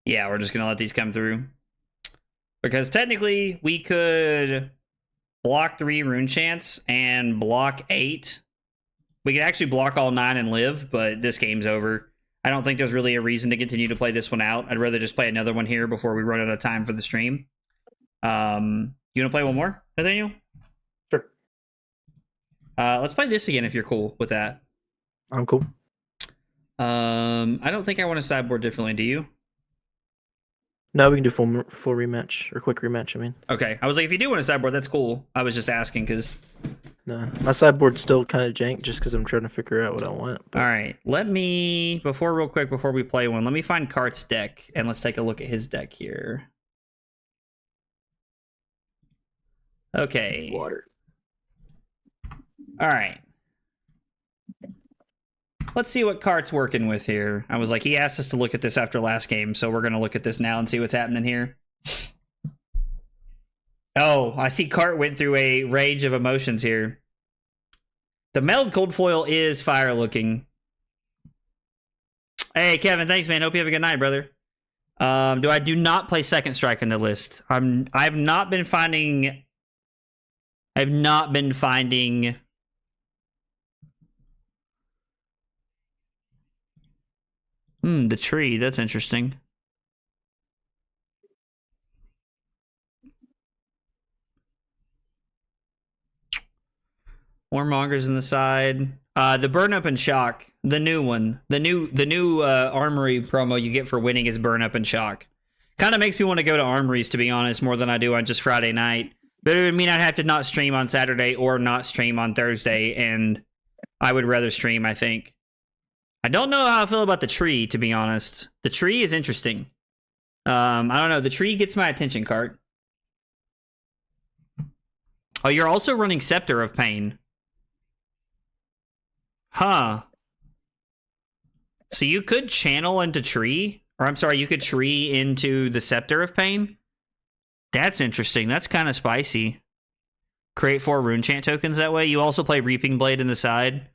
Yeah, we're just going to let these come through. Because technically, we could block 3 Rune Chants and block 8. We could actually block all 9 and live, but this game's over. I don't think there's really a reason to continue to play this one out. I'd rather just play another one here before we run out of time for the stream. You want to play one more, Nathaniel? Sure. Let's play this again if you're cool with that. I'm cool. I don't think I want to sideboard differently. Do you? No, we can do full rematch or quick rematch. I mean, okay. I was like, if you do want to sideboard, that's cool. I was just asking because. No, my sideboard's still kind of jank just because I'm trying to figure out what I want. But... All right, let me before we play one, let me find Kart's deck and let's take a look at his deck here. Okay. Water. All right. Let's see what Kart's working with here. I was like, he asked us to look at this after last game, so we're going to look at this now and see what's happening here. Oh, I see Kart went through a range of emotions here. The Meld Cold Foil is fire looking. Hey, Kevin, thanks, man. Hope you have a good night, brother. Do not play Second Strike in the list. I've not been finding the tree, that's interesting. More mongers on the side. The Burn Up and Shock, the new one. The new Armory promo you get for winning is Burn Up and Shock. Kind of makes me want to go to Armories, to be honest, more than I do on just Friday night. But it would mean I'd have to not stream on Saturday or not stream on Thursday, and I would rather stream, I think. I don't know how I feel about the tree, to be honest. The tree is interesting. I don't know. The tree gets my attention, Cart. Oh, you're also running Scepter of Pain. Huh. So you could channel into tree, or I'm sorry, you could tree into the Scepter of Pain. That's interesting. That's kind of spicy. Create 4 Rune Chant tokens that way. You also play Reaping Blade in the side.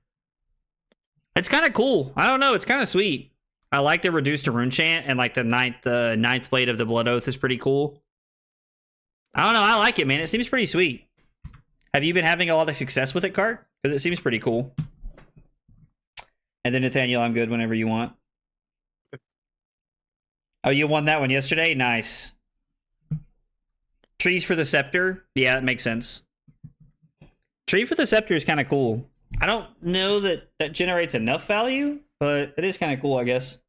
It's kind of cool. I don't know. It's kind of sweet. I like the reduced to rune chant, and like the ninth blade of the Blood Oath is pretty cool. I don't know. I like it, man. It seems pretty sweet. Have you been having a lot of success with it, Cart? Because it seems pretty cool. And then Nathaniel, I'm good whenever you want. Oh, you won that one yesterday? Nice. Trees for the Scepter? Yeah, that makes sense. Tree for the Scepter is kind of cool. I don't know that that generates enough value, but it is kind of cool, I guess.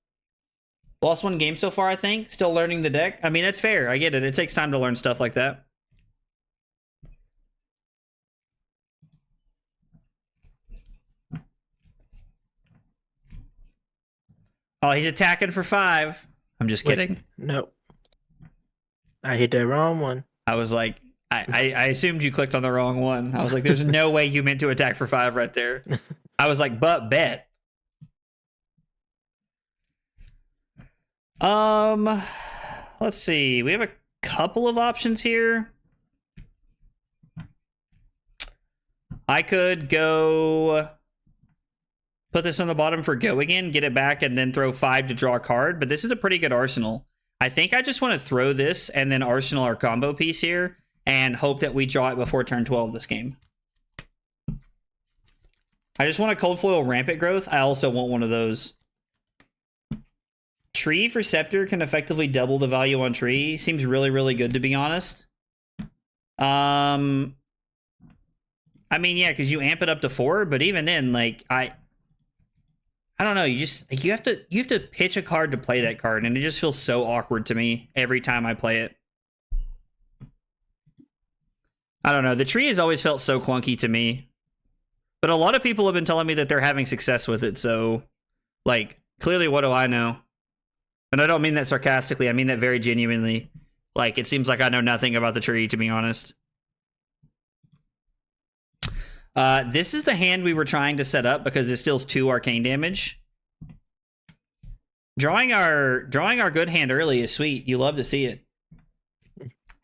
Lost one game so far, I think. Still learning the deck. I mean, that's fair. I get it. It takes time to learn stuff like that. Oh, he's attacking for 5. I'm just kidding. Nope. I hit the wrong one. I was like, I assumed you clicked on the wrong one. I was like, there's no way you meant to attack for 5 right there. I was like, but bet. Let's see. We have a couple of options here. I could go put this on the bottom for go again, get it back, and then throw 5 to draw a card. But this is a pretty good arsenal. I think I just want to throw this and then arsenal our combo piece here and hope that we draw it before turn 12 this game. I just want a cold foil rampant growth. I also want one of those. Tree for Scepter can effectively double the value on Tree. Seems really, really good, to be honest. I mean, yeah, because you amp it up to 4, but even then, like, I don't know. You have to pitch a card to play that card, and it just feels so awkward to me every time I play it. I don't know. The Tree has always felt so clunky to me, but a lot of people have been telling me that they're having success with it. So, like, clearly, what do I know? And I don't mean that sarcastically. I mean that very genuinely. Like, it seems like I know nothing about the Tree, to be honest. This is the hand we were trying to set up because it deals 2 arcane damage. Drawing our good hand early is sweet. You love to see it.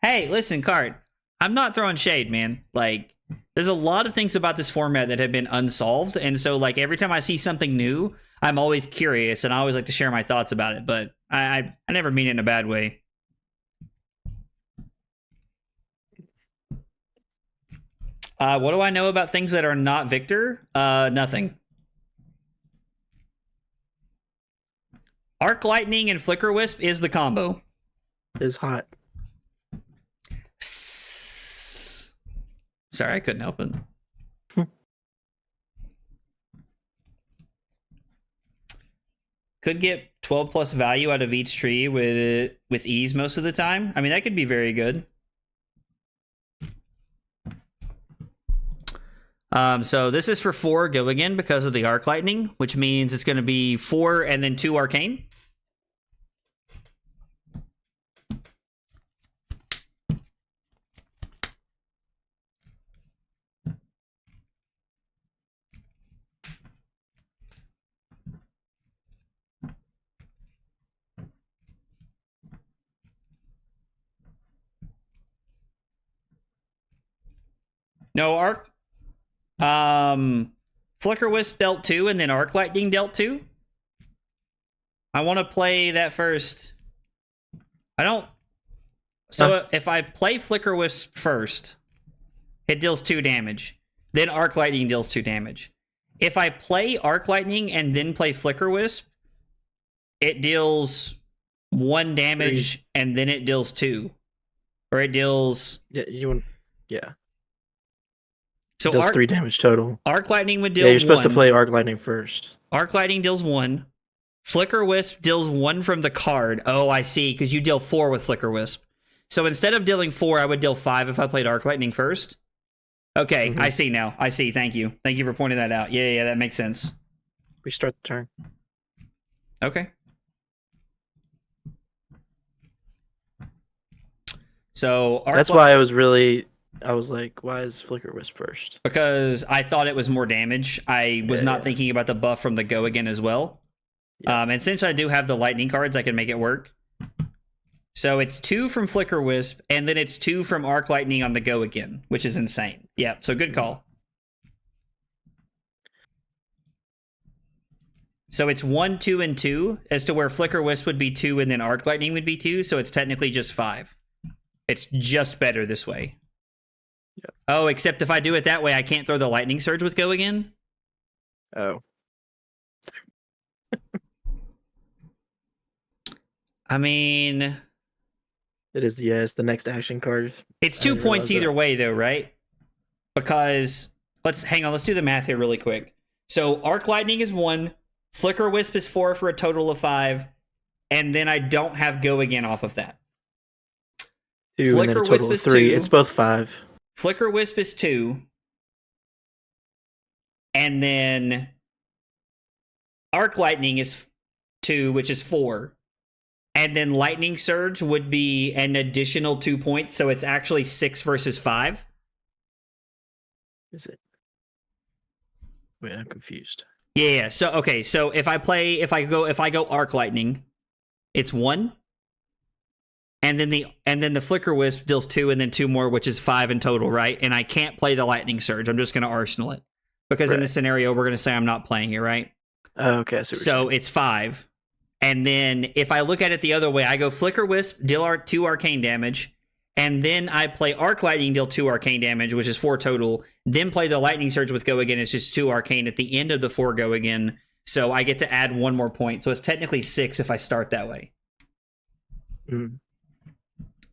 Hey, listen, Card. I'm not throwing shade, man. Like, there's a lot of things about this format that have been unsolved, and so like every time I see something new, I'm always curious, and I always like to share my thoughts about it. But I never mean it in a bad way. What do I know about things that are not Victor? Nothing. Arc Lightning and Flicker Wisp is the combo. It's hot. Sorry, I couldn't help it. Could get 12 plus value out of each tree with ease most of the time. I mean, that could be very good. So this is for 4 go again because of the Arc Lightning, which means it's going to be 4 and then 2 Arcane. No Arc. Flicker Wisp dealt 2 and then Arc Lightning dealt 2. I want to play that first. I don't. So if I play Flicker Wisp first, it deals 2 damage. Then Arc Lightning deals 2 damage. If I play Arc Lightning and then play Flicker Wisp, it deals 1 damage 3. And then it deals 2. Or it deals. Yeah. So deals 3 damage total. Arc Lightning would deal 1. Yeah, you're supposed to play Arc Lightning first. Arc Lightning deals 1. Flicker Wisp deals 1 from the card. Oh, I see, because you deal 4 with Flicker Wisp. So instead of dealing 4, I would deal 5 if I played Arc Lightning first. Okay, I see now. I see. Thank you. Thank you for pointing that out. Yeah, that makes sense. Restart the turn. Okay. So that's why I was like, why is Flicker Wisp first? Because I thought it was more damage. I was not thinking about the buff from the go again as well. Yeah. And since I do have the lightning cards, I can make it work. So it's 2 from Flicker Wisp, and then it's 2 from Arc Lightning on the go again, which is insane. Yeah, so good call. So it's 1, 2, and 2, as to where Flicker Wisp would be 2 and then Arc Lightning would be 2. So it's technically just 5. It's just better this way. Yep. Oh, except if I do it that way, I can't throw the Lightning Surge with Go again. Oh. I mean, It is, yeah, it's the next action card. it's I 2 didn't points realize either that. way, though, right? Because let's do the math here really quick. So Arc Lightning is 1, Flicker Wisp is 4 for a total of 5, and then I don't have Go again off of that. 2 and then Flicker a Wisp total of is 3. 2. It's both 5. Flicker Wisp is 2, and then Arc Lightning is 2, which is 4. And then Lightning Surge would be an additional 2 points, so it's actually 6 versus 5. Is it? Wait, I'm confused. Yeah. So okay. So if I go Arc Lightning, it's 1, and then the Flicker Wisp deals 2, and then 2 more, which is 5 in total, right? And I can't play the Lightning Surge. I'm just going to Arsenal it because in this scenario we're going to say I'm not playing it, right? Oh, okay. So it's 5. And then if I look at it the other way, I go Flicker Wisp, deal 2 arcane damage, and then I play Arc Lightning, deal 2 arcane damage, which is 4 total. Then play the Lightning Surge with Go again. It's just 2 arcane at the end of the 4 Go again. So I get to add 1 more point. So it's technically 6 if I start that way. Mm.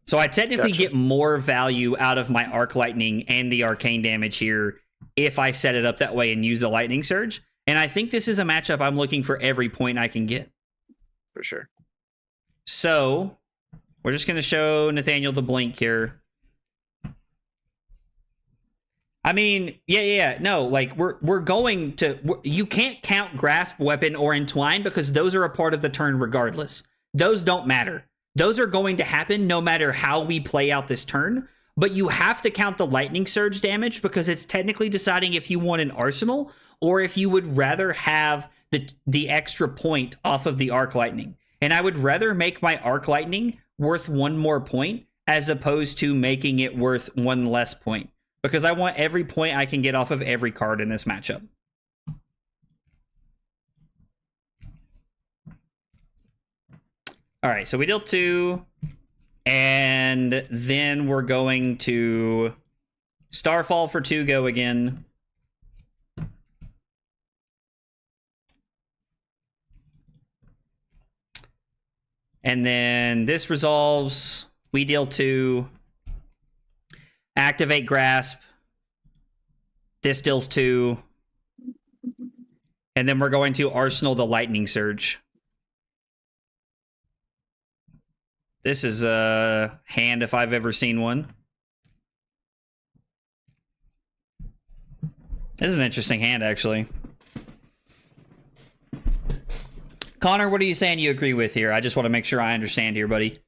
So I technically Gotcha. get more value out of my Arc Lightning and the arcane damage here if I set it up that way and use the Lightning Surge. And I think this is a matchup I'm looking for every point I can get. For sure. So we're just going to show Nathaniel the blink here. I mean, yeah. No, like we're going to. You can't count Grasp, Weapon, or Entwine because those are a part of the turn regardless. Those don't matter. Those are going to happen no matter how we play out this turn. But you have to count the Lightning Surge damage because it's technically deciding if you want an arsenal or if you would rather have the extra point off of the Arc Lightning. And I would rather make my Arc Lightning worth 1 more point as opposed to making it worth 1 less point. Because I want every point I can get off of every card in this matchup. All right, so we deal 2. And then we're going to Starfall for 2 Go again. And then this resolves. We deal 2. Activate Grasp. This deals 2. And then we're going to Arsenal the Lightning Surge. This is a hand if I've ever seen one. This is an interesting hand, actually. Connor, what are you saying you agree with here? I just want to make sure I understand here, buddy.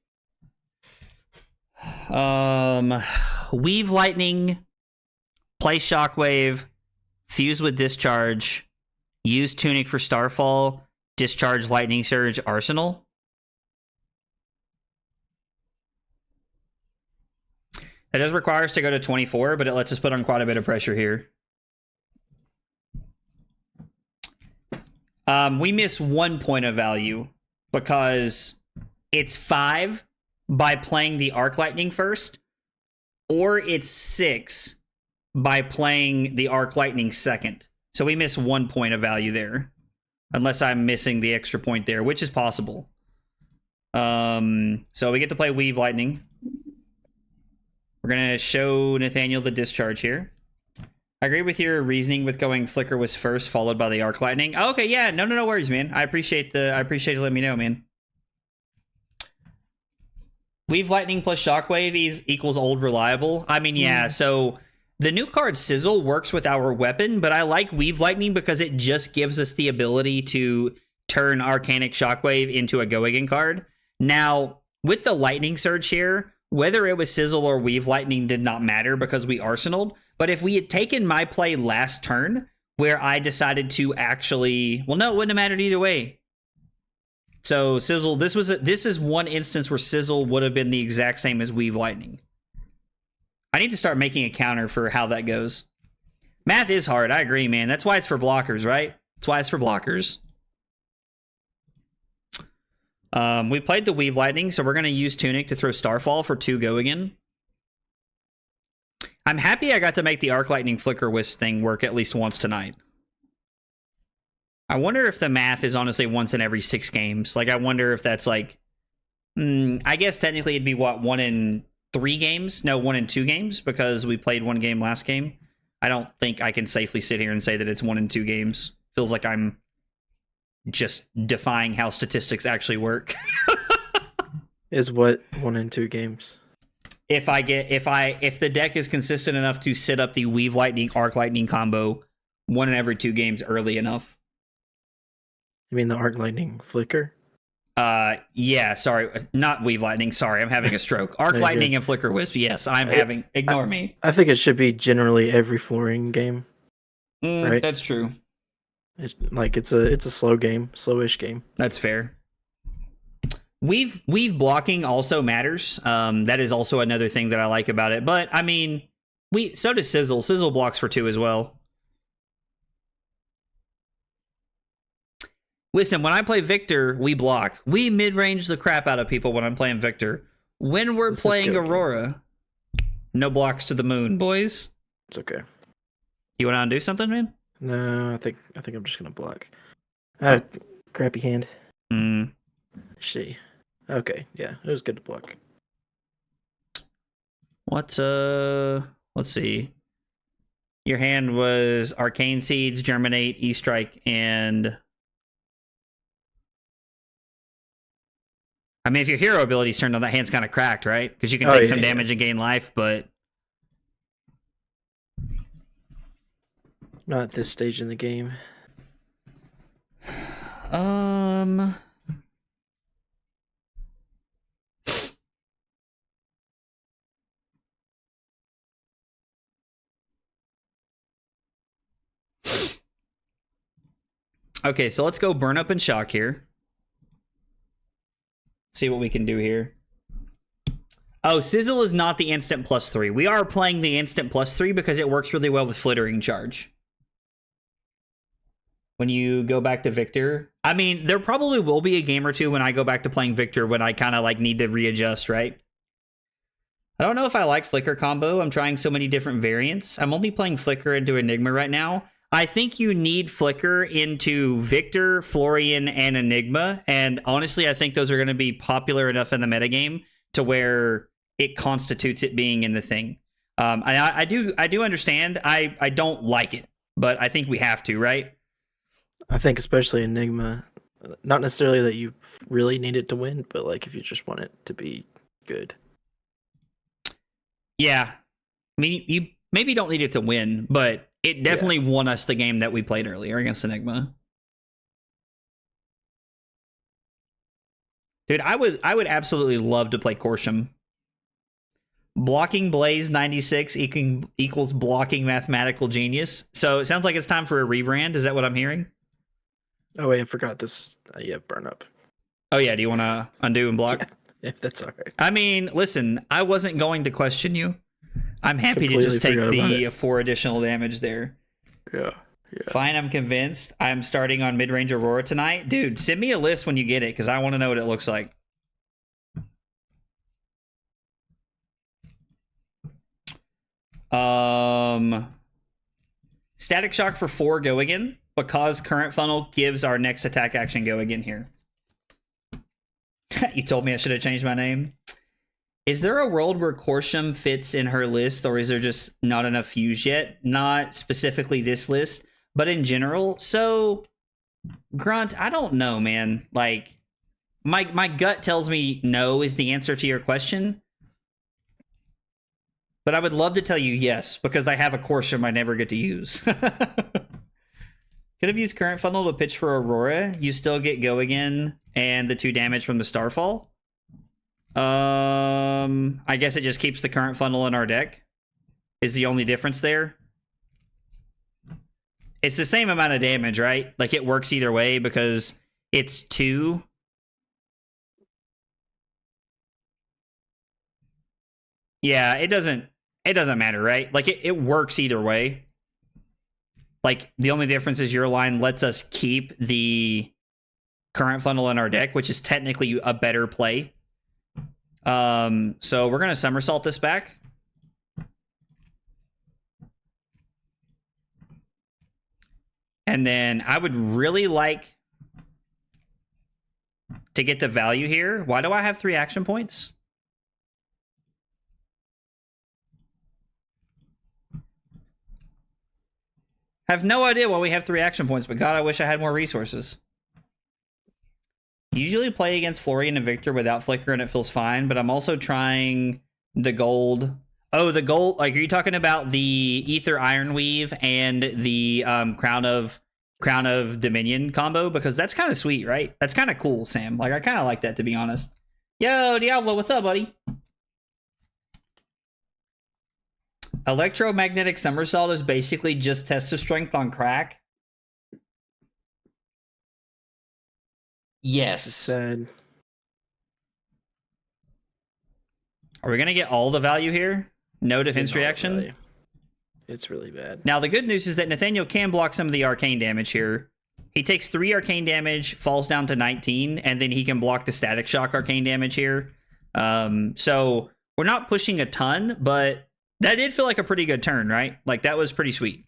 Weave Lightning, play Shockwave, fuse with Discharge, use Tunic for Starfall, discharge Lightning Surge, Arsenal. That does require us to go to 24, but it lets us put on quite a bit of pressure here. We miss 1 point of value because it's 5 by playing the Arc Lightning first, or it's 6 by playing the Arc Lightning second. So we miss 1 point of value there, unless I'm missing the extra point there, which is possible. So we get to play Weave Lightning. We're going to show Nathaniel the discharge here. I agree with your reasoning with going Flicker was first, followed by the Arc Lightning. Oh, okay, yeah, no worries, man. I appreciate you letting me know, man. Weave Lightning plus Shockwave equals old reliable. I mean, yeah, so the new card Sizzle works with our weapon, but I like Weave Lightning because it just gives us the ability to turn Arcanic Shockwave into a Go Again card. Now, with the Lightning Surge here, whether it was Sizzle or Weave Lightning did not matter because we arsenaled. But if we had taken my play last turn, where I decided to actually... Well, no, it wouldn't have mattered either way. So, Sizzle, this is one instance where Sizzle would have been the exact same as Weave Lightning. I need to start making a counter for how that goes. Math is hard, I agree, man. That's why it's for blockers, right? That's why it's for blockers. We played the Weave Lightning, so we're going to use Tunic to throw Starfall for 2 go again. I'm happy I got to make the Arc Lightning Flicker Wisp thing work at least once tonight. I wonder if the math is honestly once in every 6 games. Like, I wonder if that's like... I guess technically it'd be, what, 1 in 3 games? No, 1 in 2 games, because we played 1 game last game. I don't think I can safely sit here and say that it's 1 in 2 games. Feels like I'm just defying how statistics actually work. Is what 1 in 2 games? If the deck is consistent enough to set up the Weave Lightning, Arc Lightning combo 1 in every 2 games early enough. You mean the Arc Lightning Flicker? Yeah, sorry. Not Weave Lightning, sorry. I'm having a stroke. Arc Lightning and Flicker Wisp, yes. Ignore me. I think it should be generally every Florian game. Right? That's true. It's a slow game, slowish game. That's fair. Weave blocking also matters. That is also another thing that I like about it. But I mean, so does Sizzle. Sizzle blocks for 2 as well. Listen, when I play Victor, we block. We mid-range the crap out of people when I'm playing Victor. When we're playing Aurora, no blocks to the moon, boys. It's okay. You want to undo something, man? No, I think I'm just gonna block. I had a crappy hand. See. Okay, yeah, it was good to block. Let's see. Your hand was Arcane Seeds, Germinate, E-Strike, and... I mean, if your hero ability's turned on, that hand's kind of cracked, right? Because you can take some damage and gain life, but... Not at this stage in the game. Okay, so let's go Burn Up and Shock here. See what we can do here. Oh, Sizzle is not the instant +3. We are playing the instant +3 because it works really well with Flittering Charge. When you go back to Victor, I mean, there probably will be a game or two when I go back to playing Victor when I kind of like need to readjust, right? I don't know if I like Flicker combo. I'm trying so many different variants. I'm only playing Flicker into Enigma right now. I think you need Flicker into Victor, Florian, and Enigma. And honestly, I think those are going to be popular enough in the metagame to where it constitutes it being in the thing. I do understand. I don't like it, but I think we have to, right? I think especially Enigma, not necessarily that you really need it to win, but like if you just want it to be good. Yeah. I mean, you maybe don't need it to win, but it definitely won us the game that we played earlier against Enigma. Dude, I would absolutely love to play Corsham. Blocking Blaze 96 equals blocking Mathematical Genius. So it sounds like it's time for a rebrand. Is that what I'm hearing? Oh wait, I forgot this. Burn Up. Oh yeah, do you want to undo and block? Yeah, if that's all right. I mean, listen, I wasn't going to question you. I'm happy to just take the 4 additional damage there. Yeah. Fine, I'm convinced. I'm starting on mid-range Aurora tonight. Dude, send me a list when you get it, because I want to know what it looks like. Static Shock for 4 go again, because Current Funnel gives our next attack action go again here. You told me I should have changed my name. Is there a world where Corsham fits in her list, or is there just not enough fuse yet? Not specifically this list, but in general. So, Grunt, I don't know, man. Like, my gut tells me no is the answer to your question. But I would love to tell you yes, because I have a Corsham I never get to use. Could have used Current Funnel to pitch for Aurora. You still get go again and the 2 damage from the Starfall. I guess it just keeps the Current Funnel in our deck. Is the only difference there. It's the same amount of damage, right? Like, it works either way because it's 2. Yeah, it doesn't matter, right? Like, it works either way. Like, the only difference is your line lets us keep the current funnel in our deck, which is technically a better play. So we're going to somersault this back. And then I would really like to get the value here. Why do I have 3 action points? I have no idea why we have 3 action points, but God, I wish I had more resources. Usually play against Florian and Victor without Flicker and it feels fine, but I'm also trying the gold. Oh, the gold, like, are you talking about the Ether Ironweave and the Crown of Dominion combo? Because that's kind of sweet, right? That's kind of cool, Sam. Like, I kind of like that, to be honest. Yo, Diablo, what's up, buddy? Electromagnetic Somersault is basically just Test of Strength on crack. Yes. Sad. Are we going to get all the value here? No defense Getting all the reaction? value. It's really bad. Now, the good news is that Nathaniel can block some of the arcane damage here. He takes 3 arcane damage, falls down to 19, and then he can block the Static Shock arcane damage here. So we're not pushing a ton, but that did feel like a pretty good turn, right? Like, that was pretty sweet.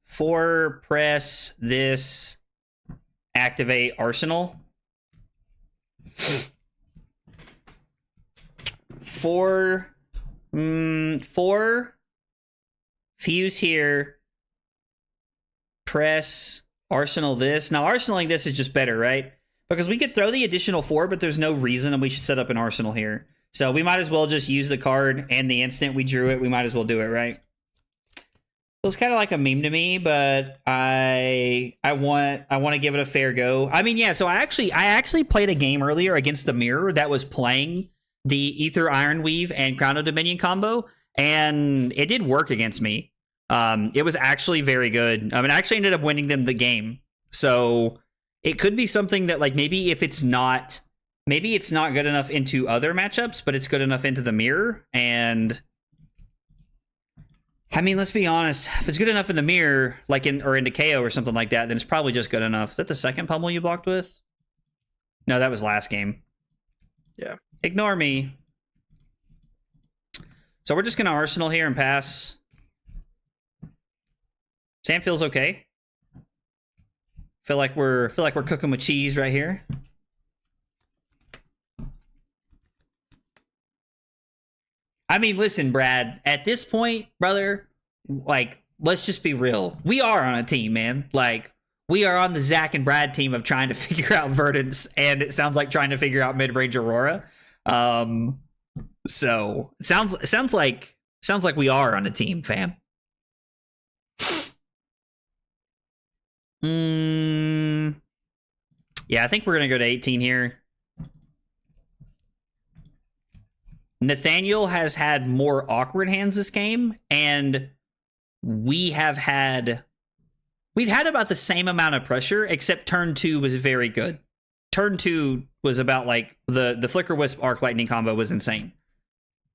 For press this, activate Arsenal. Four fuse here. Press Arsenal this. Now, Arsenaling this is just better, right? Because we could throw the additional 4, but there's no reason that we should set up an Arsenal here. So we might as well just use the card, and the instant we drew it, we might as well do it, right? Feels kind of like a meme to me, but I want to give it a fair go. I mean, yeah, so I actually played a game earlier against the Mirror that was playing the Ether Ironweave and Crown of Dominion combo, and it did work against me. It was actually very good. I mean, I actually ended up winning them the game. So it could be something that, like, maybe it's not good enough into other matchups, but it's good enough into the Mirror. And I mean, let's be honest. If it's good enough in the Mirror, like into KO or something like that, then it's probably just good enough. Is that the second pummel you blocked with? No, that was last game. Yeah. Ignore me. So we're just gonna Arsenal here and pass. Sam feels okay. Feel like we're cooking with cheese right here. I mean, listen, Brad, at this point, brother, like, let's just be real. We are on a team, man. Like, we are on the Zach and Brad team of trying to figure out Verdance, and it sounds like trying to figure out mid-range Aurora. So it sounds like we are on a team, fam. Yeah, I think we're gonna go to 18 here. Nathaniel has had more awkward hands this game, and we've had about the same amount of pressure, except turn 2 was very good. Turn 2 was about, like, the Flicker Wisp Arc Lightning combo was insane.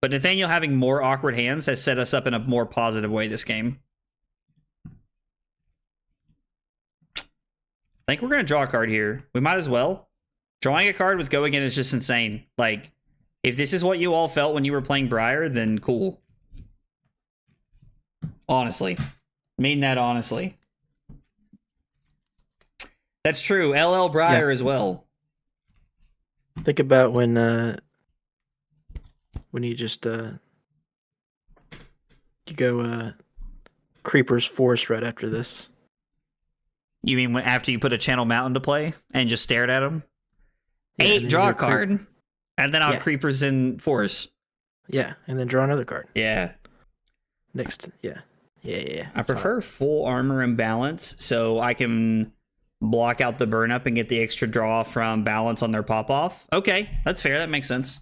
But Nathaniel having more awkward hands has set us up in a more positive way this game. I think we're going to draw a card here. We might as well. Drawing a card with Go Again is just insane. Like, if this is what you all felt when you were playing Briar, then cool. Honestly. Mean that honestly. That's true. LL Briar as well. Think about when you just you go Creeper's Force right after this. You mean after you put a Channel Mountain to play and just stared at him? Yeah, 8, draw a card. And then I'll Creepers in Force. Yeah, and then draw another card. Yeah. Next, yeah. I prefer full armor and balance, so I can block out the burn up and get the extra draw from balance on their pop off. Okay, that's fair. That makes sense.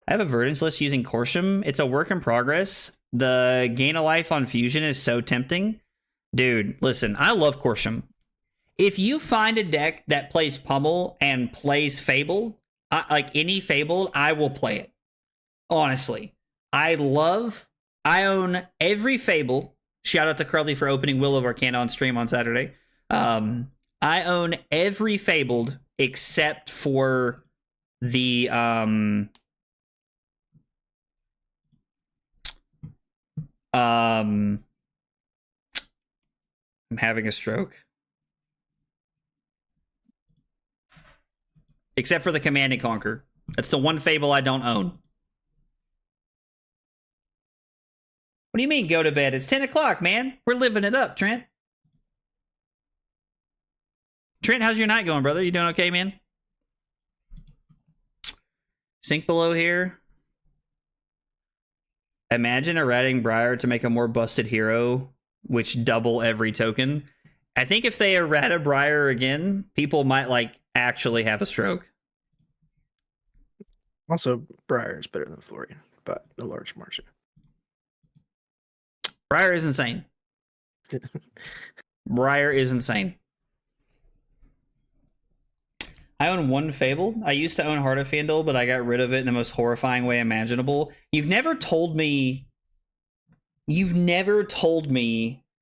I have a Verdance list using Corsham. It's a work in progress. The gain a life on Fusion is so tempting. Dude, listen, I love Corsham. If you find a deck that plays Pummel and plays Fable, like any Fable, I will play it. Honestly, I love I own every Fable. Shout out to Curly for opening Will of Arcana on stream on Saturday. I own every Fabled except for the I'm having a stroke. Except for the Command and Conquer. That's the one Fable I don't own. What do you mean go to bed? It's 10 o'clock, man. We're living it up, Trent. Trent, how's your night going, brother? You doing okay, man? Sink below here. Imagine errating Briar to make a more busted hero, which double every token. I think if they errata Briar again, people might like actually have a stroke. Also, Briar is better than Florian, but a large margin. Briar is insane. Briar is insane. I own one Fable. I used to own Heart of Fandle, but I got rid of it in the most horrifying way imaginable. You've never told me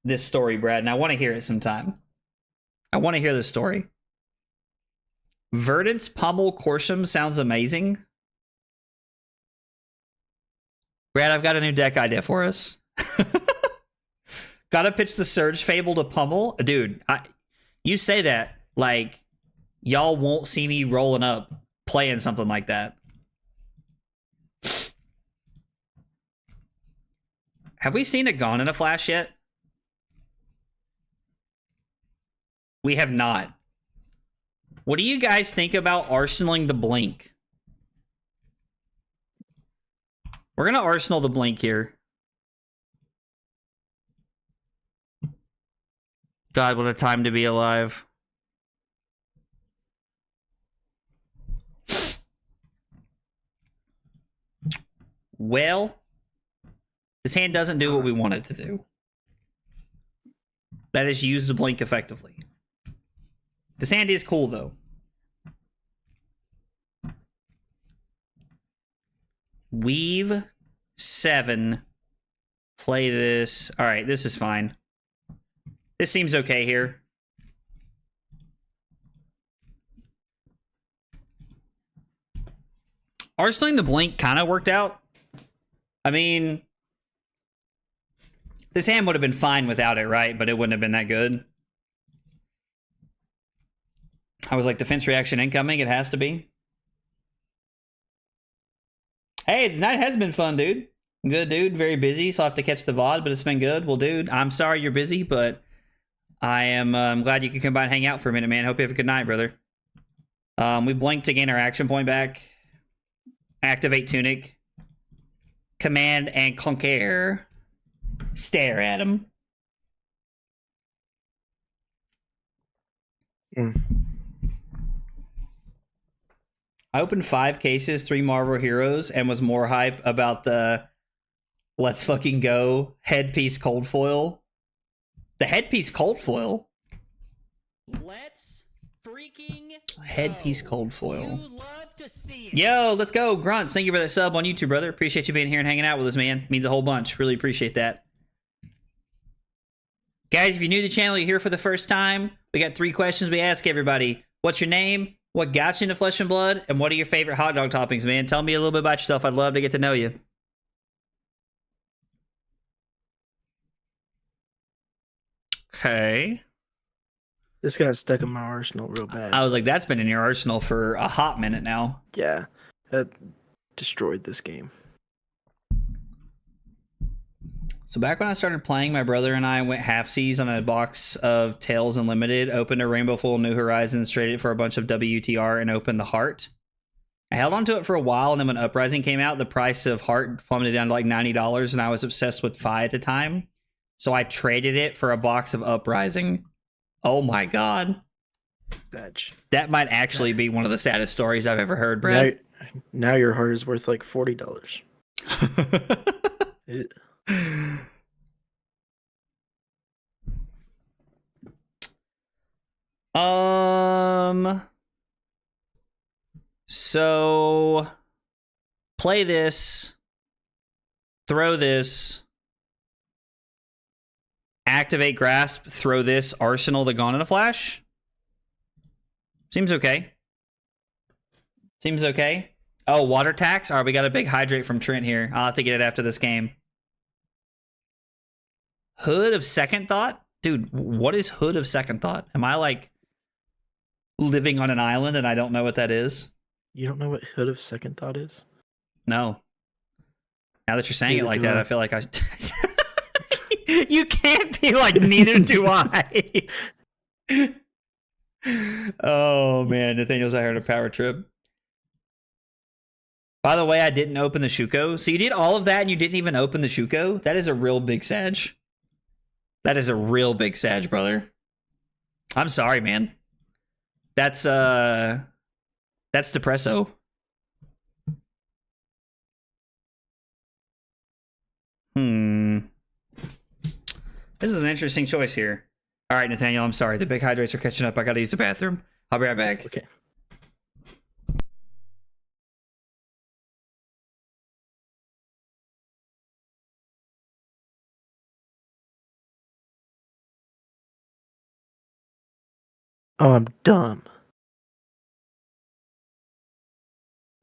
this story, Brad, and I want to hear it sometime. I want to hear this story. Verdant's Pommel Corsham sounds amazing. Brad, I've got a new deck idea for us. Gotta pitch the Surge Fable to Pummel. Dude, you say that like y'all won't see me rolling up playing something like that. Have we seen it gone in a flash yet? We have not. What do you guys think about arsenaling the Blink? We're gonna arsenal the Blink here. God, what a time to be alive. Well, this hand doesn't do what we want it to do. That is use the Blink effectively. This hand is cool, though. Weave 7. Play this. All right, this is fine. This seems okay here. Arsenaling the Blink kind of worked out. I mean, this hand would have been fine without it, right? But it wouldn't have been that good. I was like, defense reaction incoming. It has to be. Hey, the night has been fun, dude. Good, dude. Very busy, so I have to catch the VOD, but it's been good. Well, dude, I'm sorry you're busy, but I am I'm glad you could come by and hang out for a minute, man. Hope you have a good night, brother. We blinked to gain our action point back. Activate Tunic. Command and Conquer. Stare at him. I opened 5 cases, 3 Marvel Heroes, and was more hype about the let's fucking go headpiece cold foil. The headpiece cold foil? Let's freaking Headpiece go. cold foil. You love to see it. Yo, let's go. Grunts, thank you for that sub on YouTube, brother. Appreciate you being here and hanging out with us, man. Means a whole bunch. Really appreciate that. Guys, if you're new to the channel, you're here for the first time, we got 3 questions we ask everybody. What's your name? What got you into Flesh and Blood? And what are your favorite hot dog toppings, man? Tell me a little bit about yourself. I'd love to get to know you. Okay. This got stuck in my arsenal real bad. I was like, that's been in your arsenal for a hot minute now. Yeah, that destroyed this game. So back when I started playing, my brother and I went halfsies on a box of Tales Unlimited, opened a Rainbow Full New Horizons, traded it for a bunch of WTR, and opened the Heart. I held on to it for a while, and then when Uprising came out, the price of Heart plummeted down to like $90, and I was obsessed with Fi at the time. So I traded it for a box of Uprising. Oh my god. That might actually be one of the saddest stories I've ever heard, Brad. Now your heart is worth like $40. So play this, throw this, activate Grasp, throw this, arsenal the Gone in a Flash. Seems okay. Seems okay. Oh, water tax? All right, we got a big hydrate from Trent here. I'll have to get it after this game. Hood of Second Thought? Dude, what is Hood of Second Thought? Am I like living on an island and I don't know what that is? You don't know what Hood of Second Thought is? No. Now that you're saying Neither it like do that, I. I feel like I... You can't be like, neither do I. Oh, man. Nathaniel's out here on a power trip. By the way, I didn't open the Shuko. So you did all of that and you didn't even open the Shuko? That is a real big sag. That is a real big sag, brother. I'm sorry, man. That's depresso. This is an interesting choice here. All right, Nathaniel, I'm sorry. The big hydrates are catching up. I gotta use the bathroom. I'll be right back. Okay. Oh, I'm dumb.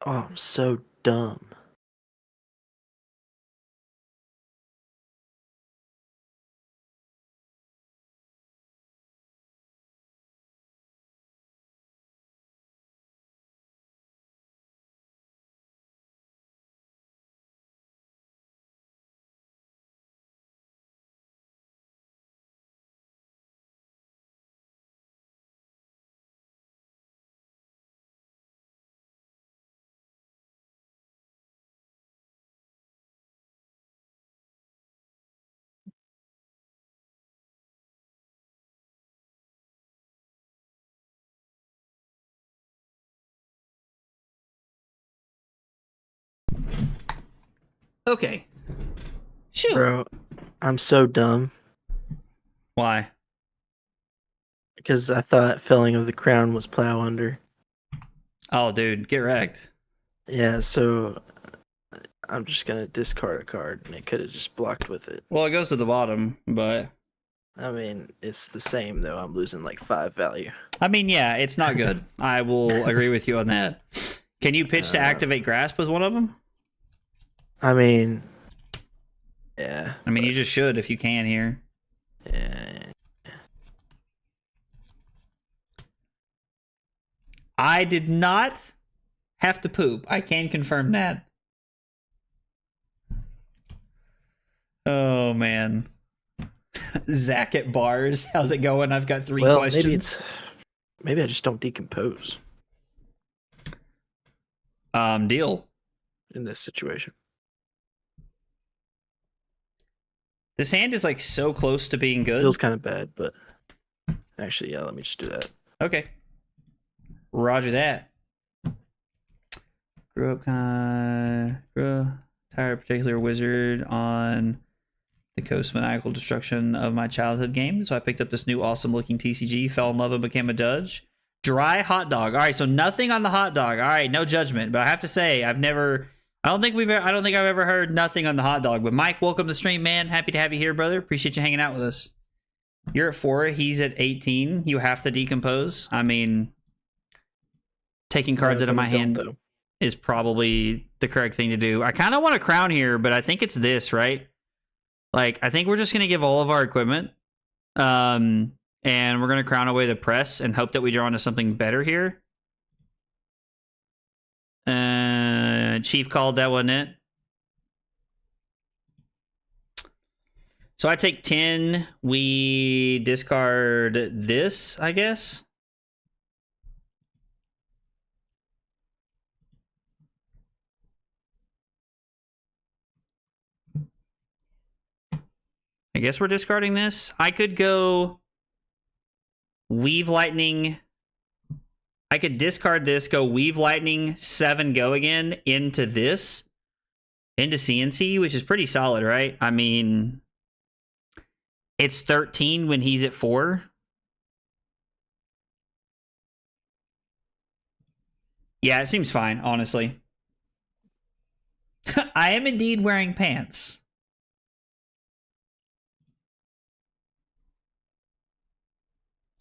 Oh, I'm so dumb. Okay. Shoot. Bro, I'm so dumb. Why? Because I thought Felling of the Crown was Plow Under. Oh, dude, get wrecked. Yeah, so I'm just going to discard a card, and it could have just blocked with it. Well, it goes to the bottom, but... I mean, it's the same, though. I'm losing like 5 value. I mean, yeah, it's not good. I will agree with you on that. Can you pitch to activate Grasp with one of them? I mean, yeah. I mean, you just should if you can here. Yeah. I did not have to poop. I can confirm that. Oh, man. Zach at bars. How's it going? I've got 3 questions. Maybe I just don't decompose Deal. in this situation. This hand is like so close to being good. Feels kind of bad, but actually, yeah, let me just do that. Okay. Roger that. Grew up tired of particular wizard on the coast maniacal destruction of my childhood game. So I picked up this new awesome looking TCG, fell in love and became a judge. Dry hot dog. All right, so nothing on the hot dog. All right, no judgment. But I have to say, I don't think I've ever heard nothing on the hot dog. But Mike, welcome to the stream, man. Happy to have you here, brother. Appreciate you hanging out with us. You're at 4, he's at 18. You have to decompose. I mean, taking cards out of my hand though. is probably the correct thing to do. I kind of want a crown here, but I think it's this, right? Like, I think we're just going to give all of our equipment. And we're going to crown away the press and hope that we draw into something better here. Chief called, that wasn't it. So I take 10. We discard this, I guess. I guess we're discarding this. I could go Weave Lightning. I could discard this, go Weave Lightning, 7, go again, into this. Into CNC, which is pretty solid, right? I mean, it's 13 when he's at 4. Yeah, it seems fine, honestly. I am indeed wearing pants.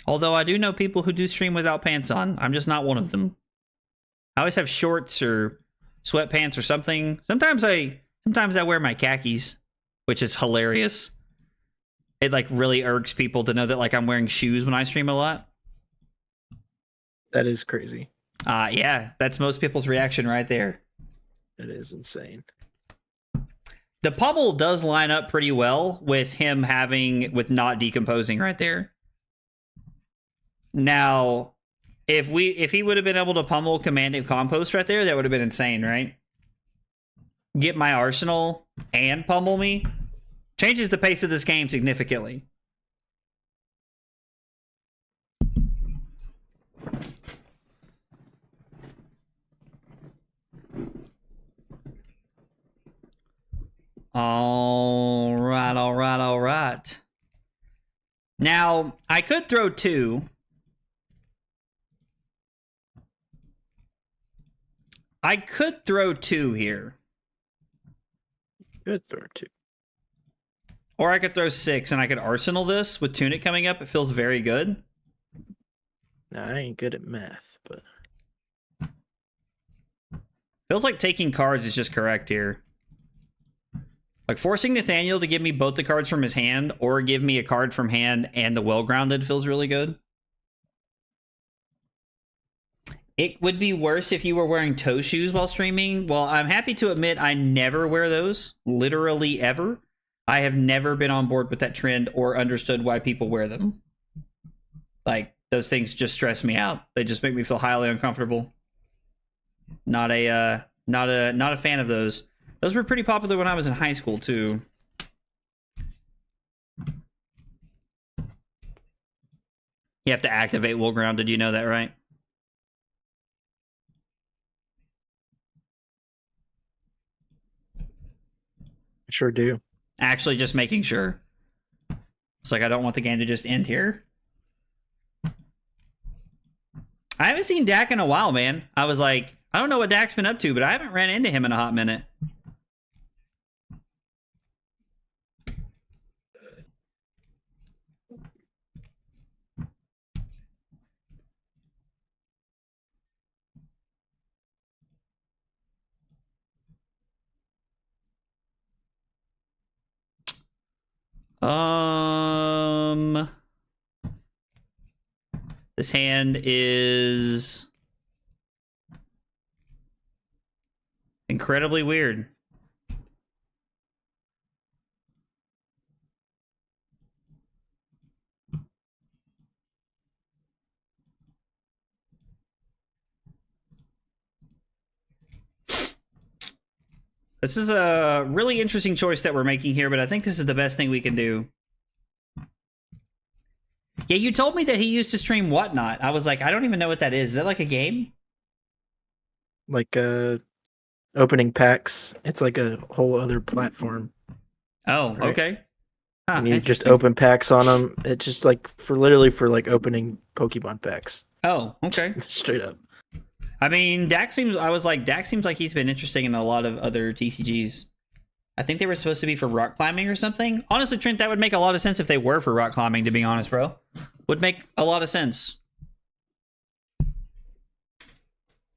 Although I do know people who do stream without pants on. I'm just not one of them. I always have shorts or sweatpants or something. Sometimes I wear my khakis, which is hilarious. It like really irks people to know that like I'm wearing shoes when I stream a lot. That is crazy. Yeah, that's most people's reaction right there. It is insane. The pummel does line up pretty well with him with not decomposing right there. Now, if he would have been able to pummel Command and Compost right there, that would have been insane, right? Get my arsenal and pummel me. Changes the pace of this game significantly. All right. Now, I could throw 2. I could throw 2 here. Good throw 2. Or I could throw 6 and I could arsenal this with Tunic coming up. It feels very good. Now, I ain't good at math, but... Feels like taking cards is just correct here. Like forcing Nathaniel to give me both the cards from his hand or give me a card from hand and the well-grounded feels really good. It would be worse if you were wearing toe shoes while streaming. Well, I'm happy to admit I never wear those. Literally ever. I have never been on board with that trend or understood why people wear them. Like, those things just stress me out. They just make me feel highly uncomfortable. Not a fan of those. Those were pretty popular when I was in high school, too. You have to activate Will Grounded, you know that, right? Sure do. Actually, just making sure. It's like I don't want the game to just end here. I haven't seen Dak in a while, man. I was like, I don't know what Dak's been up to, but I haven't ran into him in a hot minute. This hand is incredibly weird. This is a really interesting choice that we're making here, but I think this is the best thing we can do. Yeah, you told me that he used to stream Whatnot. I was like, I don't even know what that is. Is that like a game? Like opening packs. It's like a whole other platform. Oh, right? okay. Huh, And you just interesting. open packs on them. It's just like literally for like opening Pokemon packs. Oh, okay. Straight up. I mean, Dak seems like he's been interesting in a lot of other TCGs. I think they were supposed to be for rock climbing or something. Honestly, Trent, that would make a lot of sense if they were for rock climbing, to be honest, bro. Would make a lot of sense.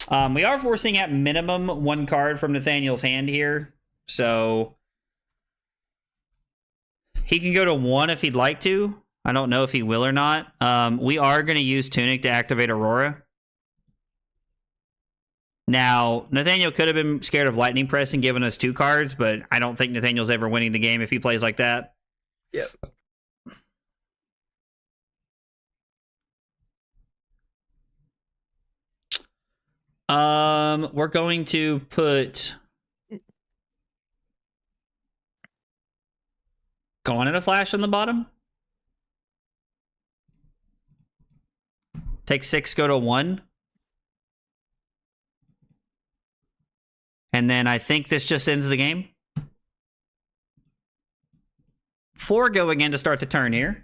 We are forcing at minimum 1 card from Nathaniel's hand here. So he can go to 1 if he'd like to. I don't know if he will or not. We are going to use Tunic to activate Aurora. Now, Nathaniel could have been scared of Lightning Press and given us 2 cards, but I don't think Nathaniel's ever winning the game if he plays like that. Yep. We're going to put Gone in a Flash on the bottom. Take 6, go to 1. And then I think this just ends the game. 4 going in to start the turn here.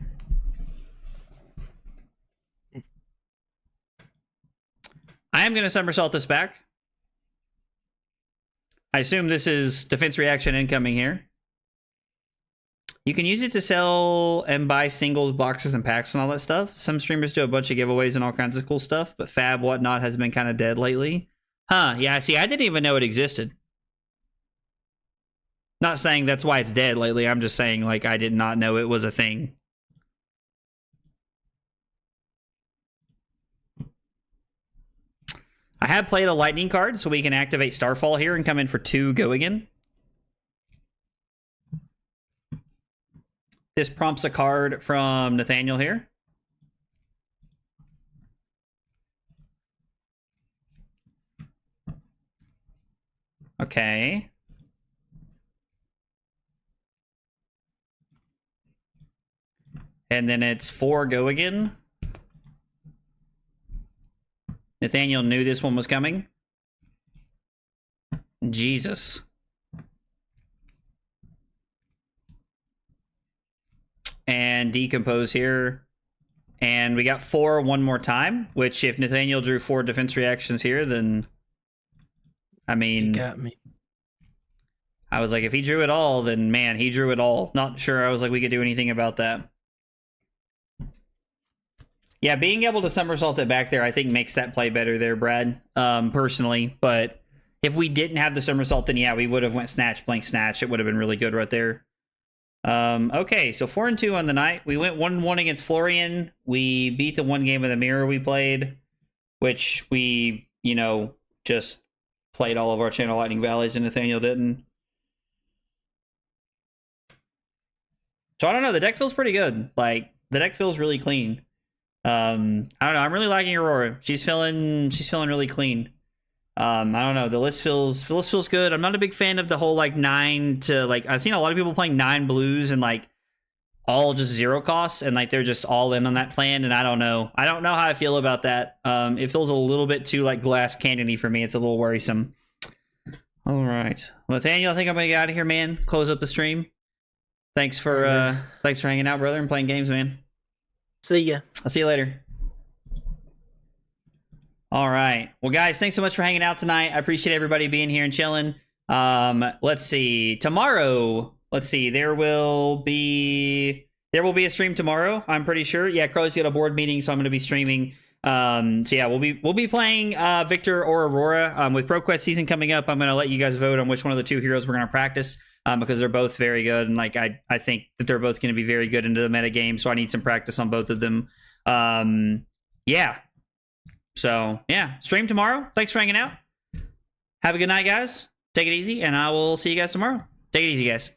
I am going to somersault this back. I assume this is defense reaction incoming here. You can use it to sell and buy singles, boxes, and packs and all that stuff. Some streamers do a bunch of giveaways and all kinds of cool stuff, but Fab whatnot has been kind of dead lately. Huh, yeah, see, I didn't even know it existed. Not saying that's why it's dead lately. I'm just saying, like, I did not know it was a thing. I have played a lightning card, so we can activate Starfall here and come in for 2 go again. This prompts a card from Nathaniel here. Okay. And then it's 4 go again. Nathaniel knew this one was coming. Jesus. And decompose here. And we got 4 one more time, which if Nathaniel drew 4 defense reactions here, then I mean, You got me. I was like, if he drew it all, then man, he drew it all. Not sure I was like we could do anything about that. Yeah, being able to somersault it back there, I think makes that play better there, Brad, personally. But if we didn't have the somersault, then yeah, we would have went snatch, blank, snatch. It would have been really good right there. Okay, so 4-2 on the night. We went 1-1 against Florian. We beat the 1 game of the mirror we played, which we, you know, just played all of our Channel Lightning Valleys and Nathaniel didn't. So I don't know, the deck feels pretty good. Like, the deck feels really clean. I don't know, I'm really liking Aurora. She's feeling really clean. I don't know, the list feels good. I'm not a big fan of the whole like 9 to like, I've seen a lot of people playing 9 blues and like all just 0 costs and like they're just all in on that plan, and I don't know how I feel about that. It feels a little bit too like glass cannony for me. It's a little worrisome. All right, Nathaniel, I think I'm gonna get out of here, man. Close up the stream. Thanks for hanging out, brother, and playing games, man. See ya. I'll see you later. All right. Well, guys, thanks so much for hanging out tonight. I appreciate everybody being here and chilling. Let's see. Tomorrow, there will be a stream tomorrow, I'm pretty sure. Yeah, Crow's got a board meeting, so I'm going to be streaming. So yeah, we'll be playing Victor or Aurora. With ProQuest season coming up, I'm going to let you guys vote on which one of the 2 heroes we're going to practice. Because they're both very good, and like I think that they're both going to be very good into the meta game, so I need some practice on both of them. Yeah. So yeah, stream tomorrow. Thanks for hanging out. Have a good night, guys. Take it easy, and I will see you guys tomorrow. Take it easy, guys.